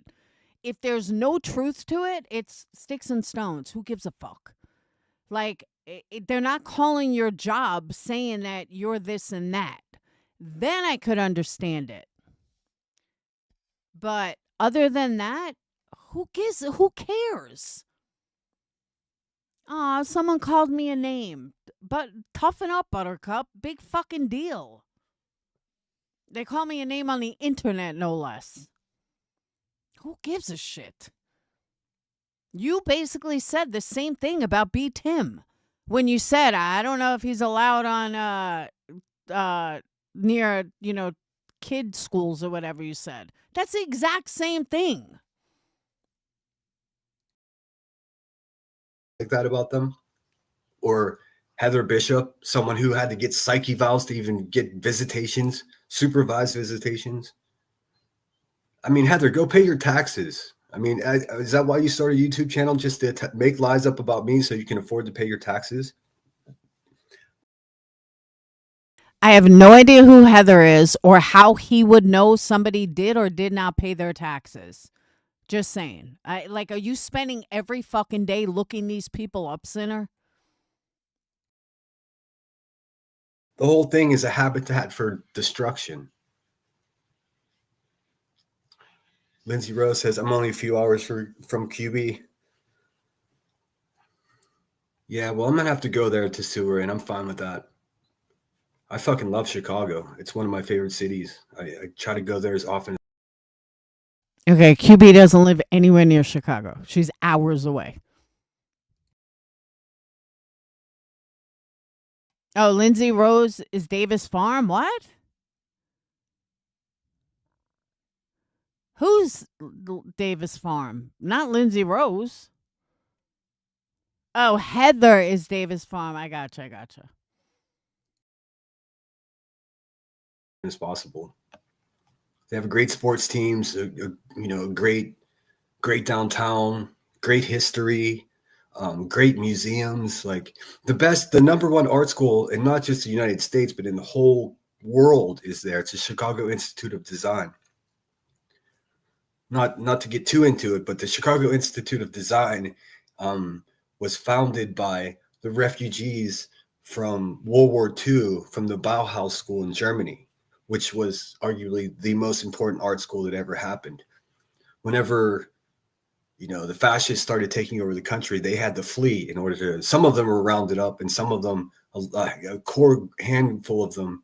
If there's no truth to it, it's sticks and stones. Who gives a fuck? Like, they're not calling your job saying that you're this and that. Then I could understand it. But other than that, who cares? Aw, someone called me a name. But toughen up, Buttercup. Big fucking deal. They call me a name on the internet, no less. Who gives a shit? You basically said the same thing about B. Tim when you said, I don't know if he's allowed on near, kid schools or whatever you said. That's the exact same thing. like that about them? Or Heather Bishop, someone who had to get psych evals to even get visitations, supervised visitations. I mean, Heather, go pay your taxes. I mean, is that why you started a YouTube channel, just to make lies up about me so you can afford to pay your taxes? I have no idea who Heather is or how he would know somebody did or did not pay their taxes. Just saying. Are you spending every fucking day looking these people up, sinner? The whole thing is a habitat for destruction. Lindsay Rose says, I'm only a few hours from QB. Yeah, well, I'm going to have to go there to sue her, and I'm fine with that. I fucking love Chicago. It's one of my favorite cities. I try to go there as often. Okay, QB doesn't live anywhere near Chicago. She's hours away. Oh, Lindsay Rose is Davis Farm? What? Who's Davis Farm? Not Lindsay Rose. Oh, Heather is Davis Farm. I gotcha. As possible. They have great sports teams, great downtown, great history, great museums. Like the number one art school in not just the United States, but in the whole world is there. It's the Chicago Institute of Design. Not to get too into it, but the Chicago Institute of Design was founded by the refugees from World War II from the Bauhaus School in Germany, which was arguably the most important art school that ever happened. Whenever, the fascists started taking over the country, they had to flee in order to, some of them were rounded up and some of them, a core handful of them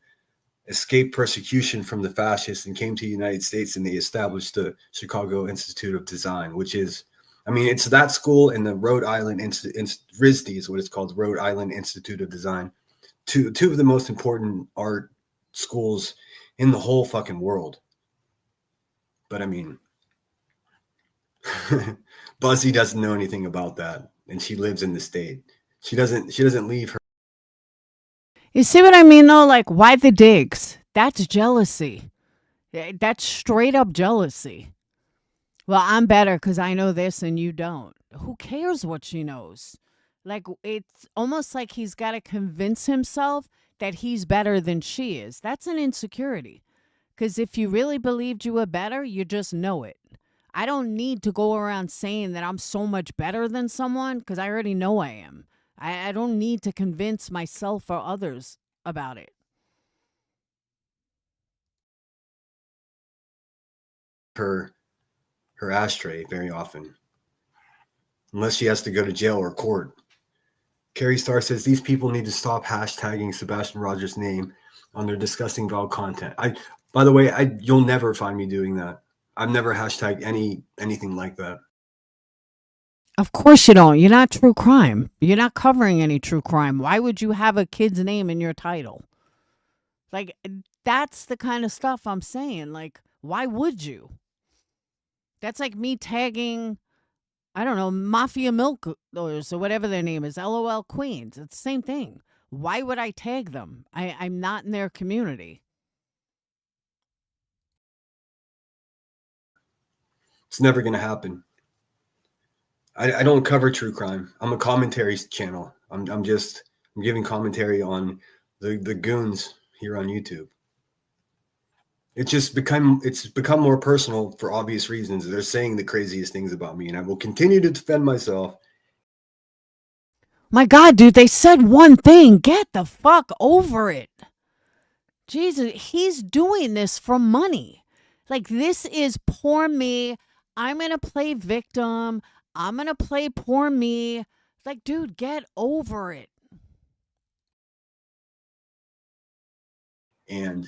escaped persecution from the fascists and came to the United States, and they established the Chicago Institute of Design, which is, it's that school and the Rhode Island RISD is what it's called, Rhode Island Institute of Design, two of the most important art schools in the whole fucking world. But Buzzy doesn't know anything about that, and she lives in the state. She doesn't leave her. You see what I mean, though? Like, why the digs? That's jealousy. That's straight up jealousy. Well, I'm better because I know this and you don't. Who cares what she knows? Like, it's almost like he's got to convince himself that he's better than she is. That's an insecurity. Because if you really believed you were better, you just know it. I don't need to go around saying that I'm so much better than someone because I already know I am. I don't need to convince myself or others about it. Her ashtray very often, unless she has to go to jail or court. Carrie Starr says these people need to stop hashtagging Sebastian Rogers' name on their disgusting vile content. By the way, you'll never find me doing that. I've never hashtagged anything like that. Of course you don't. You're not true crime. You're not covering any true crime. Why would you have a kid's name in your title? Like, That's the kind of stuff I'm saying. Like, why would you? That's like me tagging, I don't know, Mafia Milk or whatever their name is, LOL Queens. It's the same thing. Why would I tag them? I'm not in their community. It's never going to happen. I don't cover true crime. I'm a commentary channel. I'm giving commentary on the goons here on YouTube. It's become more personal for obvious reasons. They're saying the craziest things about me, and I will continue to defend myself. My God, dude, they said one thing. Get the fuck over it. Jesus, he's doing this for money. Like, this is poor me. I'm going to play victim. I'm going to play poor me. Like, dude, get over it. And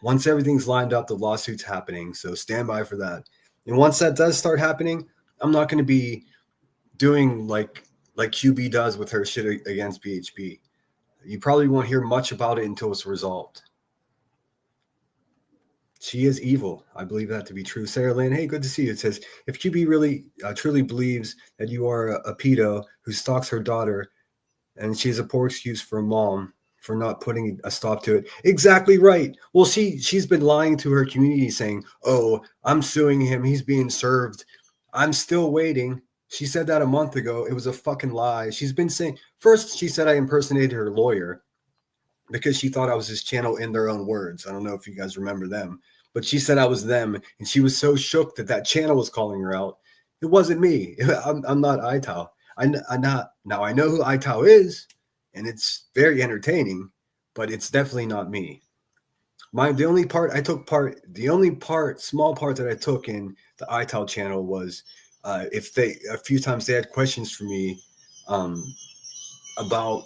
once everything's lined up, the lawsuit's happening. So stand by for that. And once that does start happening, I'm not going to be doing like QB does with her shit against BHP. You probably won't hear much about it until it's resolved. She is evil. I believe that to be true. Sarah Lynn, hey, good to see you. It says, if QB really truly believes that you are a pedo who stalks her daughter and she has a poor excuse for a mom for not putting a stop to it. Exactly right. Well, she's been lying to her community saying, oh, I'm suing him. He's being served. I'm still waiting. She said that a month ago. It was a fucking lie. She's been saying, first she said I impersonated her lawyer because she thought I was his channel in their own words. I don't know if you guys remember them, but she said I was them. And she was so shook that channel was calling her out. It wasn't me. I'm not Itao. Now I know who Itao is, and it's very entertaining, but it's definitely not me. The only small part that I took in the Itao channel was a few times they had questions for me about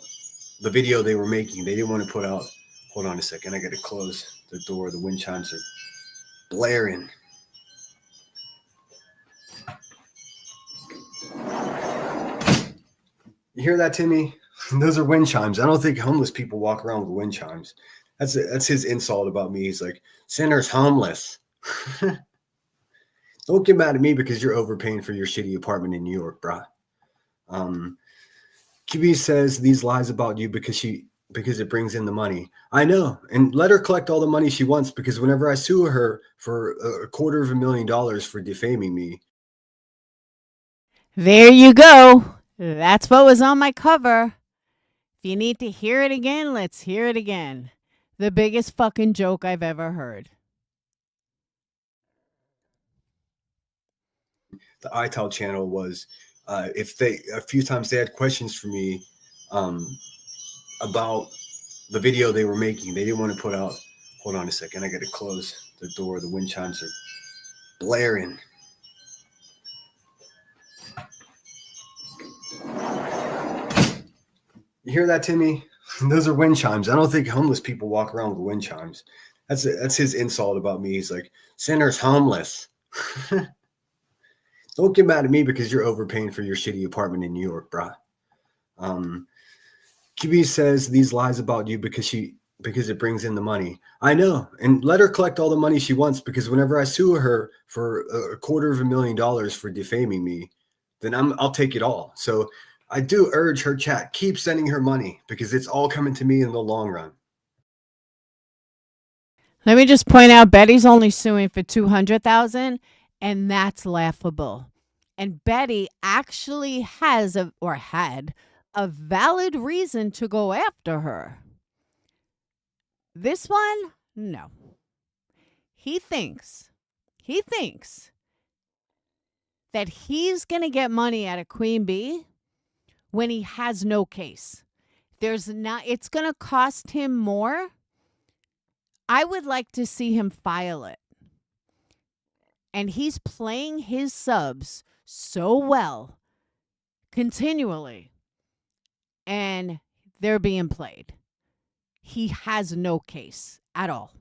the video they were making. They didn't want to put out. Hold on a second. I got to close the door. The wind chimes are blaring. You hear that, Timmy? Those are wind chimes. I don't think homeless people walk around with wind chimes. That's his insult about me. He's like, Sinner's homeless. Don't get mad at me because you're overpaying for your shitty apartment in New York, brah. QB says these lies about you because it brings in the money. I know. And let her collect all the money she wants, because whenever I sue her for $250,000 for defaming me. There you go. That's what was on my cover. If you need to hear it again, let's hear it again. The biggest fucking joke I've ever heard. The Itao channel was a few times they had questions for me about the video they were making. They didn't want to put out. Hold on a second. I got to close the door. The wind chimes are blaring. You hear that, Timmy? Those are wind chimes. I don't think homeless people walk around with wind chimes. That's his insult about me. He's like, Sinner's homeless. Don't get mad at me because you're overpaying for your shitty apartment in New York, brah. QB says these lies about you because it brings in the money. I know. And let her collect all the money she wants, because whenever I sue her for $250,000 for defaming me, then I'll take it all. So I do urge her chat, keep sending her money, because it's all coming to me in the long run. Let me just point out, Betty's only suing for $200,000, and that's laughable. And Betty actually had a valid reason to go after her. This one, no. He thinks that he's going to get money out of Queen Bee when he has no case. It's going to cost him more. I would like to see him file it. And he's playing his subs so well continually, and they're being played. He has no case at all.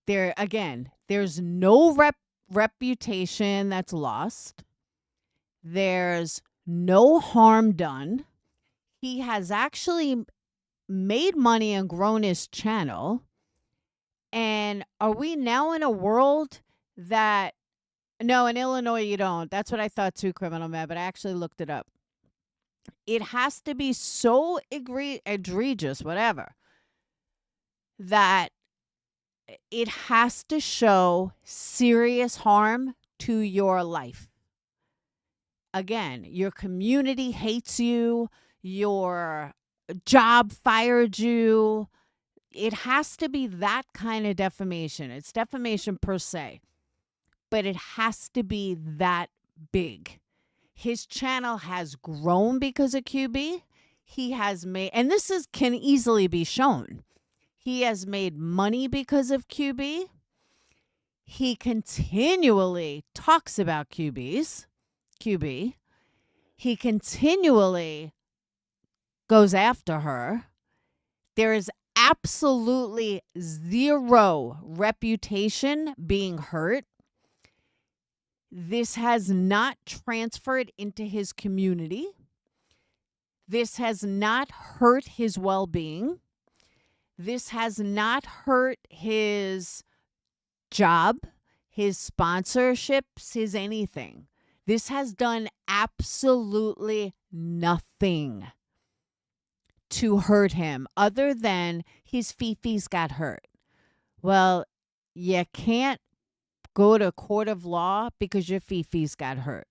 There's no reputation that's lost. There's no harm done. He has actually made money and grown his channel. And are we now in a world that, no, in Illinois you don't. That's what I thought too, Criminal Man, but I actually looked it up. It has to be so egregious, whatever, that it has to show serious harm to your life. Again, your community hates you, your job fired you. It has to be that kind of defamation. It's defamation per se, but it has to be that big. His channel has grown because of QB. He has made, and this can easily be shown. He has made money because of QB. He continually talks about QB. He continually goes after her. There is absolutely zero reputation being hurt. This has not transferred into his community. This has not hurt his well-being. This has not hurt his job, his sponsorships, his anything. This has done absolutely nothing to hurt him other than his fifis got hurt. Well, you can't go to a court of law because your fifis got hurt.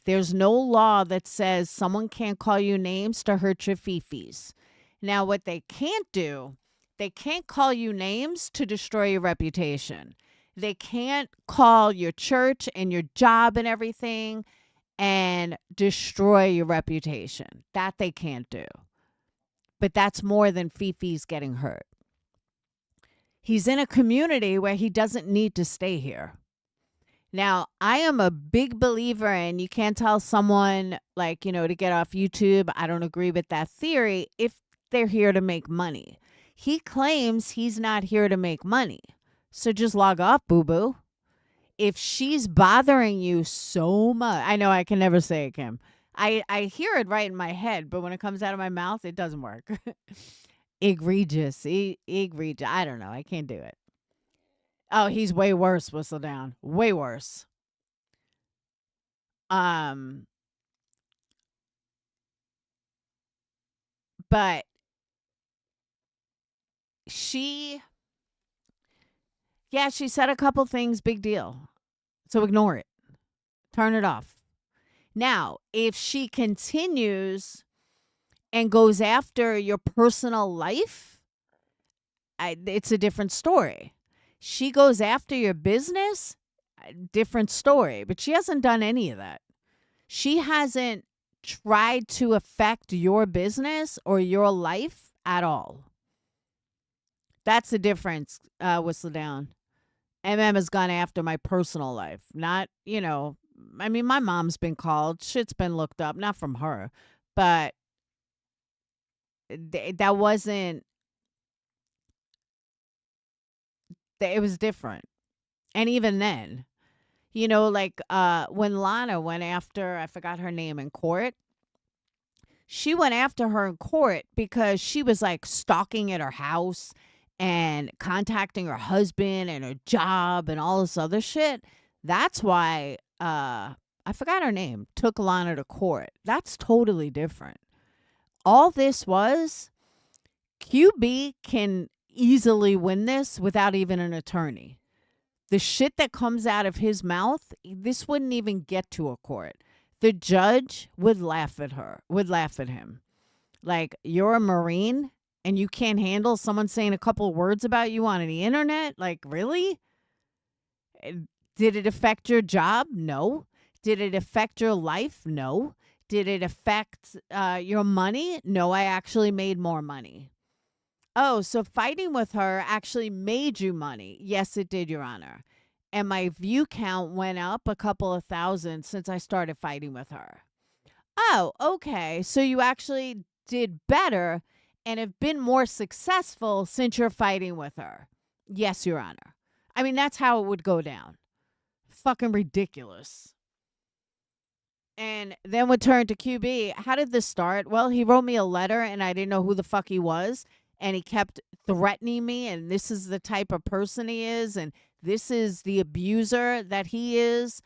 There's no law that says someone can't call you names to hurt your fifis. Now, what they can't do, they can't call you names to destroy your reputation. They can't call your church and your job and everything and destroy your reputation. That they can't do. But that's more than fifis getting hurt. He's in a community where he doesn't need to stay here. Now, I am a big believer in you can't tell someone, like, to get off YouTube. I don't agree with that theory if they're here to make money. He claims he's not here to make money. So just log off, boo-boo. If she's bothering you so much, I know I can never say it, Kim. I hear it right in my head, but when it comes out of my mouth, it doesn't work. Egregious. Egregious. I don't know. I can't do it. Oh, he's way worse, Whistle Down. Way worse. But she said a couple things, big deal. So ignore it. Turn it off. Now, if she continues and goes after your personal life, it's a different story. She goes after your business, different story. But she hasn't done any of that. She hasn't tried to affect your business or your life at all. That's the difference, Whistle Down. has gone after my personal life. Not, I mean, my mom's been called. Shit's been looked up. Not from her. But that wasn't... It was different. And even then, when Lana went after, I forgot her name, in court, she went after her in court because she was like stalking at her house and contacting her husband and her job and all this other shit. That's why, I forgot her name, took Lana to court. That's totally different. All this was, QB can easily win this without even an attorney. The shit that comes out of his mouth, this wouldn't even get to a court. The judge would laugh at him. Like, you're a Marine and you can't handle someone saying a couple of words about you on the internet? Like, really? Did it affect your job? No. Did it affect your life? No. Did it affect your money? No, I actually made more money. Oh, so fighting with her actually made you money. Yes, it did, Your Honor. And my view count went up a couple of thousand since I started fighting with her. Oh, okay. So you actually did better and have been more successful since you're fighting with her. Yes, Your Honor. I mean, that's how it would go down. Fucking ridiculous. And then would turn to QB. How did this start? Well, he wrote me a letter and I didn't know who the fuck he was. And he kept threatening me. And this is the type of person he is. And this is the abuser that he is.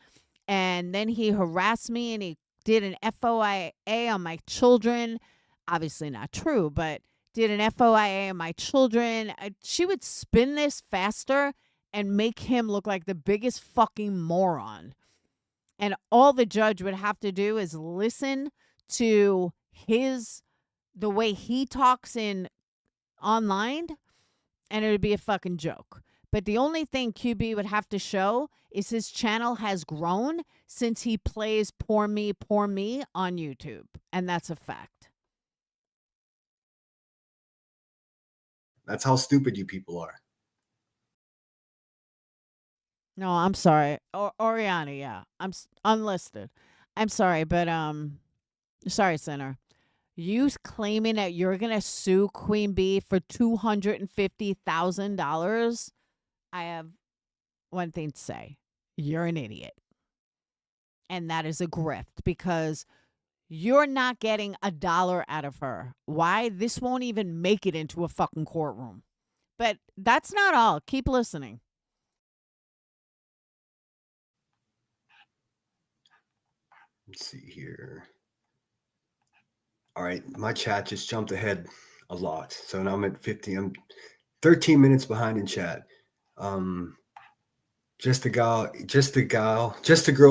And then he harassed me and he did an FOIA on my children. Obviously not true, but did an FOIA on my children. She would spin this faster and make him look like the biggest fucking moron. And all the judge would have to do is listen to the way he talks in online, and it would be a fucking joke. But the only thing QB would have to show is his channel has grown since he plays Poor Me on YouTube. And that's a fact. That's how stupid you people are. No, I'm sorry. Oriana, yeah. I'm unlisted. I'm sorry, but sorry, Sinner. You claiming that you're going to sue Queen Bee for $250,000? I have one thing to say. You're an idiot. And that is a grift because you're not getting $1 out of her. Why? This won't even make it into a fucking courtroom. But that's not all. Keep listening. Let's see here. All right, my chat just jumped ahead a lot. So now I'm at 50. I'm 13 minutes behind in chat. Just a girl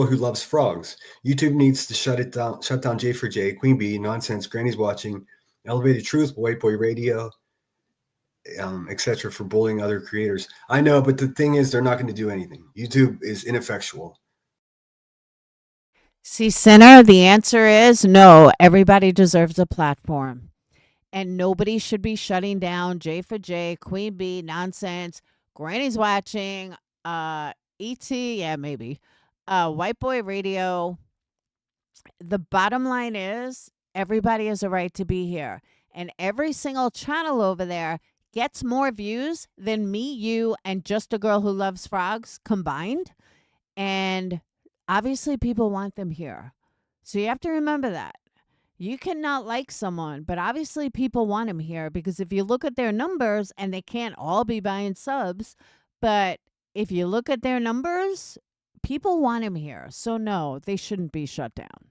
who loves frogs. YouTube needs to shut down J4J, Queen Bee, nonsense, Granny's watching, Elevated Truth, White Boy Radio, etc. for bullying other creators. I know, but the thing is, they're not going to do anything. YouTube is ineffectual. See, Sinner, the answer is no. Everybody deserves a platform. And nobody should be shutting down J4J, Queen Bee, nonsense, Granny's watching, ET, yeah, maybe, White Boy Radio. The bottom line is everybody has a right to be here. And every single channel over there gets more views than me, you, and Just a Girl Who Loves Frogs combined. And obviously people want them here. So you have to remember that. You cannot like someone, but obviously people want them here because if you look at their numbers, and they can't all be buying subs, but if you look at their numbers, people want him here. So no, they shouldn't be shut down.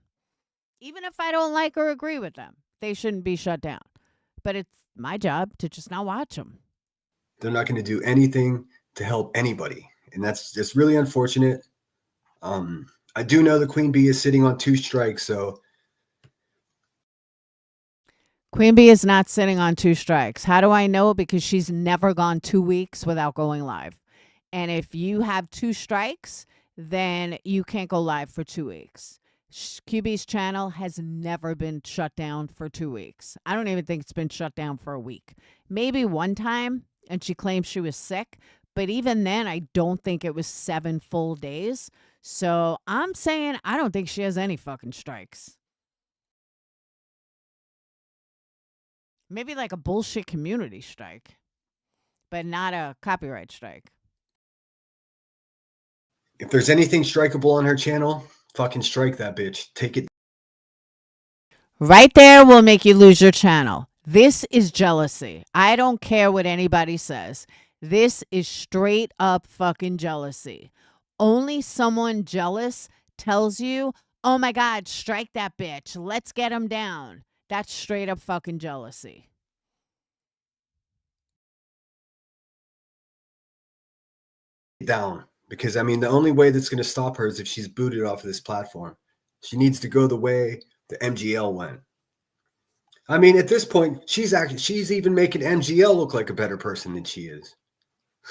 Even if I don't like or agree with them, they shouldn't be shut down. But it's my job to just not watch them. They're not going to do anything to help anybody. And that's just really unfortunate. I do know the Queen Bee is sitting on 2 strikes, so. Queen Bee is not sitting on 2 strikes. How do I know? Because she's never gone 2 weeks without going live. And if you have 2 strikes, then you can't go live for 2 weeks. QB's channel has never been shut down for 2 weeks. I don't even think it's been shut down for a week. Maybe one time, and she claimed she was sick. But even then, I don't think it was 7 full days. So I'm saying I don't think she has any fucking strikes. Maybe like a bullshit community strike, but not a copyright strike. If there's anything strikeable on her channel, fucking strike that bitch. Take it. Right there will make you lose your channel. This is jealousy. I don't care what anybody says. This is straight up fucking jealousy. Only someone jealous tells you, oh my God, strike that bitch. Let's get him down. That's straight up fucking jealousy. Down. Because, I mean, the only way that's going to stop her is if she's booted off of this platform. She needs to go the way the MGL went. I mean, at this point, she's even making MGL look like a better person than she is.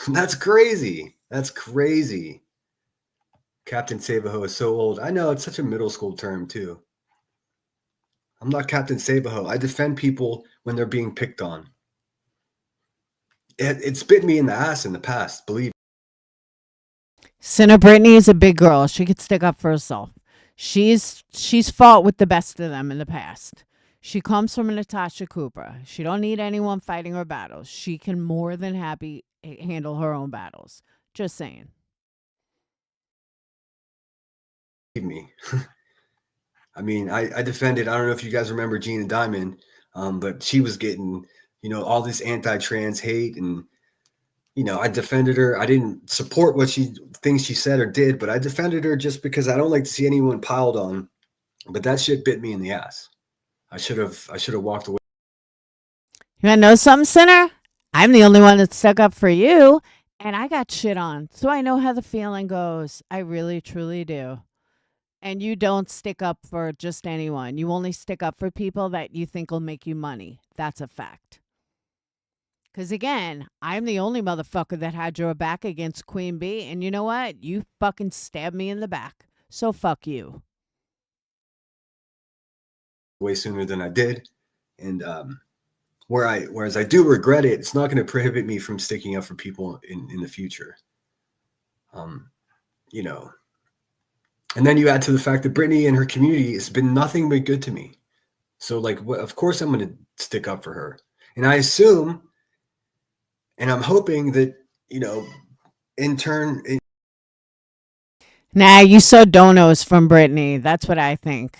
That's crazy. That's crazy. Captain Savaho is so old. I know, it's such a middle school term, too. I'm not Captain Savaho. I defend people when they're being picked on. It's bit me in the ass in the past, believe me. Sinner Brittany is a big girl. She could stick up for herself. She's fought with the best of them in the past. She comes from Natasha Cooper. She don't need anyone fighting her battles. She can more than happy handle her own battles. Just saying. Believe me. I mean, I defended, I don't know if you guys remember Gina Diamond, but she was getting, all this anti-trans hate, and, I defended her. I didn't support things she said or did, but I defended her just because I don't like to see anyone piled on. But that shit bit me in the ass. I should have walked away. You want to know something, sinner? I'm the only one that stuck up for you, and I got shit on. So I know how the feeling goes. I really, truly do. And you don't stick up for just anyone. You only stick up for people that you think will make you money. That's a fact. Because again, I'm the only motherfucker that had your back against Queen Bee. And you know what? You fucking stabbed me in the back. So fuck you. Way sooner than I did. And whereas I do regret it, it's not going to prohibit me from sticking up for people in the future. You know. And then you add to the fact that Brittany and her community has been nothing but good to me. So, like, of course I'm going to stick up for her. And I assume, and I'm hoping that, in turn. Nah, you saw donos from Brittany. That's what I think.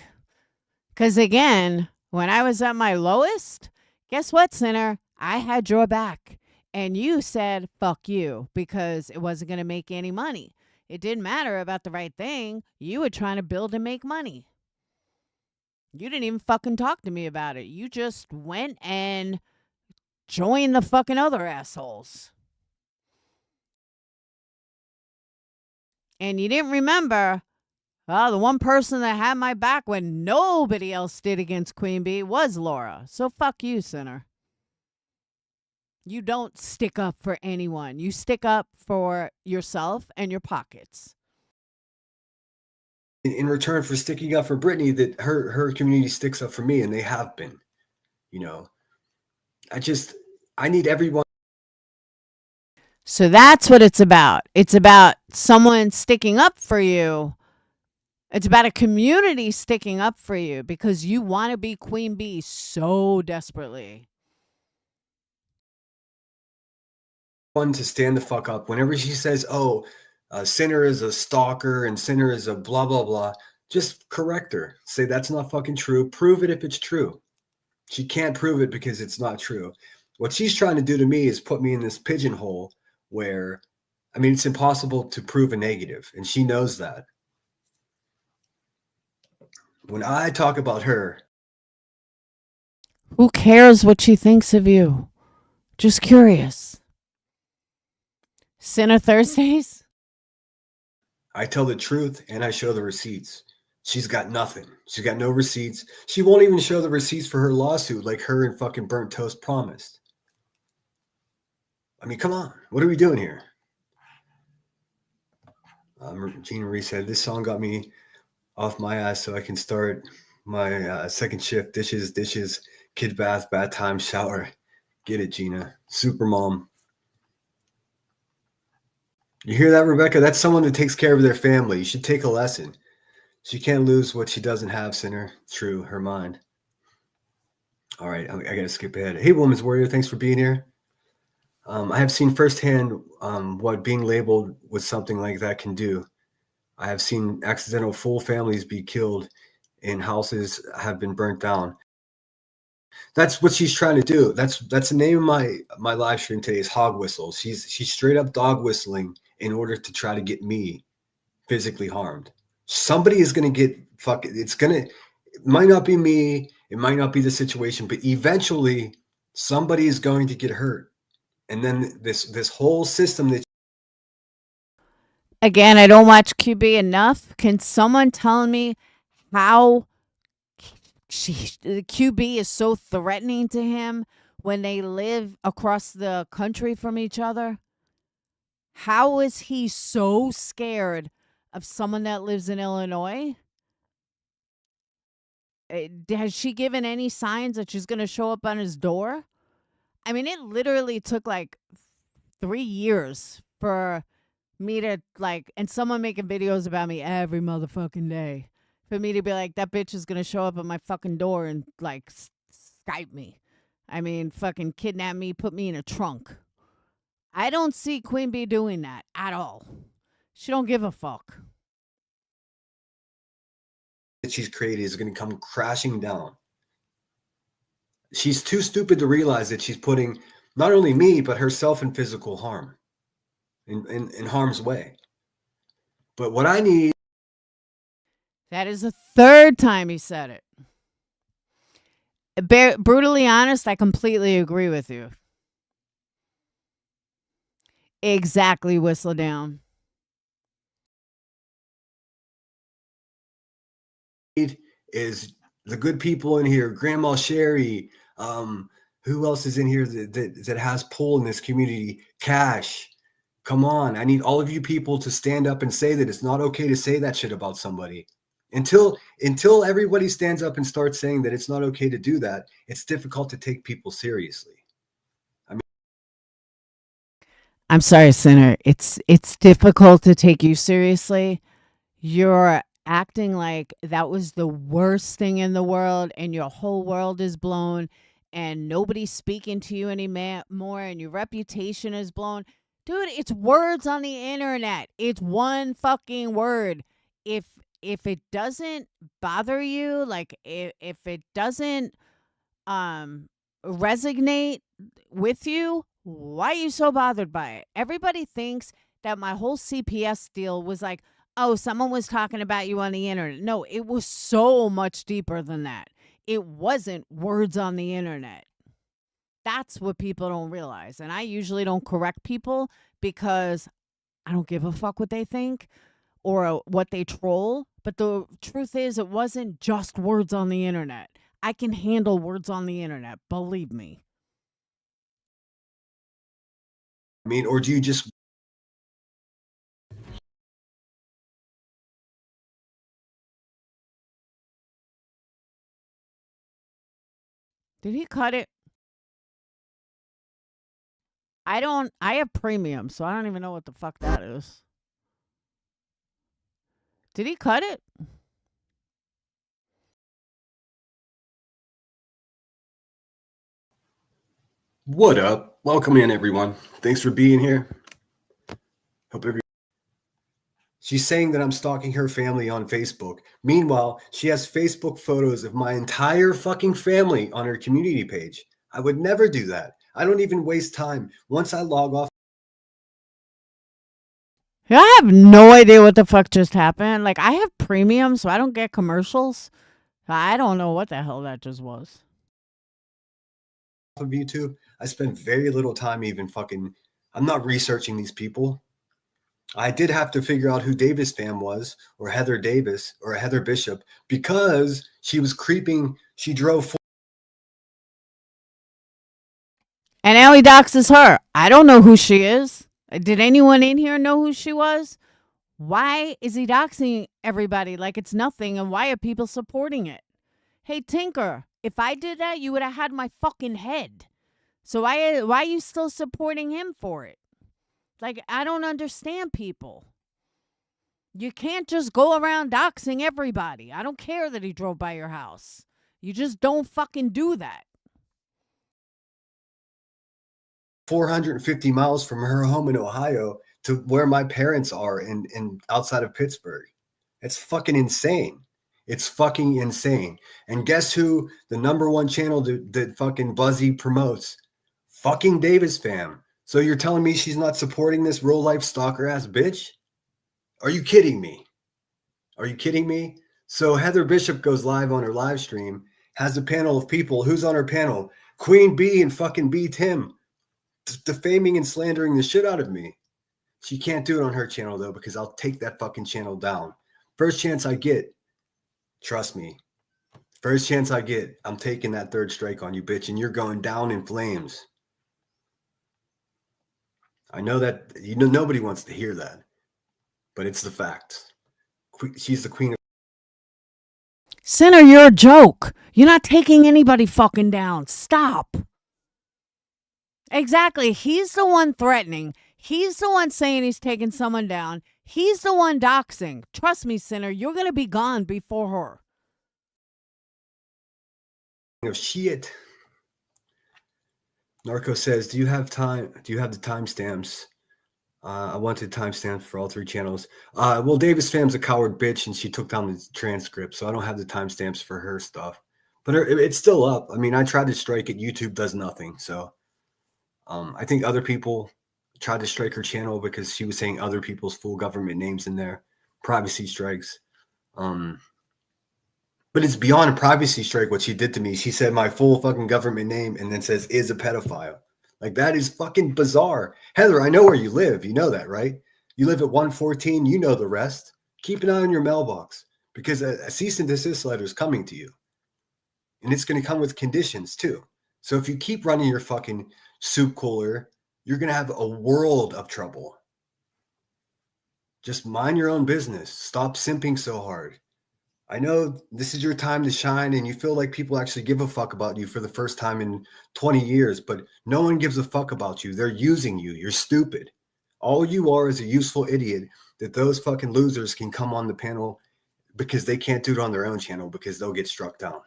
Because again, when I was at my lowest, guess what, sinner? I had your back. And you said, fuck you, because it wasn't going to make any money. It didn't matter about the right thing. You were trying to build and make money. You didn't even fucking talk to me about it. You just went and joined the fucking other assholes. And you didn't remember, the one person that had my back when nobody else did against Queen Bee was Laura. So fuck you, sinner. You don't stick up for anyone. You stick up for yourself and your pockets. In return for sticking up for Brittany, that her community sticks up for me, and they have been. I need everyone. So that's what it's about. It's about someone sticking up for you. It's about a community sticking up for you because you want to be Queen Bee so desperately. One to stand the fuck up whenever she says, Sinner is a stalker and Sinner is a blah, blah, blah. Just correct her. Say that's not fucking true. Prove it if it's true. She can't prove it because it's not true. What she's trying to do to me is put me in this pigeonhole where, it's impossible to prove a negative, and she knows that. When I talk about her, who cares what she thinks of you? Just curious. Sinner Thursdays? I tell the truth and I show the receipts. She's got nothing. She's got no receipts. She won't even show the receipts for her lawsuit like her and fucking Burnt Toast promised. Come on. What are we doing here? Gina Marie said, this song got me off my ass so I can start my second shift. Dishes, kid bath, bath time, shower. Get it, Gina. Super mom. You hear that, Rebecca? That's someone that takes care of their family. You should take a lesson. She can't lose what she doesn't have, sinner. True, her mind. All right, I got to skip ahead. Hey, Woman's Warrior, thanks for being here. I have seen firsthand what being labeled with something like that can do. I have seen accidental full families be killed and houses have been burnt down. That's what she's trying to do. That's the name of my live stream today is Hog Whistle. She's straight up dog whistling in order to try to get me physically harmed. Somebody is going to get it might not be me. It might not be the situation, but eventually somebody is going to get hurt. And then this whole system that. Again, I don't watch QB enough. Can someone tell me how the QB is so threatening to him when they live across the country from each other? How is he so scared of someone that lives in Illinois? Has she given any signs that she's going to show up on his door? It literally took like 3 years for me to and someone making videos about me every motherfucking day. For me to be like, that bitch is going to show up at my fucking door and Skype me. Fucking kidnap me, put me in a trunk. I don't see Queen Bee doing that at all. She don't give a fuck. that she's created is going to come crashing down. She's too stupid to realize that she's putting not only me, but herself in physical harm, in harm's way. But what I need. That is the third time he said it. Brutally honest, I completely agree with you. Exactly, whistle down. Is the good people in here, Grandma Sherry, who else is in here that has pull in this community? Cash. Come on. I need all of you people to stand up and say that it's not okay to say that shit about somebody. Until everybody stands up and starts saying that it's not okay to do that, it's difficult to take people seriously. I'm sorry, Sinner. It's difficult to take you seriously. You're acting like that was the worst thing in the world and your whole world is blown and nobody's speaking to you anymore and your reputation is blown. Dude, it's words on the internet. It's one fucking word. If it doesn't bother you, like if it doesn't resonate with you, why are you so bothered by it? Everybody thinks that my whole CPS deal was like, oh, someone was talking about you on the internet. No, it was so much deeper than that. It wasn't words on the internet. That's what people don't realize. And I usually don't correct people because I don't give a fuck what they think or what they troll. But the truth is, it wasn't just words on the internet. I can handle words on the internet. Believe me. I mean, or do you just. Did he cut it? I have premium, so I don't even know what the fuck that is. Did he cut it? What up? Welcome in, everyone. Thanks for being here. Hope everyone. She's saying that I'm stalking her family on Facebook. Meanwhile, she has Facebook photos of my entire fucking family on her community page. I would never do that. I don't even waste time. Once I log off. I have no idea what the fuck just happened. Like, I have premium, so I don't get commercials. I don't know what the hell that just was. Of YouTube, I spend very little time even fucking. I'm not researching these people. I did have to figure out who Davis Fam was, or Heather Davis, or Heather Bishop, because she was creeping. She drove. And now he doxes her. I don't know who she is. Did anyone in here know who she was? Why is he doxing everybody like it's nothing? And why are people supporting it? Hey, Tinker, if I did that, you would have had my fucking head. So why are you still supporting him for it? Like, I don't understand people. You can't just go around doxing everybody. I don't care that he drove by your house. You just don't fucking do that. 450 miles from her home in Ohio to where my parents are in outside of Pittsburgh. It's fucking insane. It's fucking insane. And guess who the number one channel that fucking Buzzy promotes? Fucking Davis Fam. So you're telling me she's not supporting this real life stalker ass bitch? Are you kidding me? Are you kidding me? So Heather Bishop goes live on her live stream, has a panel of people. Who's on her panel? Queen B and fucking B Tim, defaming and slandering the shit out of me. She can't do it on her channel though, because I'll take that fucking channel down. First chance I get, trust me. First chance I get, I'm taking that third strike on you, bitch, and you're going down in flames. I know that nobody wants to hear that, but it's the facts. She's the queen of. Sinner, you're a joke. You're not taking anybody fucking down. Stop. Exactly. He's the one threatening. He's the one saying he's taking someone down. He's the one doxing. Trust me, Sinner, you're going to be gone before her. Of shit. Narco says, do you have time? Do you have the timestamps I wanted timestamps for all 3 channels. Well, Davis Fam's a coward bitch, and she took down the transcript, so I don't have the timestamps for her stuff. But it's still up. I mean, I tried to strike it. YouTube does nothing. So I think other people tried to strike her channel because she was saying other people's full government names in there. Privacy strikes. But it's beyond a privacy strike what she did to me. She said my full fucking government name and then says is a pedophile. Like, that is fucking bizarre. Heather, I know where you live. You know that, right? You live at 114. You know the rest. Keep an eye on your mailbox because a cease and desist letter is coming to you. And it's going to come with conditions too. So if you keep running your fucking soup cooler, you're going to have a world of trouble. Just mind your own business. Stop simping so hard. I know this is your time to shine and you feel like people actually give a fuck about you for the first time in 20 years, but no one gives a fuck about you. They're using you. You're stupid. All you are is a useful idiot that those fucking losers can come on the panel because they can't do it on their own channel because they'll get struck down.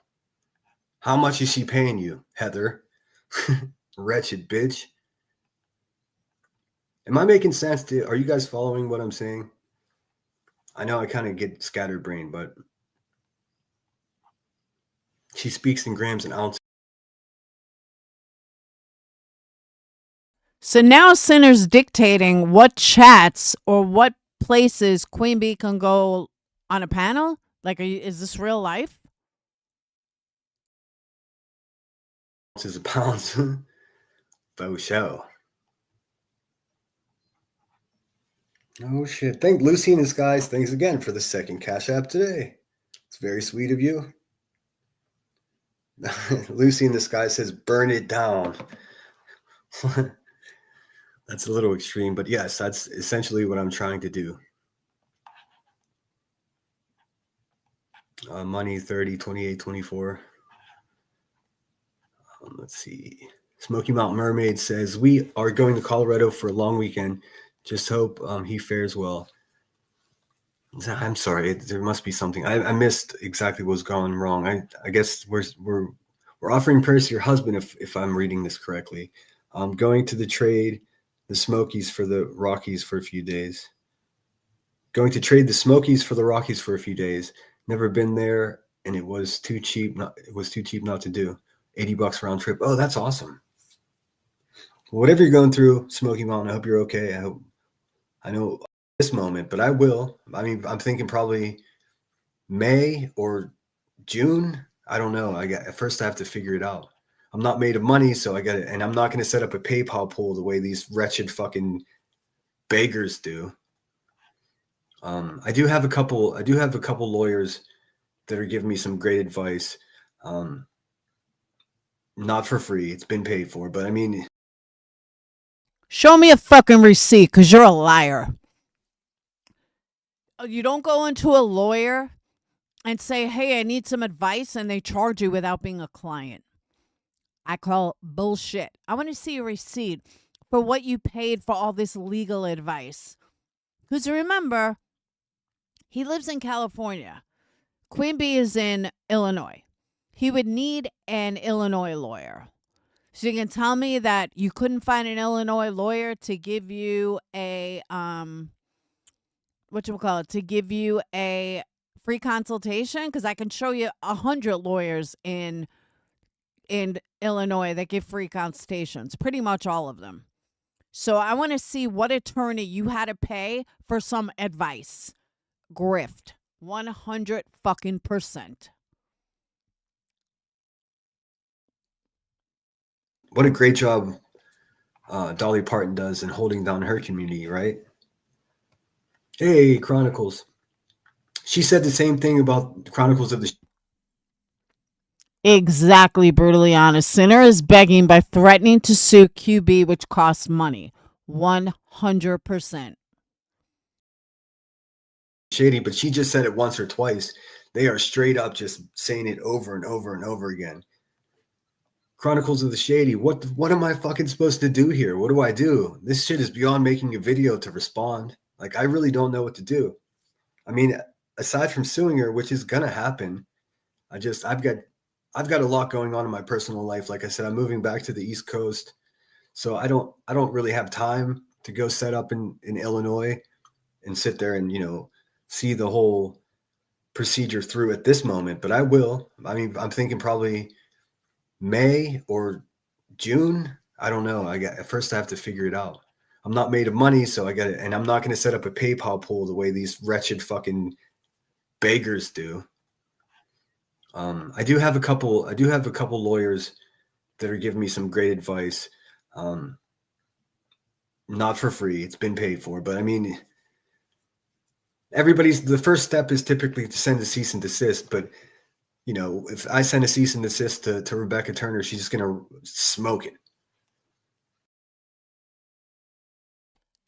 How much is she paying you, Heather? Wretched bitch. Am I making sense to you? Are you guys following what I'm saying? I know I kind of get scatterbrained, but she speaks in grams and ounces. So now Sinner's dictating what chats or what places Queen Bee can go on a panel? Like, is this real life? Ounces of pounds. Faux show. Oh shit. Thank Lucy and his guys. Thanks again for the second Cash App today. It's very sweet of you. Lucy in the sky says, burn it down. That's a little extreme, but yes, that's essentially what I'm trying to do. Money 30, 28, 24. Let's see. Smoky Mountain Mermaid says, we are going to Colorado for a long weekend. Just hope he fares well. I'm sorry. There must be something. I missed exactly what was going wrong. I guess we're offering prayers to your husband if I'm reading this correctly. Going to the trade the Smokies for the Rockies for a few days. Going to trade the Smokies for the Rockies for a few days. Never been there, and it was too cheap. It was too cheap not to do. $80 round trip. Oh, that's awesome. Whatever you're going through, Smoky Mountain, I hope you're okay. I know this moment, but I will. I mean, I'm thinking probably May or June. I don't know. At first I have to figure it out. I'm not made of money, so I got it. And I'm not going to set up a PayPal pool the way these wretched fucking beggars do. I do have a couple lawyers that are giving me some great advice. Not for free. It's been paid for, but I mean, Show me a fucking receipt, because you're a liar. You don't go into a lawyer and say, hey, I need some advice, and they charge you without being a client. I call bullshit. I want to see a receipt for what you paid for all this legal advice. Because remember, he lives in California. Queen Bee is in Illinois. He would need an Illinois lawyer. So you can tell me that you couldn't find an Illinois lawyer to give you a to give you a free consultation, because I can show you 100 lawyers in Illinois that give free consultations, pretty much all of them. So I want to see what attorney you had to pay for some advice. Grift. 100 fucking %. what a great job Dolly Parton does in holding down her community, right? Hey, Chronicles. She said the same thing about the Chronicles of the Exactly, brutally honest. Sinner is begging by threatening to sue QB, which costs money. 100%. Shady, but she just said it once or twice. They are straight up just saying it over and over and over again. Chronicles of the Shady. What am I fucking supposed to do here? What do I do? This shit is beyond making a video to respond. Like, I really don't know what to do. I mean, aside from suing her, which is gonna happen, I've got a lot going on in my personal life. Like I said, I'm moving back to the East Coast, so I don't really have time to go set up in Illinois and sit there and, see the whole procedure through at this moment, but I will. I mean, I'm thinking probably May or June. I don't know. At first I have to figure it out. I'm not made of money, so I got it. And I'm not going to set up a PayPal pool the way these wretched fucking beggars do. I do have a couple lawyers that are giving me some great advice. Not for free. It's been paid for, but I mean, the first step is typically to send a cease and desist, but if I send a cease and desist to Rebecca Turner, she's just going to smoke it.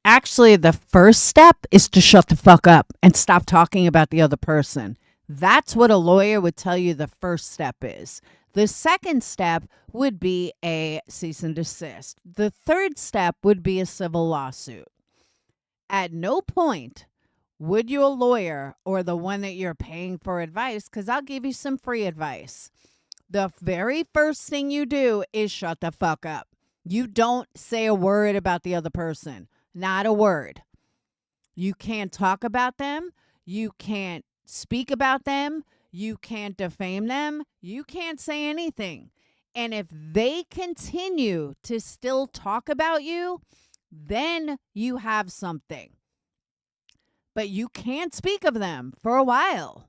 Actually, the first step is to shut the fuck up and stop talking about the other person. That's what a lawyer would tell you the first step is. The second step would be a cease and desist. The third step would be a civil lawsuit. At no point would your lawyer or the one that you're paying for advice, because I'll give you some free advice. The very first thing you do is shut the fuck up. You don't say a word about the other person. Not a word. You can't talk about them. You can't speak about them. You can't defame them. You can't say anything. And if they continue to still talk about you, then you have something. But you can't speak of them for a while.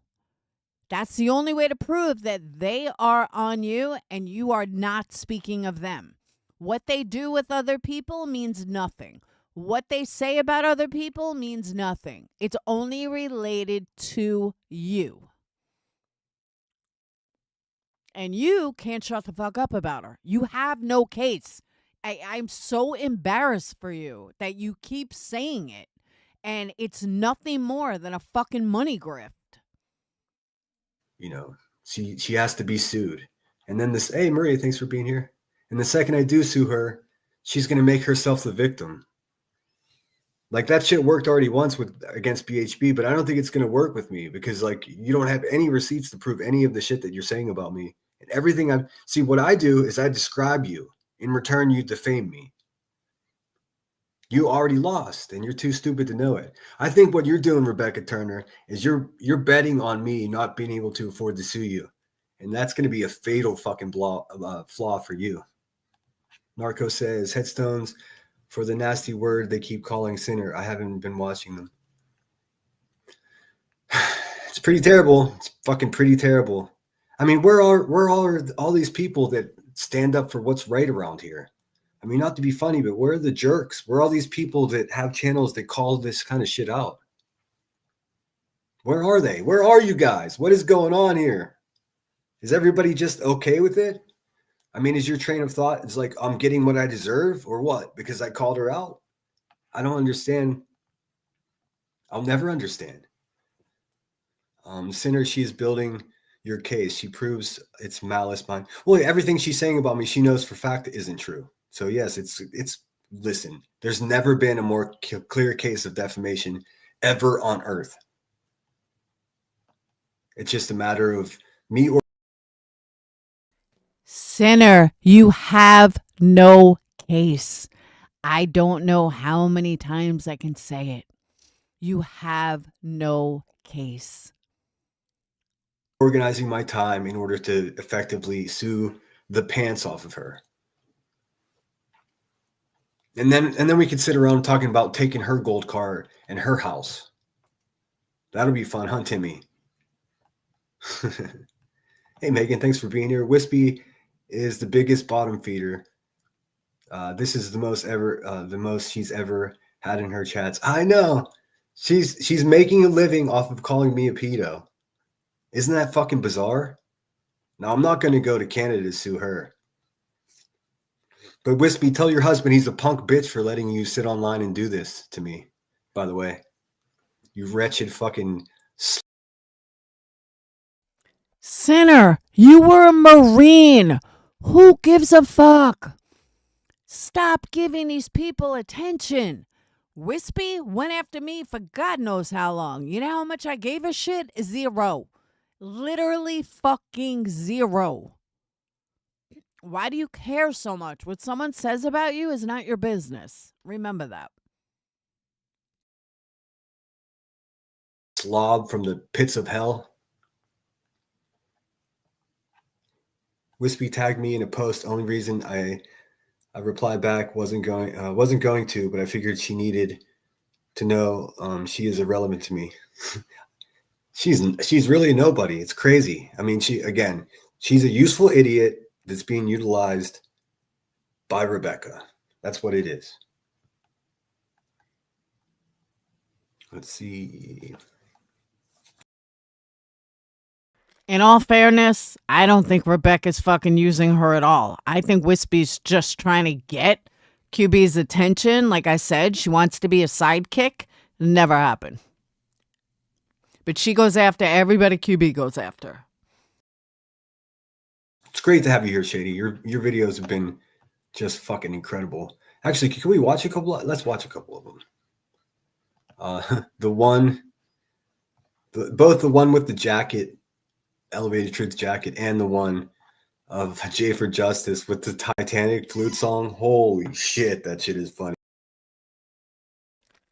That's the only way to prove that they are on you and you are not speaking of them. What they do with other people means nothing. What they say about other people means nothing. It's only related to you. And you can't shut the fuck up about her. You have no case. I'm so embarrassed for you that you keep saying it. And it's nothing more than a fucking money grift. She has to be sued. And then hey, Maria, thanks for being here. And the second I do sue her, she's going to make herself the victim. Like, that shit worked already once against BHB, but I don't think it's going to work with me because, you don't have any receipts to prove any of the shit that you're saying about me. And everything what I do is I describe you. In return, you defame me. You already lost, and you're too stupid to know it. I think what you're doing, Rebecca Turner, is you're betting on me not being able to afford to sue you. And that's going to be a fatal fucking flaw for you. Narco says, headstones for the nasty word they keep calling sinner. I haven't been watching them. It's pretty terrible. It's fucking pretty terrible. I mean, where are all these people that stand up for what's right around here? I mean, not to be funny, but where are the jerks? Where are all these people that have channels that call this kind of shit out? Where are they? Where are you guys? What is going on here? Is everybody just okay with it? I mean, is your train of thought, it's like, I'm getting what I deserve or what? Because I called her out? I don't understand. I'll never understand. Sinner, she is building your case. She proves it's malice behind. Well, everything she's saying about me, she knows for fact it isn't true. So yes, listen, there's never been a more clear case of defamation ever on earth. It's just a matter of me or Sinner, you have no case. I don't know how many times I can say it. You have no case. organizing my time in order to effectively sue the pants off of her. And then we could sit around talking about taking her gold car and her house. That'll be fun, huh, Timmy? Hey, Megan, thanks for being here. Wispy is the biggest bottom feeder. This is the most she's ever had in her chats. I know. She's making a living off of calling me a pedo. Isn't that fucking bizarre? Now, I'm not going to go to Canada to sue her. But Wispy, tell your husband he's a punk bitch for letting you sit online and do this to me, by the way. You wretched fucking... Sinner, you were a Marine. Who gives a fuck? Stop giving these people attention. Wispy went after me for God knows how long. You know how much I gave a shit? 0. Literally fucking 0. Why do you care so much? What someone says about you is not your business. Remember that. slob from the pits of hell. Wispy tagged me in a post. Only reason I replied back wasn't going to, but I figured she needed to know she is irrelevant to me. She's really nobody. It's crazy. I mean, she's a useful idiot that's being utilized by Rebecca. That's what it is. Let's see. In all fairness, I don't think Rebecca's fucking using her at all. I think Wispy's just trying to get QB's attention. Like I said, she wants to be a sidekick. Never happened. But she goes after everybody QB goes after. It's great to have you here, Shady. Your videos have been just fucking incredible. Actually, can we watch a couple? Let's watch a couple of them. Both the one with the jacket, Elevated Truth jacket, and the one of J for Justice with the Titanic flute song. Holy shit, that shit is funny.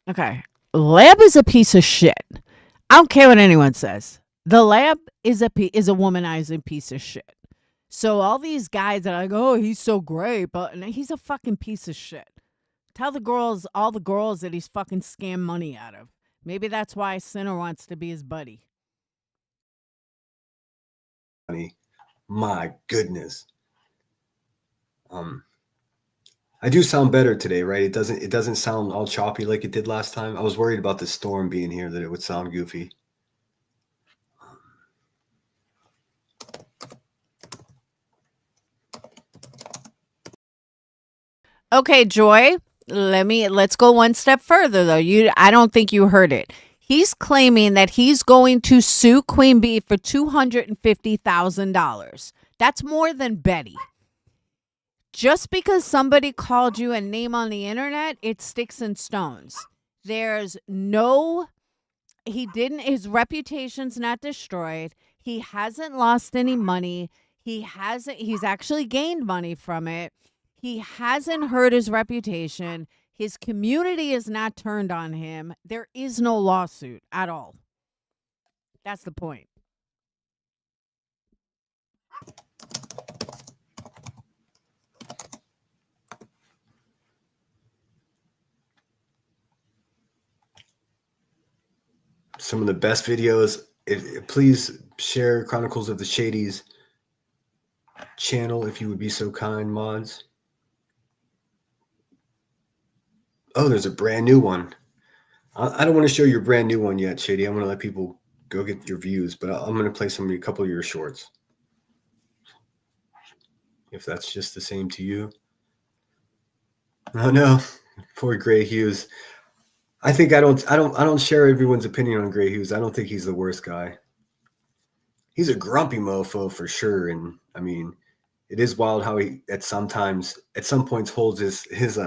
Okay. Lab is a piece of shit. I don't care what anyone says. The Lab is a womanizing piece of shit. So all these guys that are like, oh, he's so great, but he's a fucking piece of shit. Tell all the girls that he's fucking scam money out of. Maybe that's why Sinner wants to be his buddy. My goodness. I do sound better today, right? It doesn't sound all choppy like it did last time. I was worried about the storm being here, that it would sound goofy. Okay, Joy, let's go one step further though. I don't think you heard it. He's claiming that he's going to sue Queen Bee for $250,000. That's more than Betty. Just because somebody called you a name on the internet, it sticks and stones. His reputation's not destroyed. He hasn't lost any money. He's actually gained money from it. He hasn't hurt his reputation. His community is not turned on him. There is no lawsuit at all. That's the point. Some of the best videos. Please share Chronicles of the Shadies channel if you would be so kind, mods. Oh, there's a brand new one. I don't want to show your brand new one yet, Shady. I'm going to let people go get your views, but I'm going to play a couple of your shorts. If that's just the same to you. Oh no, poor Gray Hughes. I think I don't share everyone's opinion on Gray Hughes. I don't think he's the worst guy. He's a grumpy mofo for sure, and I mean, it is wild how he at some points holds his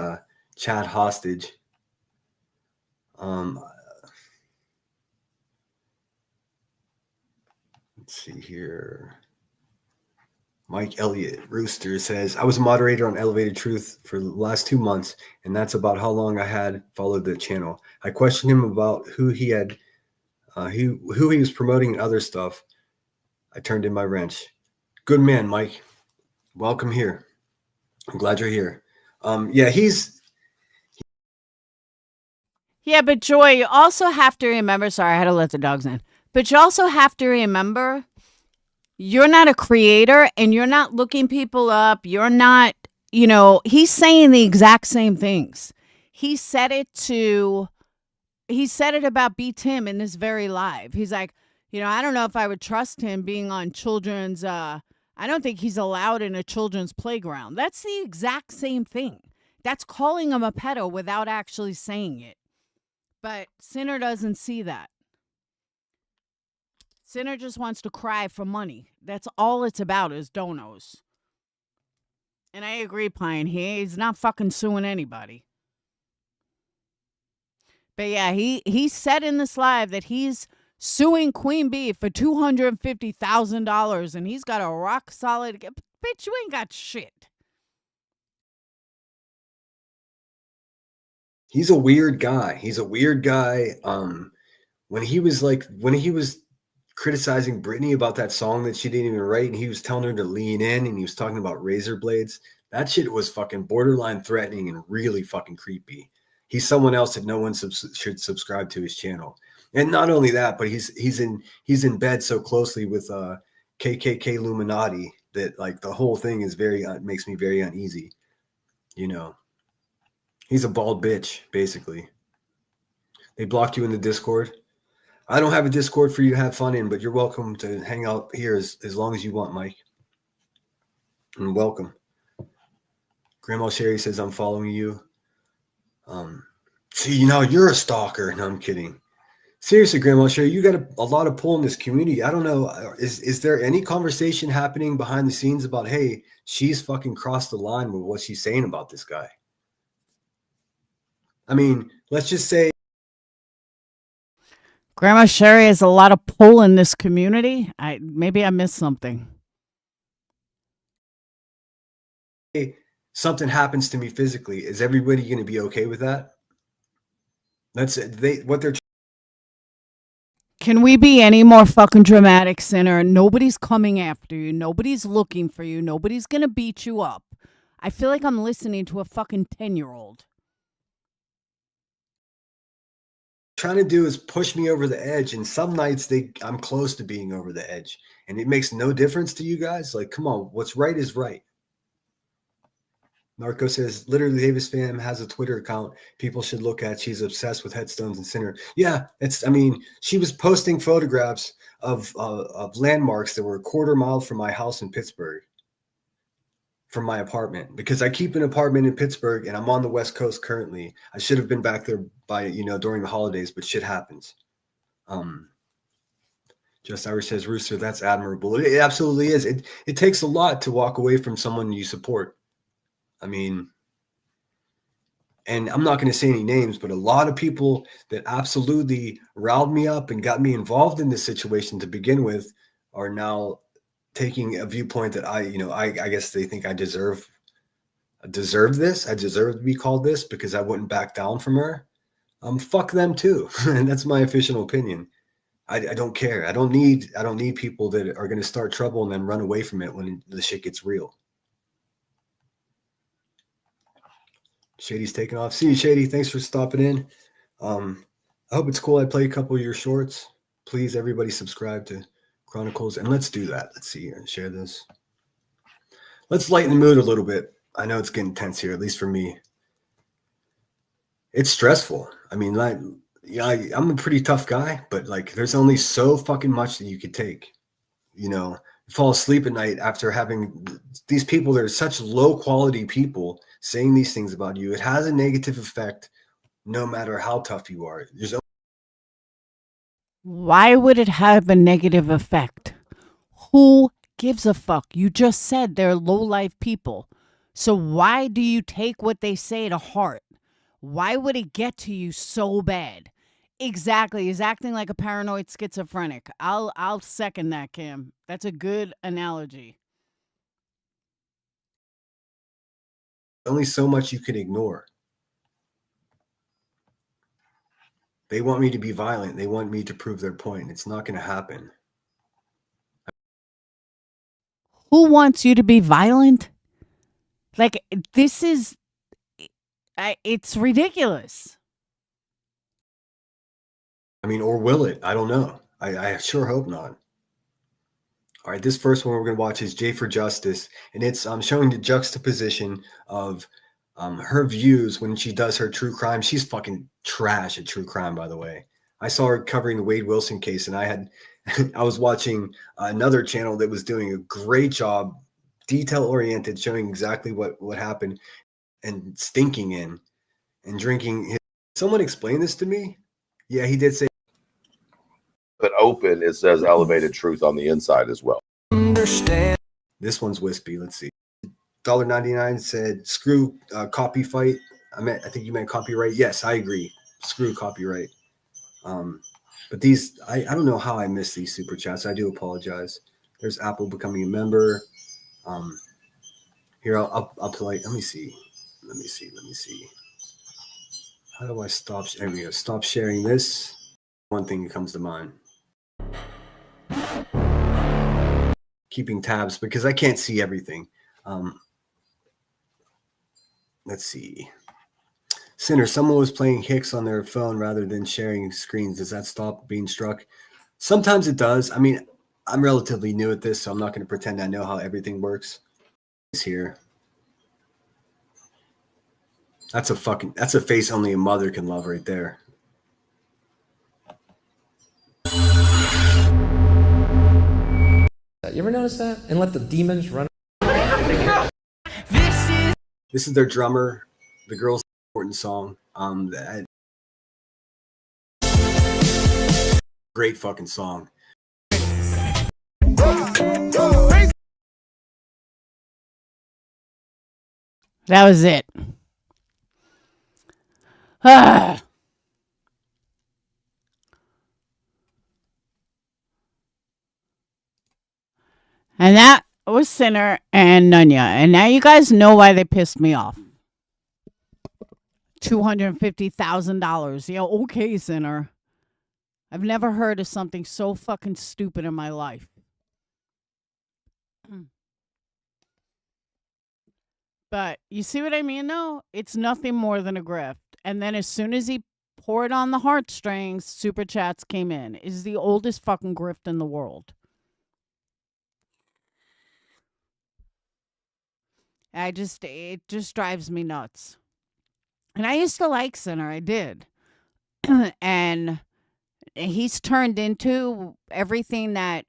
chat hostage. Let's see here. Mike Elliott Rooster says, I was a moderator on Elevated Truth for the last 2 months, and that's about how long I had followed the channel. I questioned him about who he was promoting and other stuff. I turned in my wrench. Good man, Mike. Welcome here. I'm glad you're here. Yeah, but Joy, you also have to remember, sorry, I had to let the dogs in. But you also have to remember, you're not a creator and you're not looking people up. You're not, he's saying the exact same things. He said it about B. Tim in this very live. He's like, I don't know if I would trust him being on children's, I don't think he's allowed in a children's playground. That's the exact same thing. That's calling him a pedo without actually saying it. But Sinner doesn't see that. Sinner just wants to cry for money. That's all it's about is donos. And I agree, Pine. He's not fucking suing anybody. But yeah, he said in this live that he's suing Queen Bee for $250,000 and he's got a rock solid. Bitch, you ain't got shit. He's a weird guy. when he was criticizing Britney about that song that she didn't even write, and he was telling her to lean in, and he was talking about razor blades. That shit was fucking borderline threatening and really fucking creepy. He's someone else that no one should subscribe to his channel. And not only that, but he's in bed so closely with KKK Illuminati that like the whole thing is makes me very uneasy. You know, he's a bald bitch basically. They blocked you in the Discord. I don't have a Discord for you to have fun in, but you're welcome to hang out here as long as you want, Mike. And welcome. Grandma Sherry says I'm following you. See, you're a stalker. No, I'm kidding. Seriously, Grandma Sherry, you got a lot of pull in this community. I don't know. Is there any conversation happening behind the scenes about, hey, she's fucking crossed the line with what she's saying about this guy? I mean, let's just say Grandma Sherry has a lot of pull in this community. Maybe I missed something. something happens to me physically. Is everybody going to be okay with that? That's it. What they're Can we be any more fucking dramatic, Sinner? Nobody's coming after you. Nobody's looking for you. Nobody's going to beat you up. I feel like I'm listening to a fucking 10-year-old. trying to do is push me over the edge, and some nights I'm close to being over the edge, and it makes no difference to you guys. Like, come on, what's right is right. Narco says, literally, Davis fam has a Twitter account people should look at. She's obsessed with headstones and sinner. Yeah, she was posting photographs of landmarks that were a quarter mile from my house in Pittsburgh, from my apartment, because I keep an apartment in Pittsburgh and I'm on the West Coast currently. I should have been back there by, during the holidays, but shit happens. Just Irish says, Rooster, that's admirable. It absolutely is. It takes a lot to walk away from someone you support. I mean, and I'm not going to say any names, but a lot of people that absolutely riled me up and got me involved in this situation to begin with are now taking a viewpoint that I guess they think I deserve this. I deserve to be called this because I wouldn't back down from her. Fuck them too. And that's my official opinion. I don't care. I don't need people that are going to start trouble and then run away from it when the shit gets real. Shady's taking off. See you, Shady. Thanks for stopping in. I hope it's cool. I play a couple of your shorts. Please, everybody subscribe to Chronicles, and let's do that. Let's see here and share this. Let's lighten the mood a little bit. I know it's getting tense here, at least for me. It's stressful. I mean, I'm a pretty tough guy, but there's only so fucking much that you could take. Fall asleep at night after having these people that are such low quality people saying these things about you. It has a negative effect no matter how tough you are. Why would it have a negative effect? Who gives a fuck? You just said they're low-life people. So why do you take what they say to heart? Why would it get to you so bad? Exactly. He's acting like a paranoid schizophrenic. I'll second that, Cam. That's a good analogy. Only so much you can ignore. They want me to be violent. They want me to prove their point. It's not going to happen. Who wants you to be violent? It's ridiculous. I mean, or will it? I don't know. I sure hope not. All right, this first one we're going to watch is J for Justice, and it's showing the juxtaposition of her views when she does her true crime. She's fucking trash at true crime, by the way. I saw her covering the Wade Wilson case, and I was watching another channel that was doing a great job, detail-oriented, showing exactly what happened, and stinking in and drinking. Someone explain this to me? Yeah, he did say. But open, it says elevated truth on the inside as well. Understand. This one's wispy. Let's see. $1.99 said, screw copy fight. I think you meant copyright. Yes, I agree. Screw copyright. But these, I don't know how I missed these super chats. I do apologize. There's Apple becoming a member. Here, I'll play. Let me see. How do I stop? There we go. Stop sharing this. one thing that comes to mind. Keeping tabs because I can't see everything. Let's see. Sinner, someone was playing Hicks on their phone rather than sharing screens. Does that stop being struck? Sometimes it does. I mean, I'm relatively new at this, so I'm not going to pretend I know how everything works. It's here. That's a face only a mother can love right there. You ever notice that? And let the demons run. This is their drummer. The girl's important song. Great fucking song. That was it. Ah. And that was Sinner and Nunya. And now you guys know why they pissed me off. $250,000. Yeah, okay, Sinner. I've never heard of something so fucking stupid in my life. But you see what I mean, though? It's nothing more than a grift. And then as soon as he poured on the heartstrings, super chats came in. It's the oldest fucking grift in the world. It just drives me nuts. And I used to like Sinner. I did. And he's turned into everything that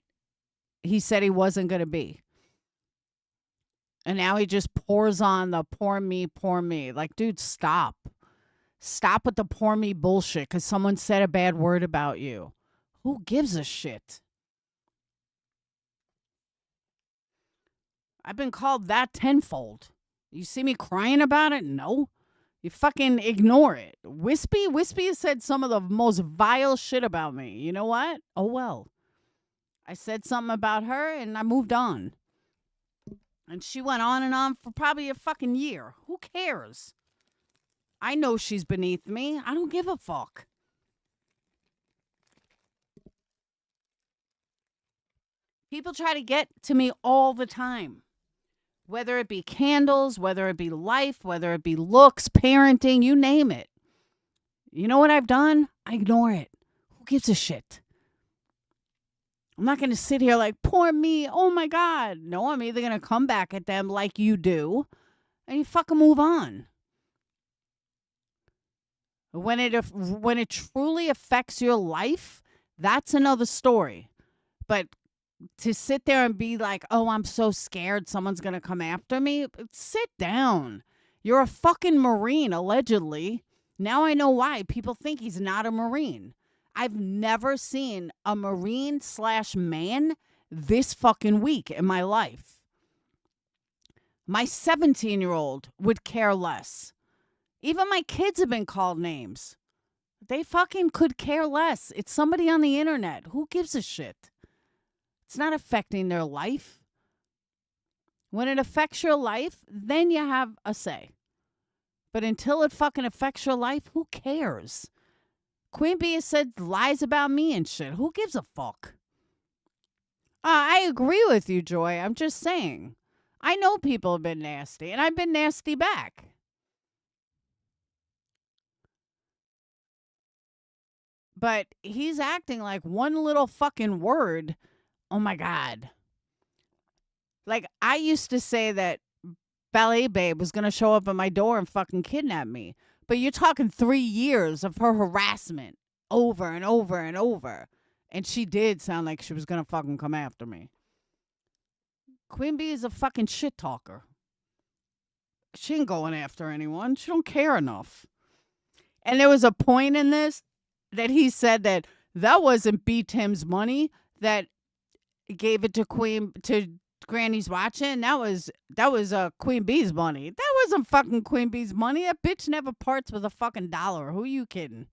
he said he wasn't going to be. And now he just pours on the poor me, poor me. Like, dude, stop. Stop with the poor me bullshit because someone said a bad word about you. Who gives a shit? I've been called that tenfold. You see me crying about it? No. You fucking ignore it. Wispy has said some of the most vile shit about me. You know what? Oh, well. I said something about her and I moved on. And she went on and on for probably a fucking year. Who cares? I know she's beneath me. I don't give a fuck. People try to get to me all the time. Whether it be candles, whether it be life, whether it be looks, parenting, you name it. You know what I've done? I ignore it. Who gives a shit? I'm not going to sit here like, poor me, oh my God. No, I'm either going to come back at them like you do, and you fucking move on. When it truly affects your life, that's another story. But to sit there and be like, oh, I'm so scared someone's going to come after me. Sit down. You're a fucking Marine, allegedly. Now I know why people think he's not a Marine. I've never seen a Marine/man this fucking weak in my life. My 17-year-old would care less. Even my kids have been called names. They fucking could care less. It's somebody on the internet. Who gives a shit? It's not affecting their life. When it affects your life, then you have a say. But until it fucking affects your life, who cares? Queen Bee has said lies about me and shit. Who gives a fuck? I agree with you, Joy. I'm just saying. I know people have been nasty, and I've been nasty back. But he's acting like one little fucking word. Oh, my God. Like, I used to say that Ballet Babe was going to show up at my door and fucking kidnap me. But you're talking 3 years of her harassment over and over and over. And she did sound like she was going to fucking come after me. Queen Bee is a fucking shit talker. She ain't going after anyone. She don't care enough. And there was a point in this that he said that wasn't B. Tim's money, that gave it to Granny's watching. That was Queen Bee's money. That wasn't fucking Queen Bee's money. That bitch never parts with a fucking dollar. Who are you kidding?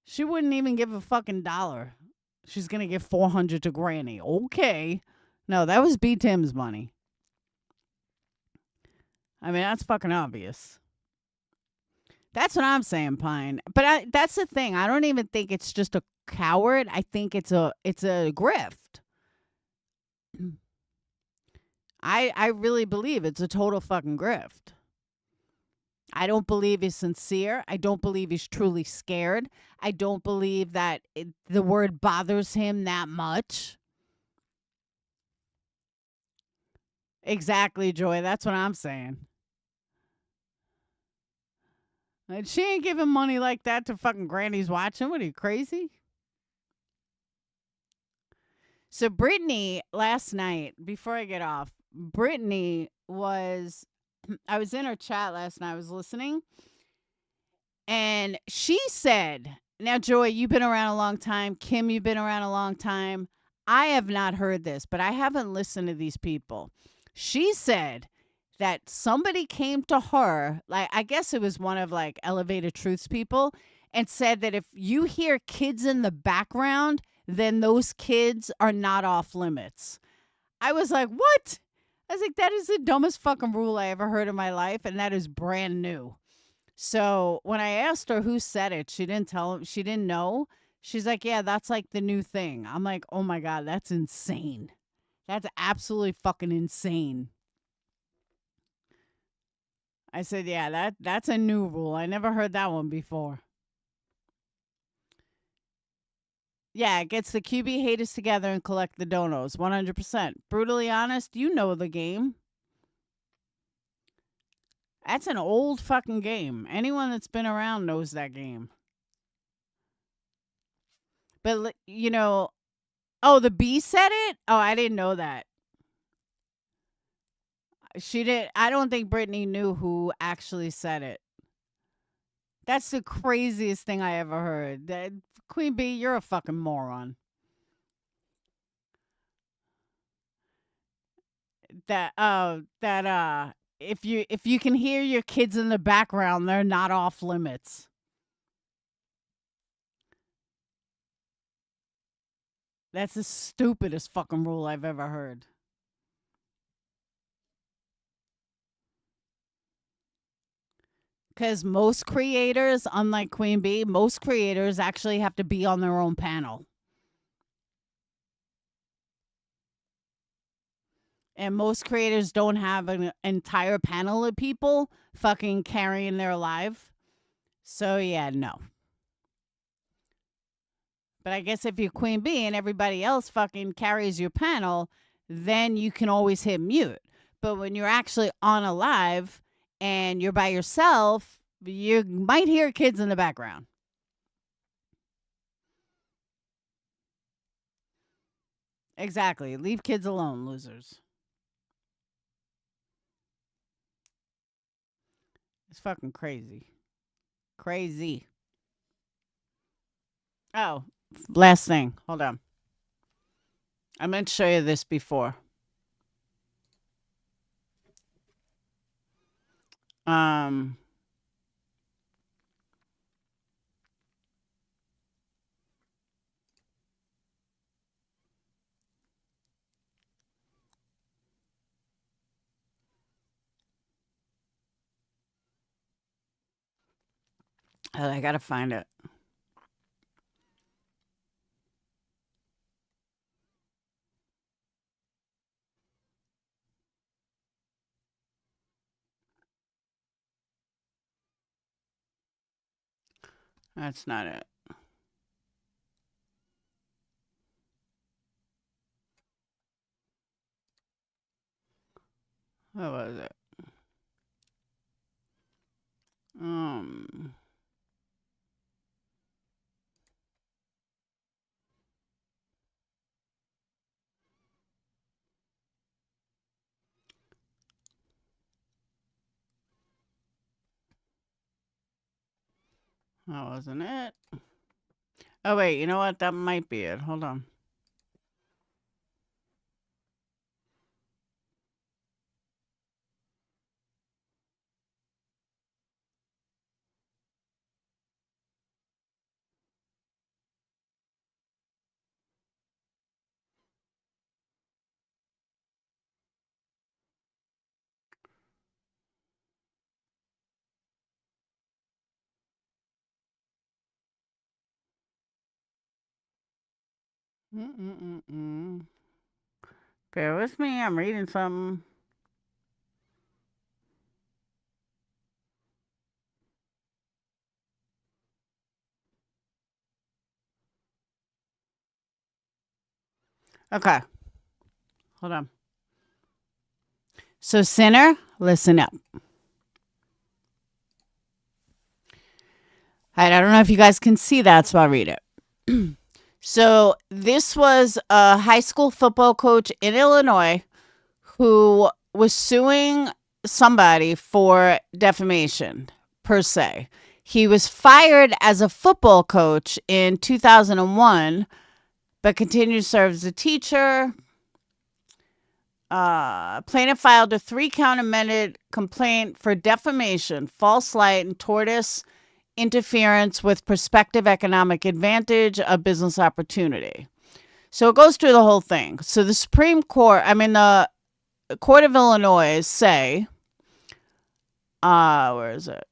She wouldn't even give a fucking dollar. She's gonna give $400 to Granny. Okay. No, that was B. Tim's money. I mean, that's fucking obvious. That's what I'm saying, Pine. But that's the thing. I don't even think it's just a coward. I think it's a grift. I really believe it's a total fucking grift. I don't believe he's sincere. I don't believe he's truly scared. I don't believe that the word bothers him that much. Exactly, Joy. That's what I'm saying. And she ain't giving money like that to fucking grannies watching. What are you, crazy? So Brittany, last night, before I get off, Brittany was, I was in her chat last night. I was listening. And she said, now, Joy, you've been around a long time. Kim, you've been around a long time. I have not heard this, but I haven't listened to these people. She said that somebody came to her, like, I guess it was one of like Elevated Truths people, and said that if you hear kids in the background, then those kids are not off limits. I was like, what? I was like, that is the dumbest fucking rule I ever heard in my life, and that is brand new. So when I asked her who said it, she didn't tell him. She didn't know. She's like, yeah, that's like the new thing. I'm like, oh my God, that's insane. That's absolutely fucking insane. I said, yeah, that's a new rule. I never heard that one before. Yeah, it gets the QB haters together and collect the donos. 100%. Brutally honest, you know the game. That's an old fucking game. Anyone that's been around knows that game. But, you know, oh, the bee said it? Oh, I didn't know that. She did. I don't think Brittany knew who actually said it. That's the craziest thing I ever heard. Queen Bee, you're a fucking moron. If you can hear your kids in the background, they're not off limits. That's the stupidest fucking rule I've ever heard. Because most creators, unlike Queen Bee, most creators actually have to be on their own panel. And most creators don't have an entire panel of people fucking carrying their live. So, yeah, no. But I guess if you're Queen Bee and everybody else fucking carries your panel, then you can always hit mute. But when you're actually on a live and you're by yourself, you might hear kids in the background. Exactly. Leave kids alone, losers. It's fucking crazy. Crazy. Oh, last thing. Hold on. I meant to show you this before. Um, I gotta find it. That's not it. What was it? Um, that wasn't it. Oh, wait. You know what? That might be it. Hold on. Bear with me. I'm reading something. Okay. Hold on. So, sinner, listen up. All right, I don't know if you guys can see that, so I'll read it. So, this was a high school football coach in Illinois who was suing somebody for defamation, per se. He was fired as a football coach in 2001, but continued to serve as a teacher. Plaintiff filed a 3-count amended complaint for defamation, false light, and tortious interference with prospective economic advantage of business opportunity. So it goes through the whole thing. So the the Court of Illinois say, where is it?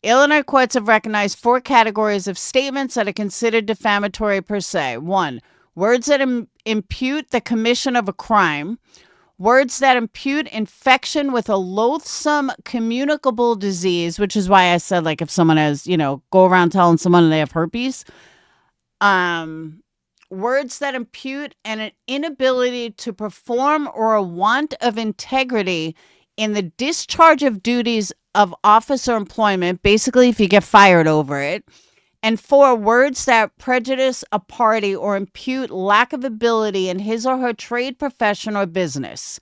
Illinois courts have recognized 4 categories of statements that are considered defamatory per se. 1, words that impute the commission of a crime. Words that impute infection with a loathsome communicable disease, which is why I said, like, if someone has, go around telling someone they have herpes. Words that impute an inability to perform or a want of integrity in the discharge of duties of office or employment, basically if you get fired over it. And 4, words that prejudice a party or impute lack of ability in his or her trade, profession, or business.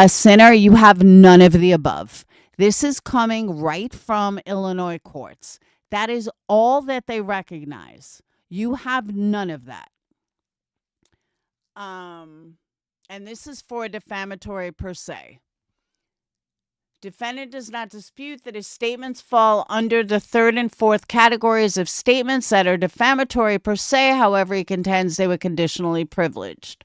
Sinner, you have none of the above. This is coming right from Illinois courts. That is all that they recognize. You have none of that. And this is for defamatory per se. Defendant does not dispute that his statements fall under the 3rd and 4th categories of statements that are defamatory per se. However, he contends they were conditionally privileged.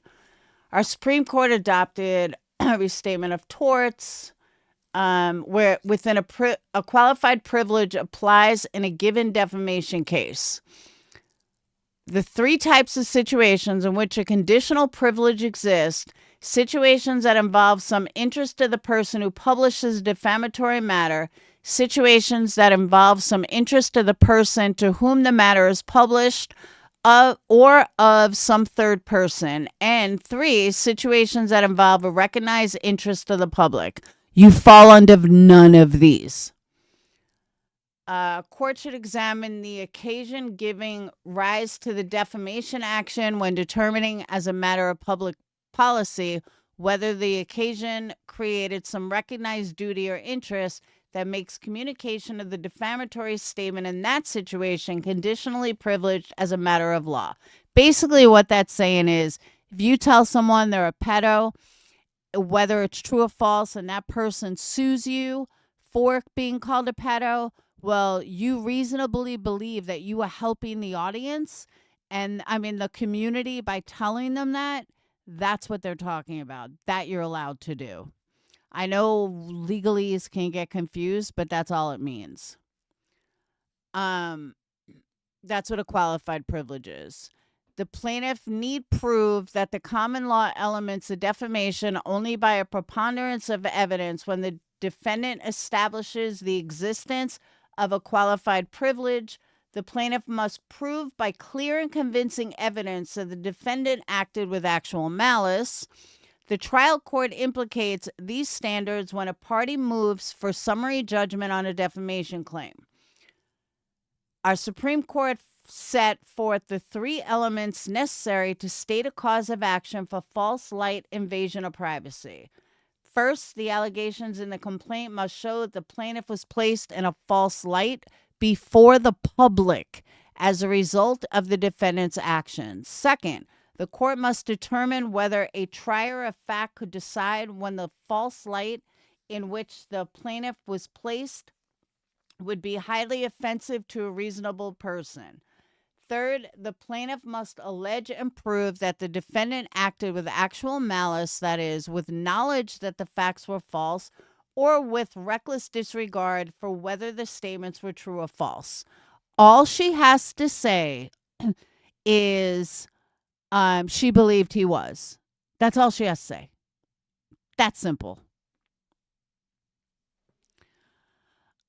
Our Supreme Court adopted a restatement of torts, where within a qualified privilege applies in a given defamation case. The 3 types of situations in which a conditional privilege exists: situations that involve some interest to the person who publishes defamatory matter, situations that involve some interest to the person to whom the matter is published, or of some third person, and 3, situations that involve a recognized interest to the public. You fall under none of these. Court should examine the occasion giving rise to the defamation action when determining, as a matter of public policy, whether the occasion created some recognized duty or interest that makes communication of the defamatory statement in that situation conditionally privileged as a matter of law. Basically, what that's saying is, if you tell someone they're a pedo, whether it's true or false, and that person sues you for being called a pedo, well, you reasonably believe that you are helping the audience and, the community by telling them that. That's what they're talking about, that you're allowed to do. I know legalese can get confused, but that's all it means. That's what a qualified privilege is. The plaintiff need prove that the common law elements of defamation only by a preponderance of evidence when the defendant establishes the existence of a qualified privilege. The plaintiff must prove by clear and convincing evidence that the defendant acted with actual malice. The trial court implicates these standards when a party moves for summary judgment on a defamation claim. Our Supreme Court set forth the 3 elements necessary to state a cause of action for false light invasion of privacy. First, the allegations in the complaint must show that the plaintiff was placed in a false light before the public as a result of the defendant's actions. Second, the court must determine whether a trier of fact could decide when the false light in which the plaintiff was placed would be highly offensive to a reasonable person. Third, the plaintiff must allege and prove that the defendant acted with actual malice, that is, with knowledge that the facts were false, or with reckless disregard for whether the statements were true or false. All she has to say is she believed he was. That's all she has to say. That's simple.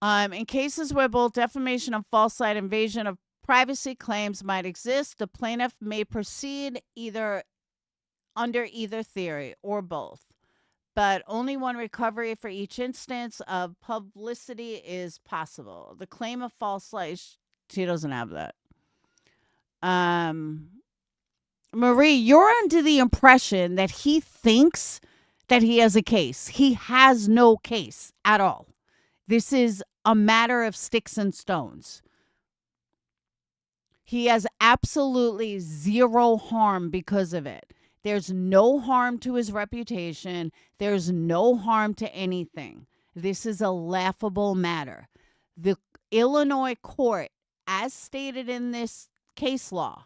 In cases where both defamation and false light invasion of privacy claims might exist, the plaintiff may proceed either under either theory or both, but only one recovery for each instance of publicity is possible. The claim of false light, she doesn't have that. Marie, you're under the impression that he thinks that he has a case. He has no case at all. This is a matter of sticks and stones. He has absolutely zero harm because of it. There's no harm to his reputation. There's no harm to anything. This is a laughable matter. The Illinois court, as stated in this case law,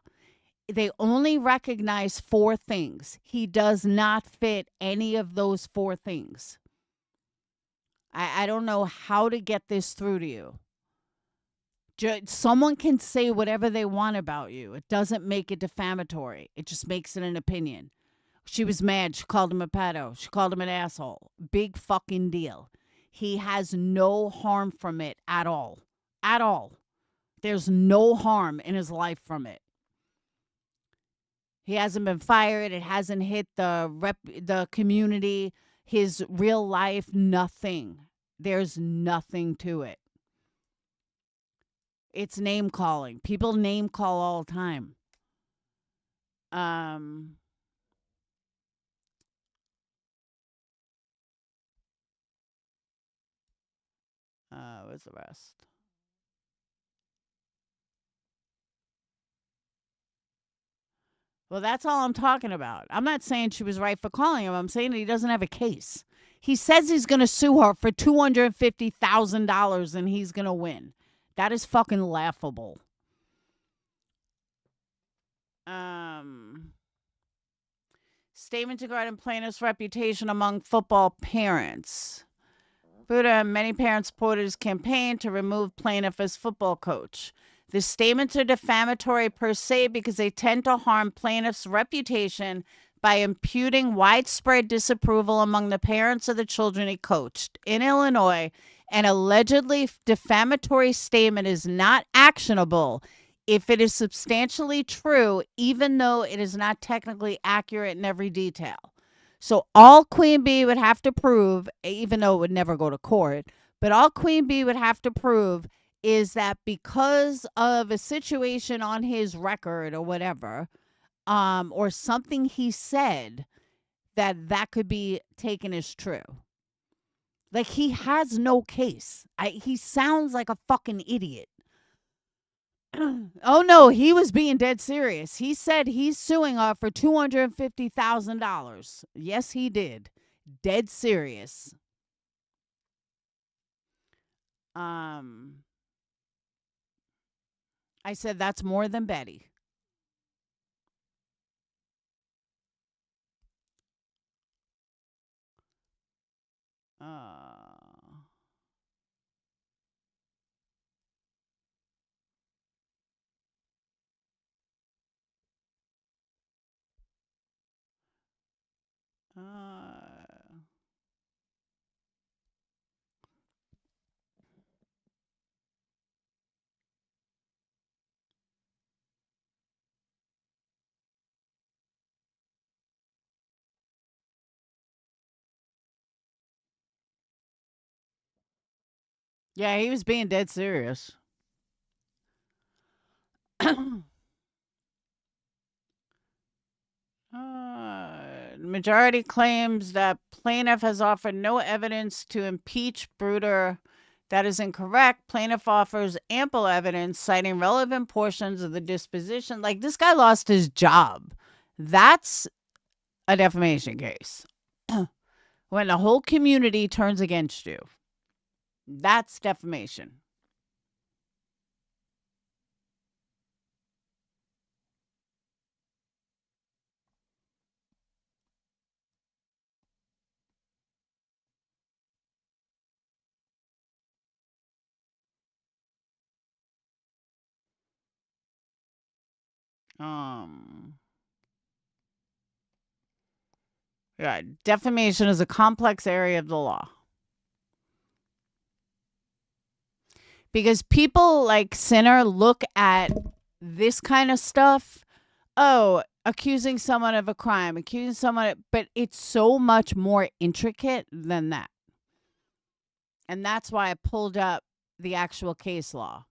they only recognize 4 things. He does not fit any of those 4 things. I don't know how to get this through to you. Someone can say whatever they want about you. It doesn't make it defamatory. It just makes it an opinion. She was mad. She called him a pedo. She called him an asshole. Big fucking deal. He has no harm from it at all. At all. There's no harm in his life from it. He hasn't been fired. It hasn't hit the community. His real life, nothing. There's nothing to it. It's name calling. People name call all the time. What's the rest? Well, that's all I'm talking about. I'm not saying she was right for calling him. I'm saying that he doesn't have a case. He says he's going to sue her for $250,000 and he's going to win. That is fucking laughable. Statement regarding plaintiff's reputation among football parents. Buddha and many parents supported his campaign to remove plaintiff as football coach. The statements are defamatory per se because they tend to harm plaintiff's reputation by imputing widespread disapproval among the parents of the children he coached. In Illinois, an allegedly defamatory statement is not actionable if it is substantially true, even though it is not technically accurate in every detail. So all Queen Bee would have to prove, even though it would never go to court, but all Queen Bee would have to prove is that because of a situation on his record or whatever, or something he said, that could be taken as true. Like, he has no case. He sounds like a fucking idiot. Oh, no, he was being dead serious. He said he's suing her for $250,000. Yes, he did. Dead serious. I said that's more than Betty. Yeah, he was being dead serious. Majority claims that plaintiff has offered no evidence to impeach Bruder. That is incorrect. Plaintiff offers ample evidence citing relevant portions of the disposition. Like, this guy lost his job. That's a defamation case. When the whole community turns against you. That's defamation. Yeah, defamation is a complex area of the law. Because people like Sinner look at this kind of stuff. Oh, accusing someone of a crime, accusing someone, but it's so much more intricate than that. And that's why I pulled up the actual case law.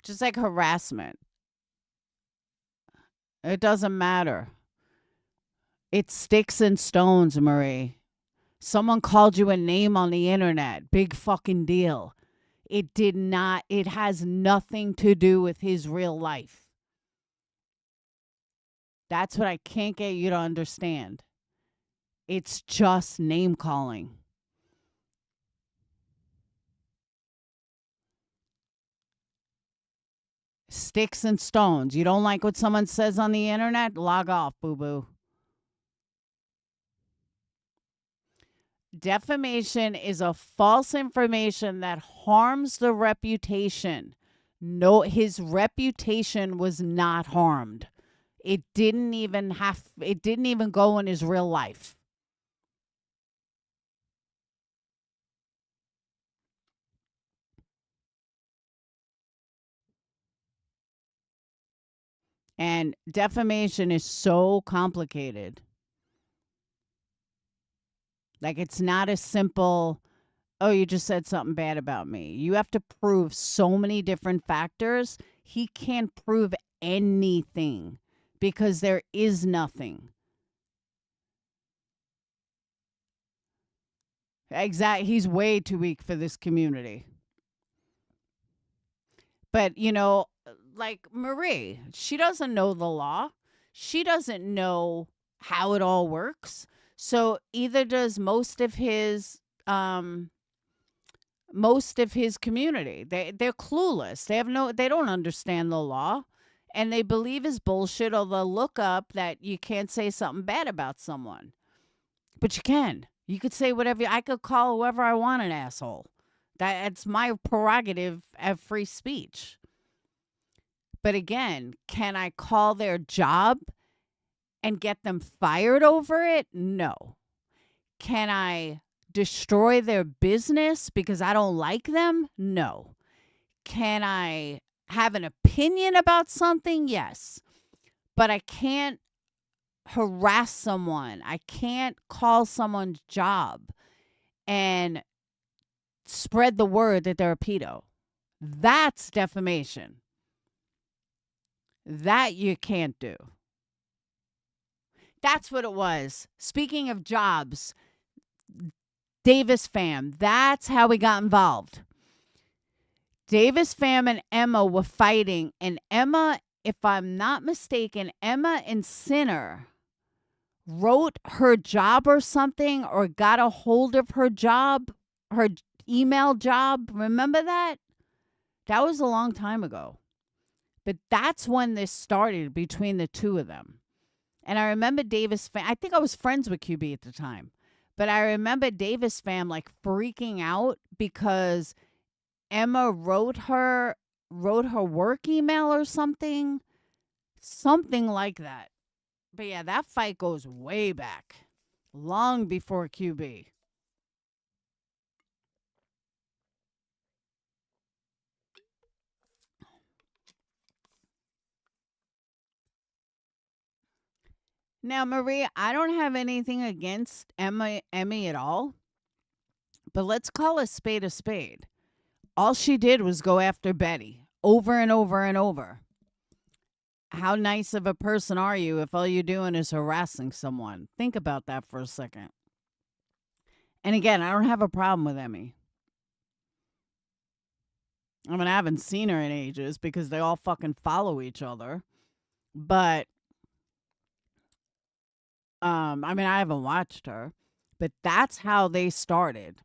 Just like harassment. It doesn't matter. It's sticks and stones, Marie. Someone called you a name on the internet. Big fucking deal. It has nothing to do with his real life. That's what I can't get you to understand. It's just name calling. Sticks and stones. You don't like what someone says on the internet? Log off, boo-boo. Defamation is a false information that harms the reputation. No, his reputation was not harmed. It didn't even go in his real life. And defamation is so complicated. Like, it's not as simple, oh, you just said something bad about me. You have to prove so many different factors. He can't prove anything because there is nothing. Exactly. He's way too weak for this community. But, like Marie, she doesn't know the law. She doesn't know how it all works. So either does most of his community. They're clueless. They don't understand the law, and they believe his bullshit, or they'll look up that you can't say something bad about someone. But you can. You could say whatever. I could call whoever I want an asshole. That's my prerogative of free speech. But again, can I call their job and get them fired over it? No. Can I destroy their business because I don't like them? No. Can I have an opinion about something? Yes. But I can't harass someone. I can't call someone's job and spread the word that they're a pedo. That's defamation. That you can't do. That's what it was. Speaking of jobs, Davis fam, that's how we got involved. Davis fam and Emma were fighting, and Emma, if I'm not mistaken, Emma and Sinner wrote her job or something, or got a hold of her job, her email job. Remember that? That was a long time ago. But that's when this started between the two of them. And I remember Davis fam, I think I was friends with QB at the time. But I remember Davis fam like freaking out because Emma wrote her work email or something like that. But yeah, that fight goes way back, long before QB. Now, Maria, I don't have anything against Emmy at all, but let's call a spade a spade. All she did was go after Betty over and over and over. How nice of a person are you if all you're doing is harassing someone? Think about that for a second. And again, I don't have a problem with Emmy. I mean, I haven't seen her in ages because they all fucking follow each other. But, I mean, I haven't watched her. But that's how they started.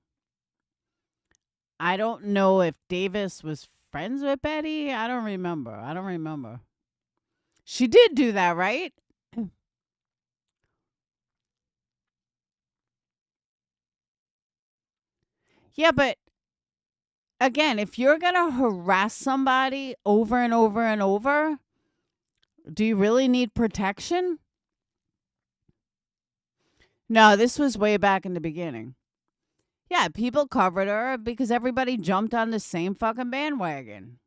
I don't know if Davis was friends with Betty. I don't remember. She did do that, right? Yeah, but again, if you're going to harass somebody over and over and over, do you really need protection? No, this was way back in the beginning. Yeah, people covered her because everybody jumped on the same fucking bandwagon.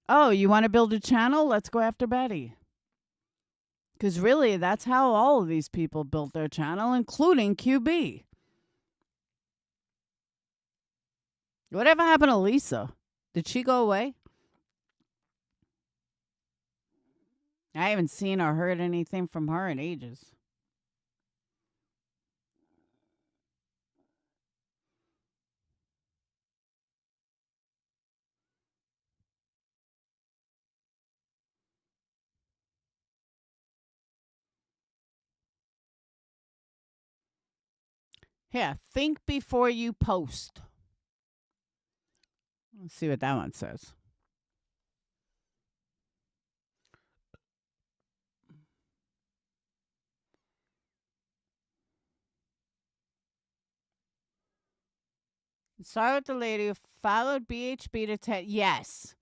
Oh, you want to build a channel? Let's go after Betty. Because really, that's how all of these people built their channel, including QB. Whatever happened to Lisa? Did she go away? I haven't seen or heard anything from her in ages. Here, think before you post. Let's see what that one says. Sorry with the lady who followed BHB to 10. Yes.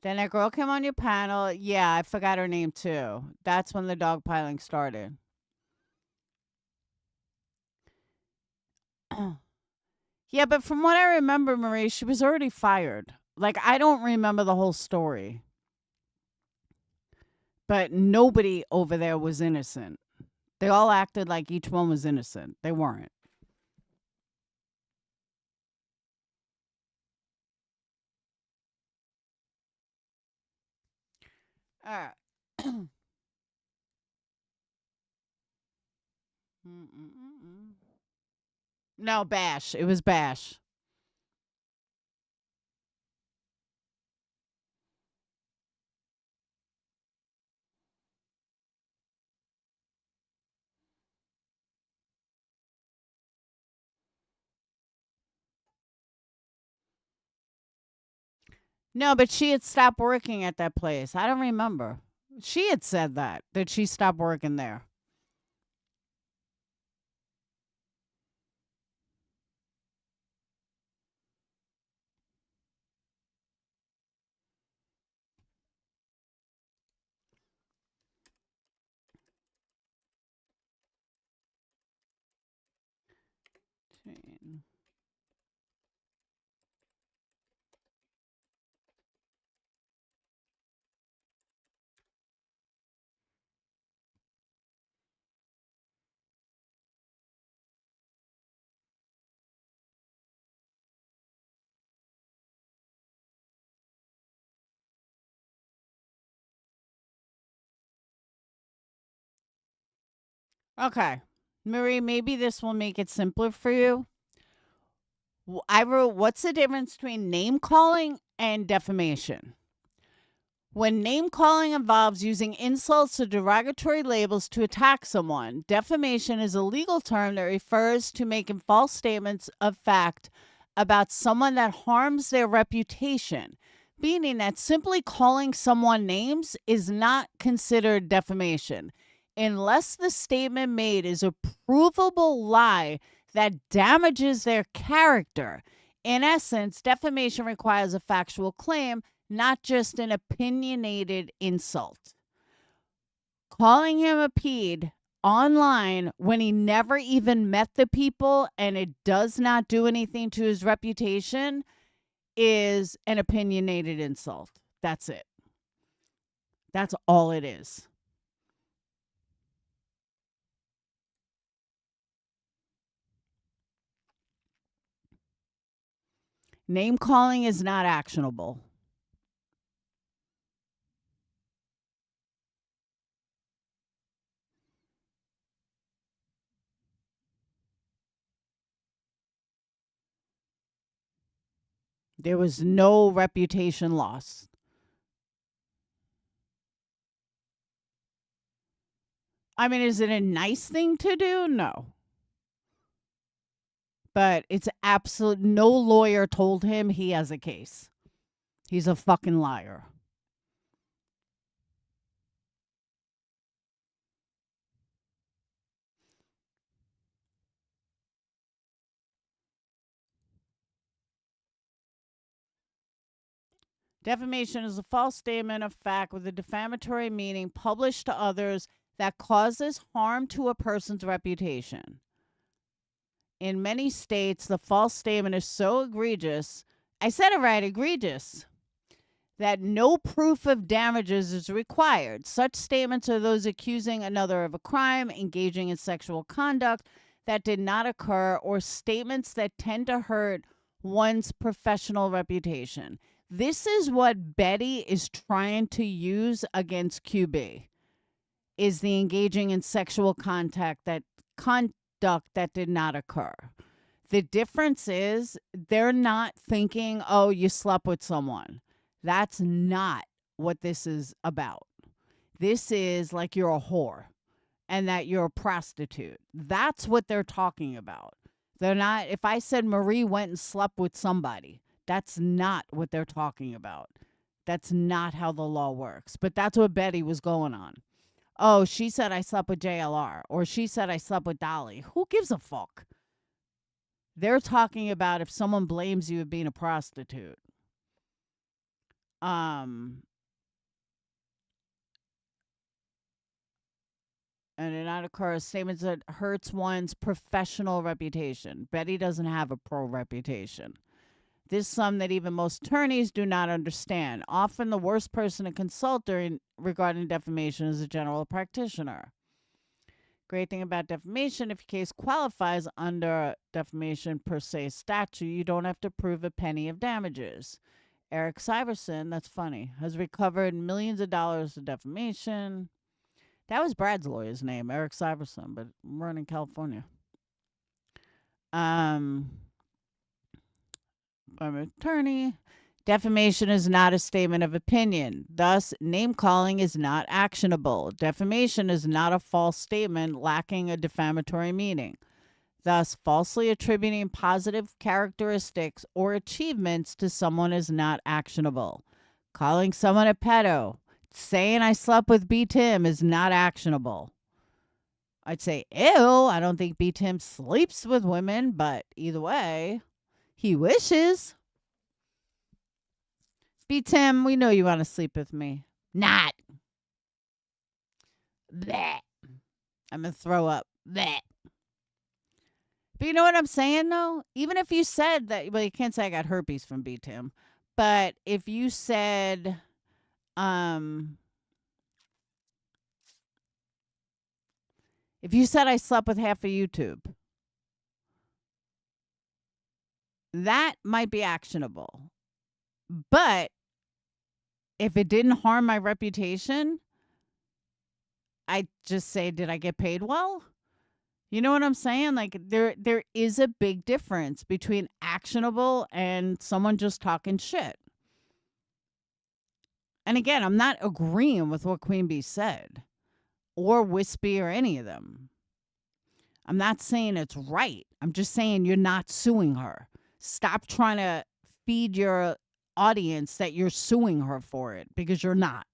Then a girl came on your panel. Yeah, I forgot her name too. That's when the dogpiling started. Yeah, but from what I remember, Marie, she was already fired. Like, I don't remember the whole story. But nobody over there was innocent. They all acted like each one was innocent. They weren't. All right. No, Bash. It was Bash. No, but she had stopped working at that place. I don't remember. She had said that she stopped working there. Okay. Marie, maybe this will make it simpler for you. I wrote, what's the difference between name calling and defamation? When name calling involves using insults or derogatory labels to attack someone, defamation is a legal term that refers to making false statements of fact about someone that harms their reputation, meaning that simply calling someone names is not considered defamation unless the statement made is a provable lie that damages their character. In essence, defamation requires a factual claim, not just an opinionated insult. Calling him a peed online when he never even met the people and it does not do anything to his reputation is an opinionated insult. That's it. That's all it is. Name calling is not actionable. There was no reputation loss. I mean, is it a nice thing to do? No. But it's absolute. No lawyer told him he has a case. He's a fucking liar. Defamation is a false statement of fact with a defamatory meaning published to others that causes harm to a person's reputation. In many states, the false statement is so egregious, I said it right, egregious, that no proof of damages is required. Such statements are those accusing another of a crime, engaging in sexual conduct that did not occur, or statements that tend to hurt one's professional reputation. This is what Betty is trying to use against QB, is the engaging in sexual conduct that did not occur. The difference is they're not thinking, oh, you slept with someone. That's not what this is about. This is like you're a whore and that you're a prostitute. That's what they're talking about. They're not, if I said Marie went and slept with somebody, that's not what they're talking about. That's not how the law works. But that's what Betty was going on. Oh, she said I slept with JLR, or she said I slept with Dolly. Who gives a fuck? They're talking about if someone blames you of being a prostitute. And it not occurs statements that hurts one's professional reputation. Betty doesn't have a pro reputation. This is some that even most attorneys do not understand. Often the worst person to consult regarding defamation is a general practitioner. Great thing about defamation, if your case qualifies under defamation per se statute, you don't have to prove a penny of damages. Eric Syverson, that's funny, has recovered millions of dollars of defamation. That was Brad's lawyer's name, Eric Syverson, but we're in California. I'm an attorney. Defamation is not a statement of opinion. Thus, name-calling is not actionable. Defamation is not a false statement lacking a defamatory meaning. Thus, falsely attributing positive characteristics or achievements to someone is not actionable. Calling someone a pedo, saying I slept with B. Tim is not actionable. I'd say, ew, I don't think B. Tim sleeps with women, but either way, he wishes. B. Tim, we know you want to sleep with me. Not. Bleh. I'm going to throw up. Bleh. But you know what I'm saying, though? Even if you said that, well, you can't say I got herpes from B. Tim. But if you said, I slept with half of YouTube, that might be actionable. But if it didn't harm my reputation, I just say, did I get paid well? You know what I'm saying? Like there is a big difference between actionable and someone just talking shit. And again, I'm not agreeing with what Queen Bee said or Wispy or any of them. I'm not saying it's right. I'm just saying you're not suing her. Stop trying to feed your audience that you're suing her for it, because you're not.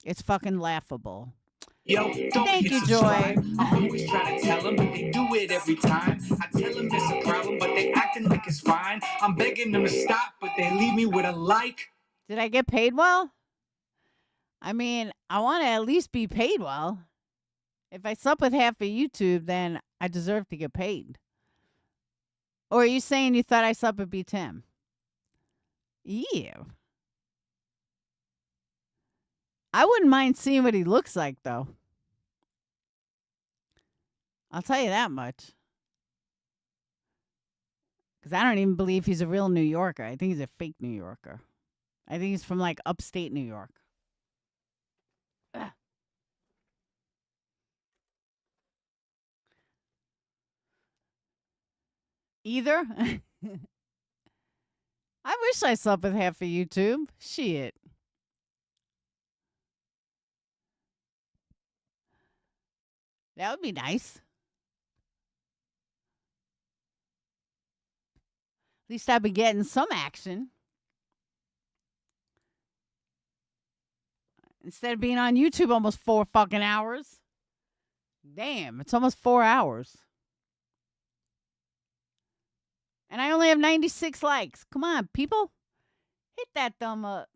It's fucking laughable. Yo, don't Thank hit you, subscribe. Joy. I always try to tell them, but they do it every time. I tell them it's a problem, but they acting like it's fine. I'm begging them to stop, but they leave me with a like. Did I get paid well? I mean, I want to at least be paid well. If I slept with half of YouTube, then I deserve to get paid. Or are you saying you thought I slept with B. Tim? Ew. I wouldn't mind seeing what he looks like, though. I'll tell you that much. Because I don't even believe he's a real New Yorker. I think he's a fake New Yorker. I think he's from, like, upstate New York. Ugh. Either? I wish I slept with half of YouTube. Shit. That would be nice. At least I'd be getting some action. Instead of being on YouTube almost 4 fucking hours. Damn, it's almost 4 hours. And I only have 96 likes. Come on, people. Hit that thumb up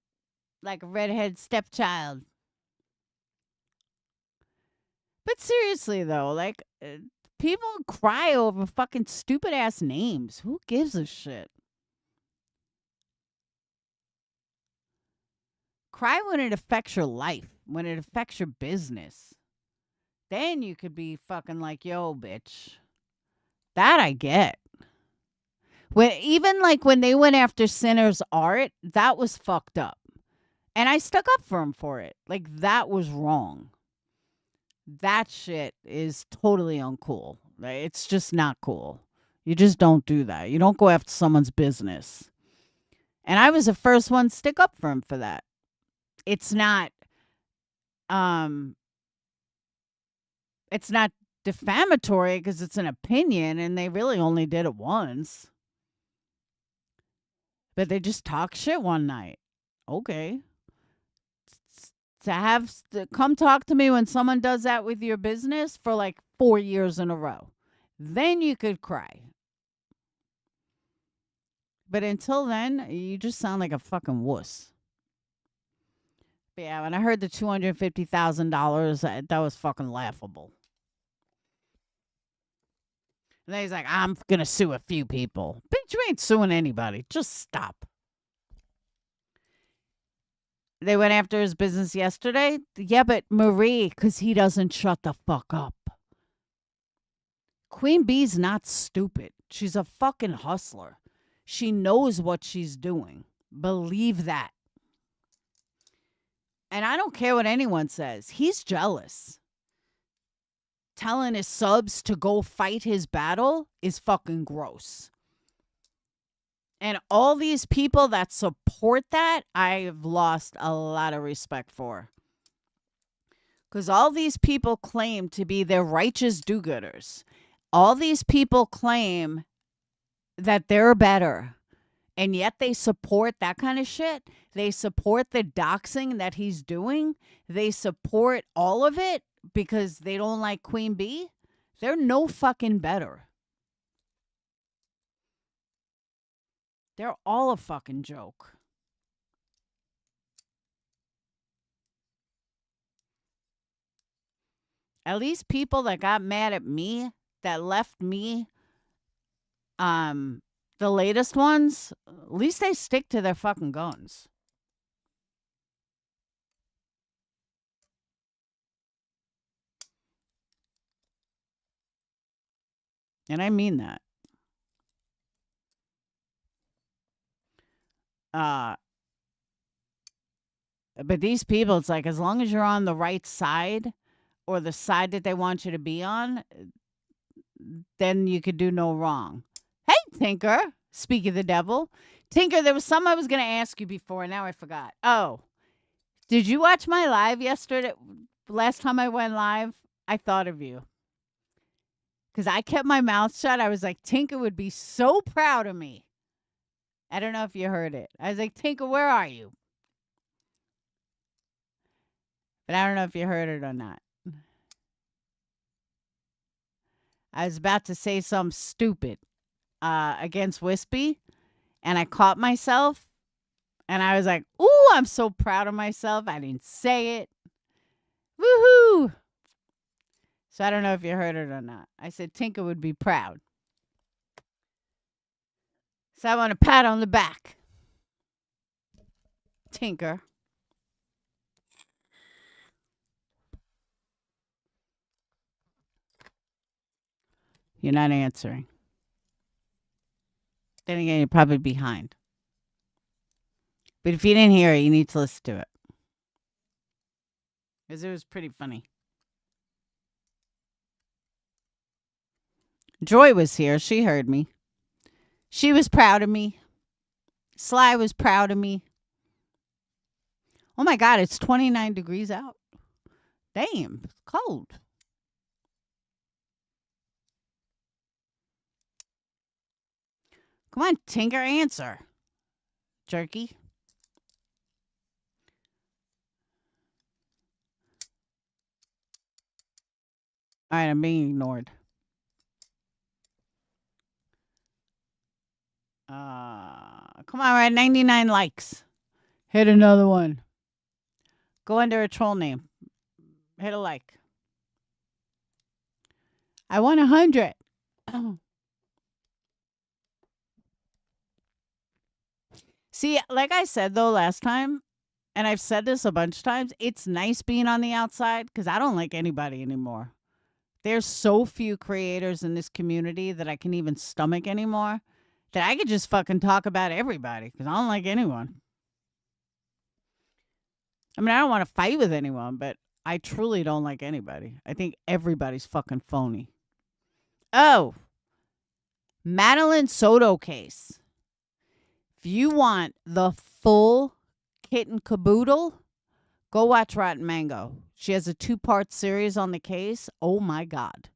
like a redhead stepchild. But seriously, though, like, people cry over fucking stupid ass names. Who gives a shit? Cry when it affects your life, when it affects your business. Then you could be fucking like, yo, bitch. That I get. Even like when they went after Sinner's art, that was fucked up. And I stuck up for him for it. Like, that was wrong. That shit is totally uncool. It's just not cool. You just don't do that. You don't go after someone's business. And I was the first one to stick up for him for that. It's not defamatory because it's an opinion and they really only did it once. But they just talk shit one night. Okay. To come talk to me when someone does that with your business for like 4 years in a row. Then you could cry. But until then, you just sound like a fucking wuss. But yeah, when I heard the $250,000, that was fucking laughable. And then he's like, I'm going to sue a few people. Bitch, you ain't suing anybody. Just stop. They went after his business yesterday. Yeah, but Marie, because he doesn't shut the fuck up. Queen Bee's not stupid. She's a fucking hustler. She knows what she's doing. Believe that. And I don't care what anyone says. He's jealous. Telling his subs to go fight his battle is fucking gross. And all these people that support that, I've lost a lot of respect for. Because all these people claim to be their righteous do-gooders. All these people claim that they're better. And yet they support that kind of shit. They support the doxing that he's doing. They support all of it because they don't like Queen Bee. They're no fucking better. They're all a fucking joke. At least people that got mad at me, that left me, the latest ones, at least they stick to their fucking guns. And I mean that. But these people, it's like, as long as you're on the right side or the side that they want you to be on, then you could do no wrong. Hey, Tinker. Speak of the devil. Tinker, there was something I was going to ask you before. Now I forgot. Oh, did you watch my live yesterday? Last time I went live, I thought of you. Because I kept my mouth shut. I was like, Tinker would be so proud of me. I don't know if you heard it. I was like, Tinker, where are you? But I don't know if you heard it or not. I was about to say something stupid against Wispy, and I caught myself, and I was like, ooh, I'm so proud of myself. I didn't say it. Woohoo! So I don't know if you heard it or not. I said Tinker would be proud. So I want a pat on the back. Tinker. You're not answering. Then again, you're probably behind. But if you didn't hear it, you need to listen to it. Because it was pretty funny. Joy was here. She heard me. She was proud of me. Sly was proud of me. Oh my God, it's 29 degrees out. Damn, it's cold. Come on, Tinker, answer. Jerky. All right, I'm being ignored. Come on, we're at 99 likes. Hit another one. Go under a troll name. Hit a like. I want 100. See, like I said, though, last time, and I've said this a bunch of times, it's nice being on the outside because I don't like anybody anymore. There's so few creators in this community that I can even stomach anymore that I could just fucking talk about everybody because I don't like anyone. I mean, I don't want to fight with anyone, but I truly don't like anybody. I think everybody's fucking phony. Oh, Madeline Soto case. If you want the full kit and caboodle, go watch Rotten Mango. She has a 2-part series on the case. Oh my God.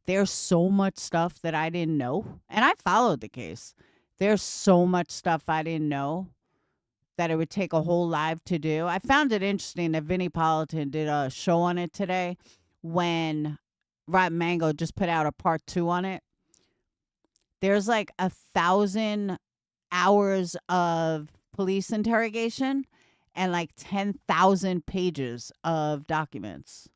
There's so much stuff that I didn't know. And I followed the case. There's so much stuff I didn't know that it would take a whole live to do. I found it interesting that Vinnie Politan did a show on it today when Rotten Mango just put out a part 2 on it. There's like 1,000 hours of police interrogation and like 10,000 pages of documents.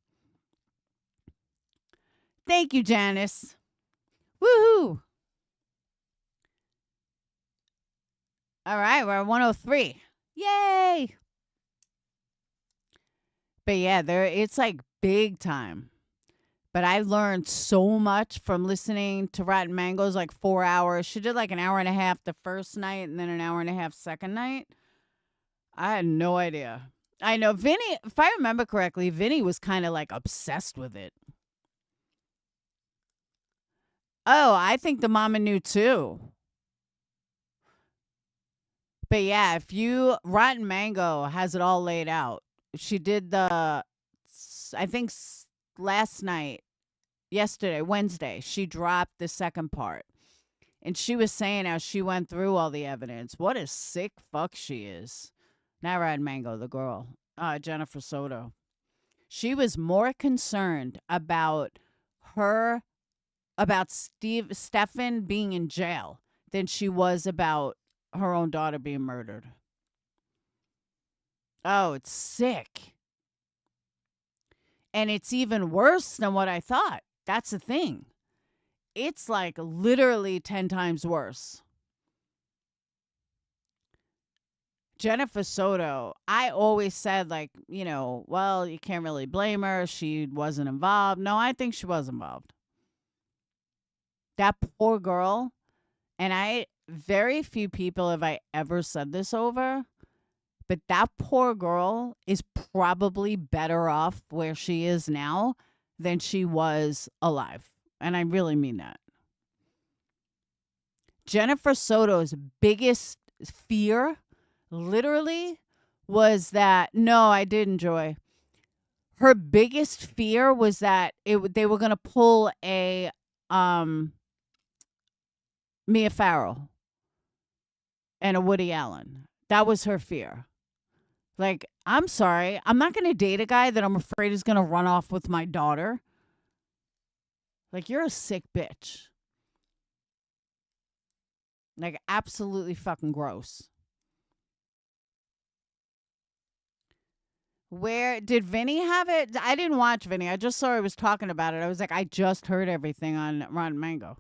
Thank you, Janice. Woohoo. All right, we're at 103. Yay. But yeah, it's like big time. But I learned so much from listening to Rotten Mango's like 4 hours. She did like an hour and a half the first night and then an hour and a half second night. I had no idea. I know Vinny, if I remember correctly, Vinny was kind of like obsessed with it. Oh, I think the mama knew too. But yeah, Rotten Mango has it all laid out. She did I think last night, Wednesday, she dropped the second part. And she was saying how she went through all the evidence. What a sick fuck she is. Not Rotten Mango, the girl, Jennifer Soto. She was more concerned about Stefan being in jail than she was about her own daughter being murdered. Oh, it's sick. And it's even worse than what I thought. That's the thing. It's like literally 10 times worse. Jennifer Soto, I always said, like, well, you can't really blame her. She wasn't involved. No, I think she was involved. That poor girl. And very few people have I ever said this over, but that poor girl is probably better off where she is now than she was alive. And I really mean that. Jennifer Soto's biggest fear, literally, was that, no, I did enjoy. Her biggest fear was that they were going to pull a Mia Farrow and a Woody Allen. That was her fear. Like, I'm sorry. I'm not going to date a guy that I'm afraid is going to run off with my daughter. Like, you're a sick bitch. Like, absolutely fucking gross. Where did Vinny have it? I didn't watch Vinny. I just saw he was talking about it. I was like, I just heard everything on Rotten Mango.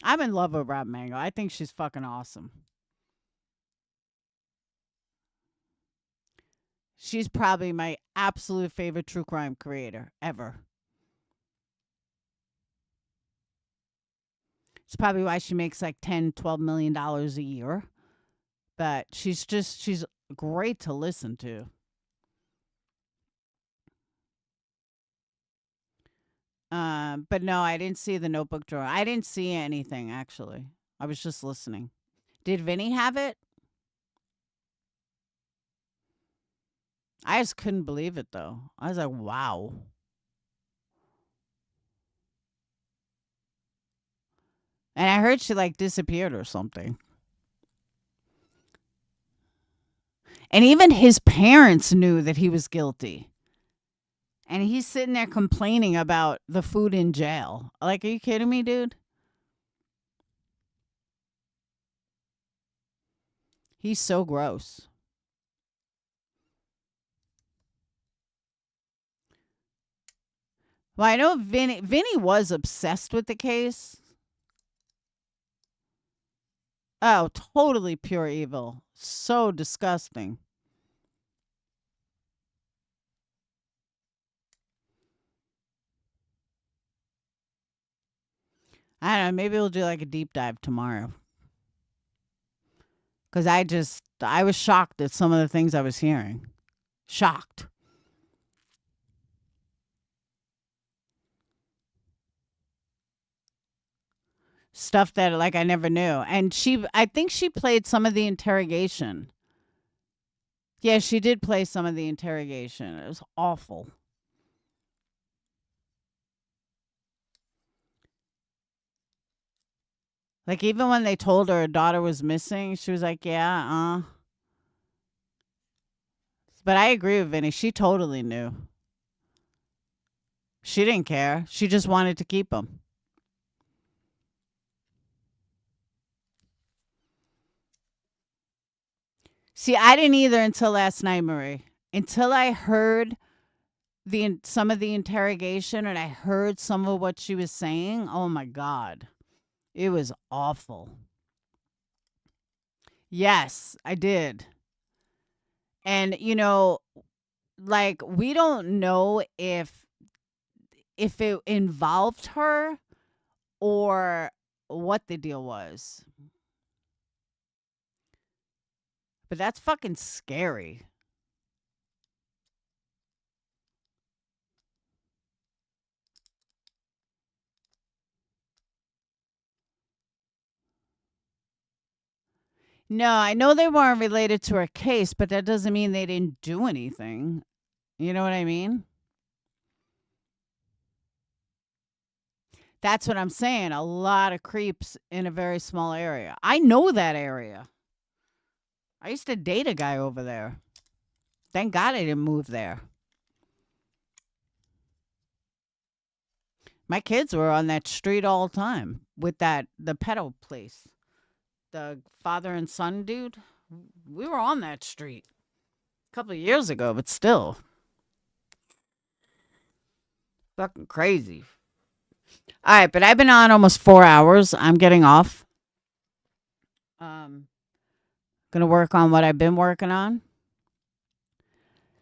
I'm in love with Rotten Mango. I think she's fucking awesome. She's probably my absolute favorite true crime creator ever. It's probably why she makes like $10-12 million a year. But she's great to listen to. But no, I didn't see the notebook drawer. I didn't see anything, actually. I was just listening. Did Vinny have it? I just couldn't believe it, though. I was like, wow. And I heard she, like, disappeared or something. And even his parents knew that he was guilty. And he's sitting there complaining about the food in jail. Like, are you kidding me, dude? He's so gross. Well, I know Vinny was obsessed with the case. Oh, totally pure evil. So disgusting. I don't know. Maybe we'll do like a deep dive tomorrow. Because I was shocked at some of the things I was hearing. Shocked. Stuff that like I never knew. And I think she played some of the interrogation. Yeah, she did play some of the interrogation. It was awful. Like even when they told her daughter was missing, she was like, "Yeah, But I agree with Vinny. She totally knew. She didn't care. She just wanted to keep him. See, I didn't either until last night, Marie. Until I heard some of the interrogation and I heard some of what she was saying. Oh my God. It was awful. Yes, I did. And like we don't know if it involved her or what the deal was. But that's fucking scary. No, I know they weren't related to her case, but that doesn't mean they didn't do anything. You know what I mean? That's what I'm saying. A lot of creeps in a very small area. I know that area. I used to date a guy over there. Thank God I didn't move there. My kids were on that street all the time with the pedo place. The father and son dude. We were on that street a couple of years ago, but still. Fucking crazy. All right, but I've been on almost 4 hours. I'm getting off. Gonna work on what I've been working on.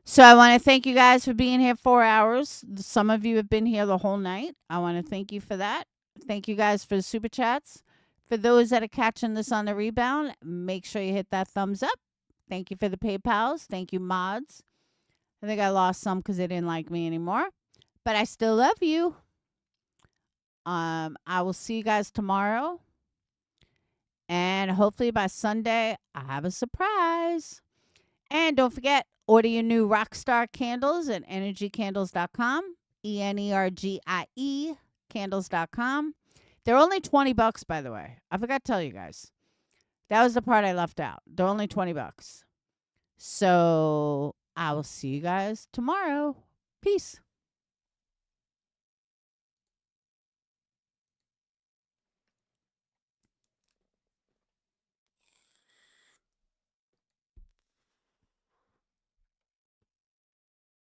So I want to thank you guys for being here 4 hours. Some of you have been here the whole night. I want to thank you for that. Thank you guys for the super chats. For those that are catching this on the rebound, make sure you hit that thumbs up. Thank you for the PayPals. Thank you, mods. I think I lost some because they didn't like me anymore. But I still love you. I will see you guys tomorrow. And hopefully by Sunday, I have a surprise. And don't forget, order your new Rockstar candles at energycandles.com. ENERGIE candles.com. They're only $20, by the way. I forgot to tell you guys. That was the part I left out. They're only $20. So I will see you guys tomorrow. Peace.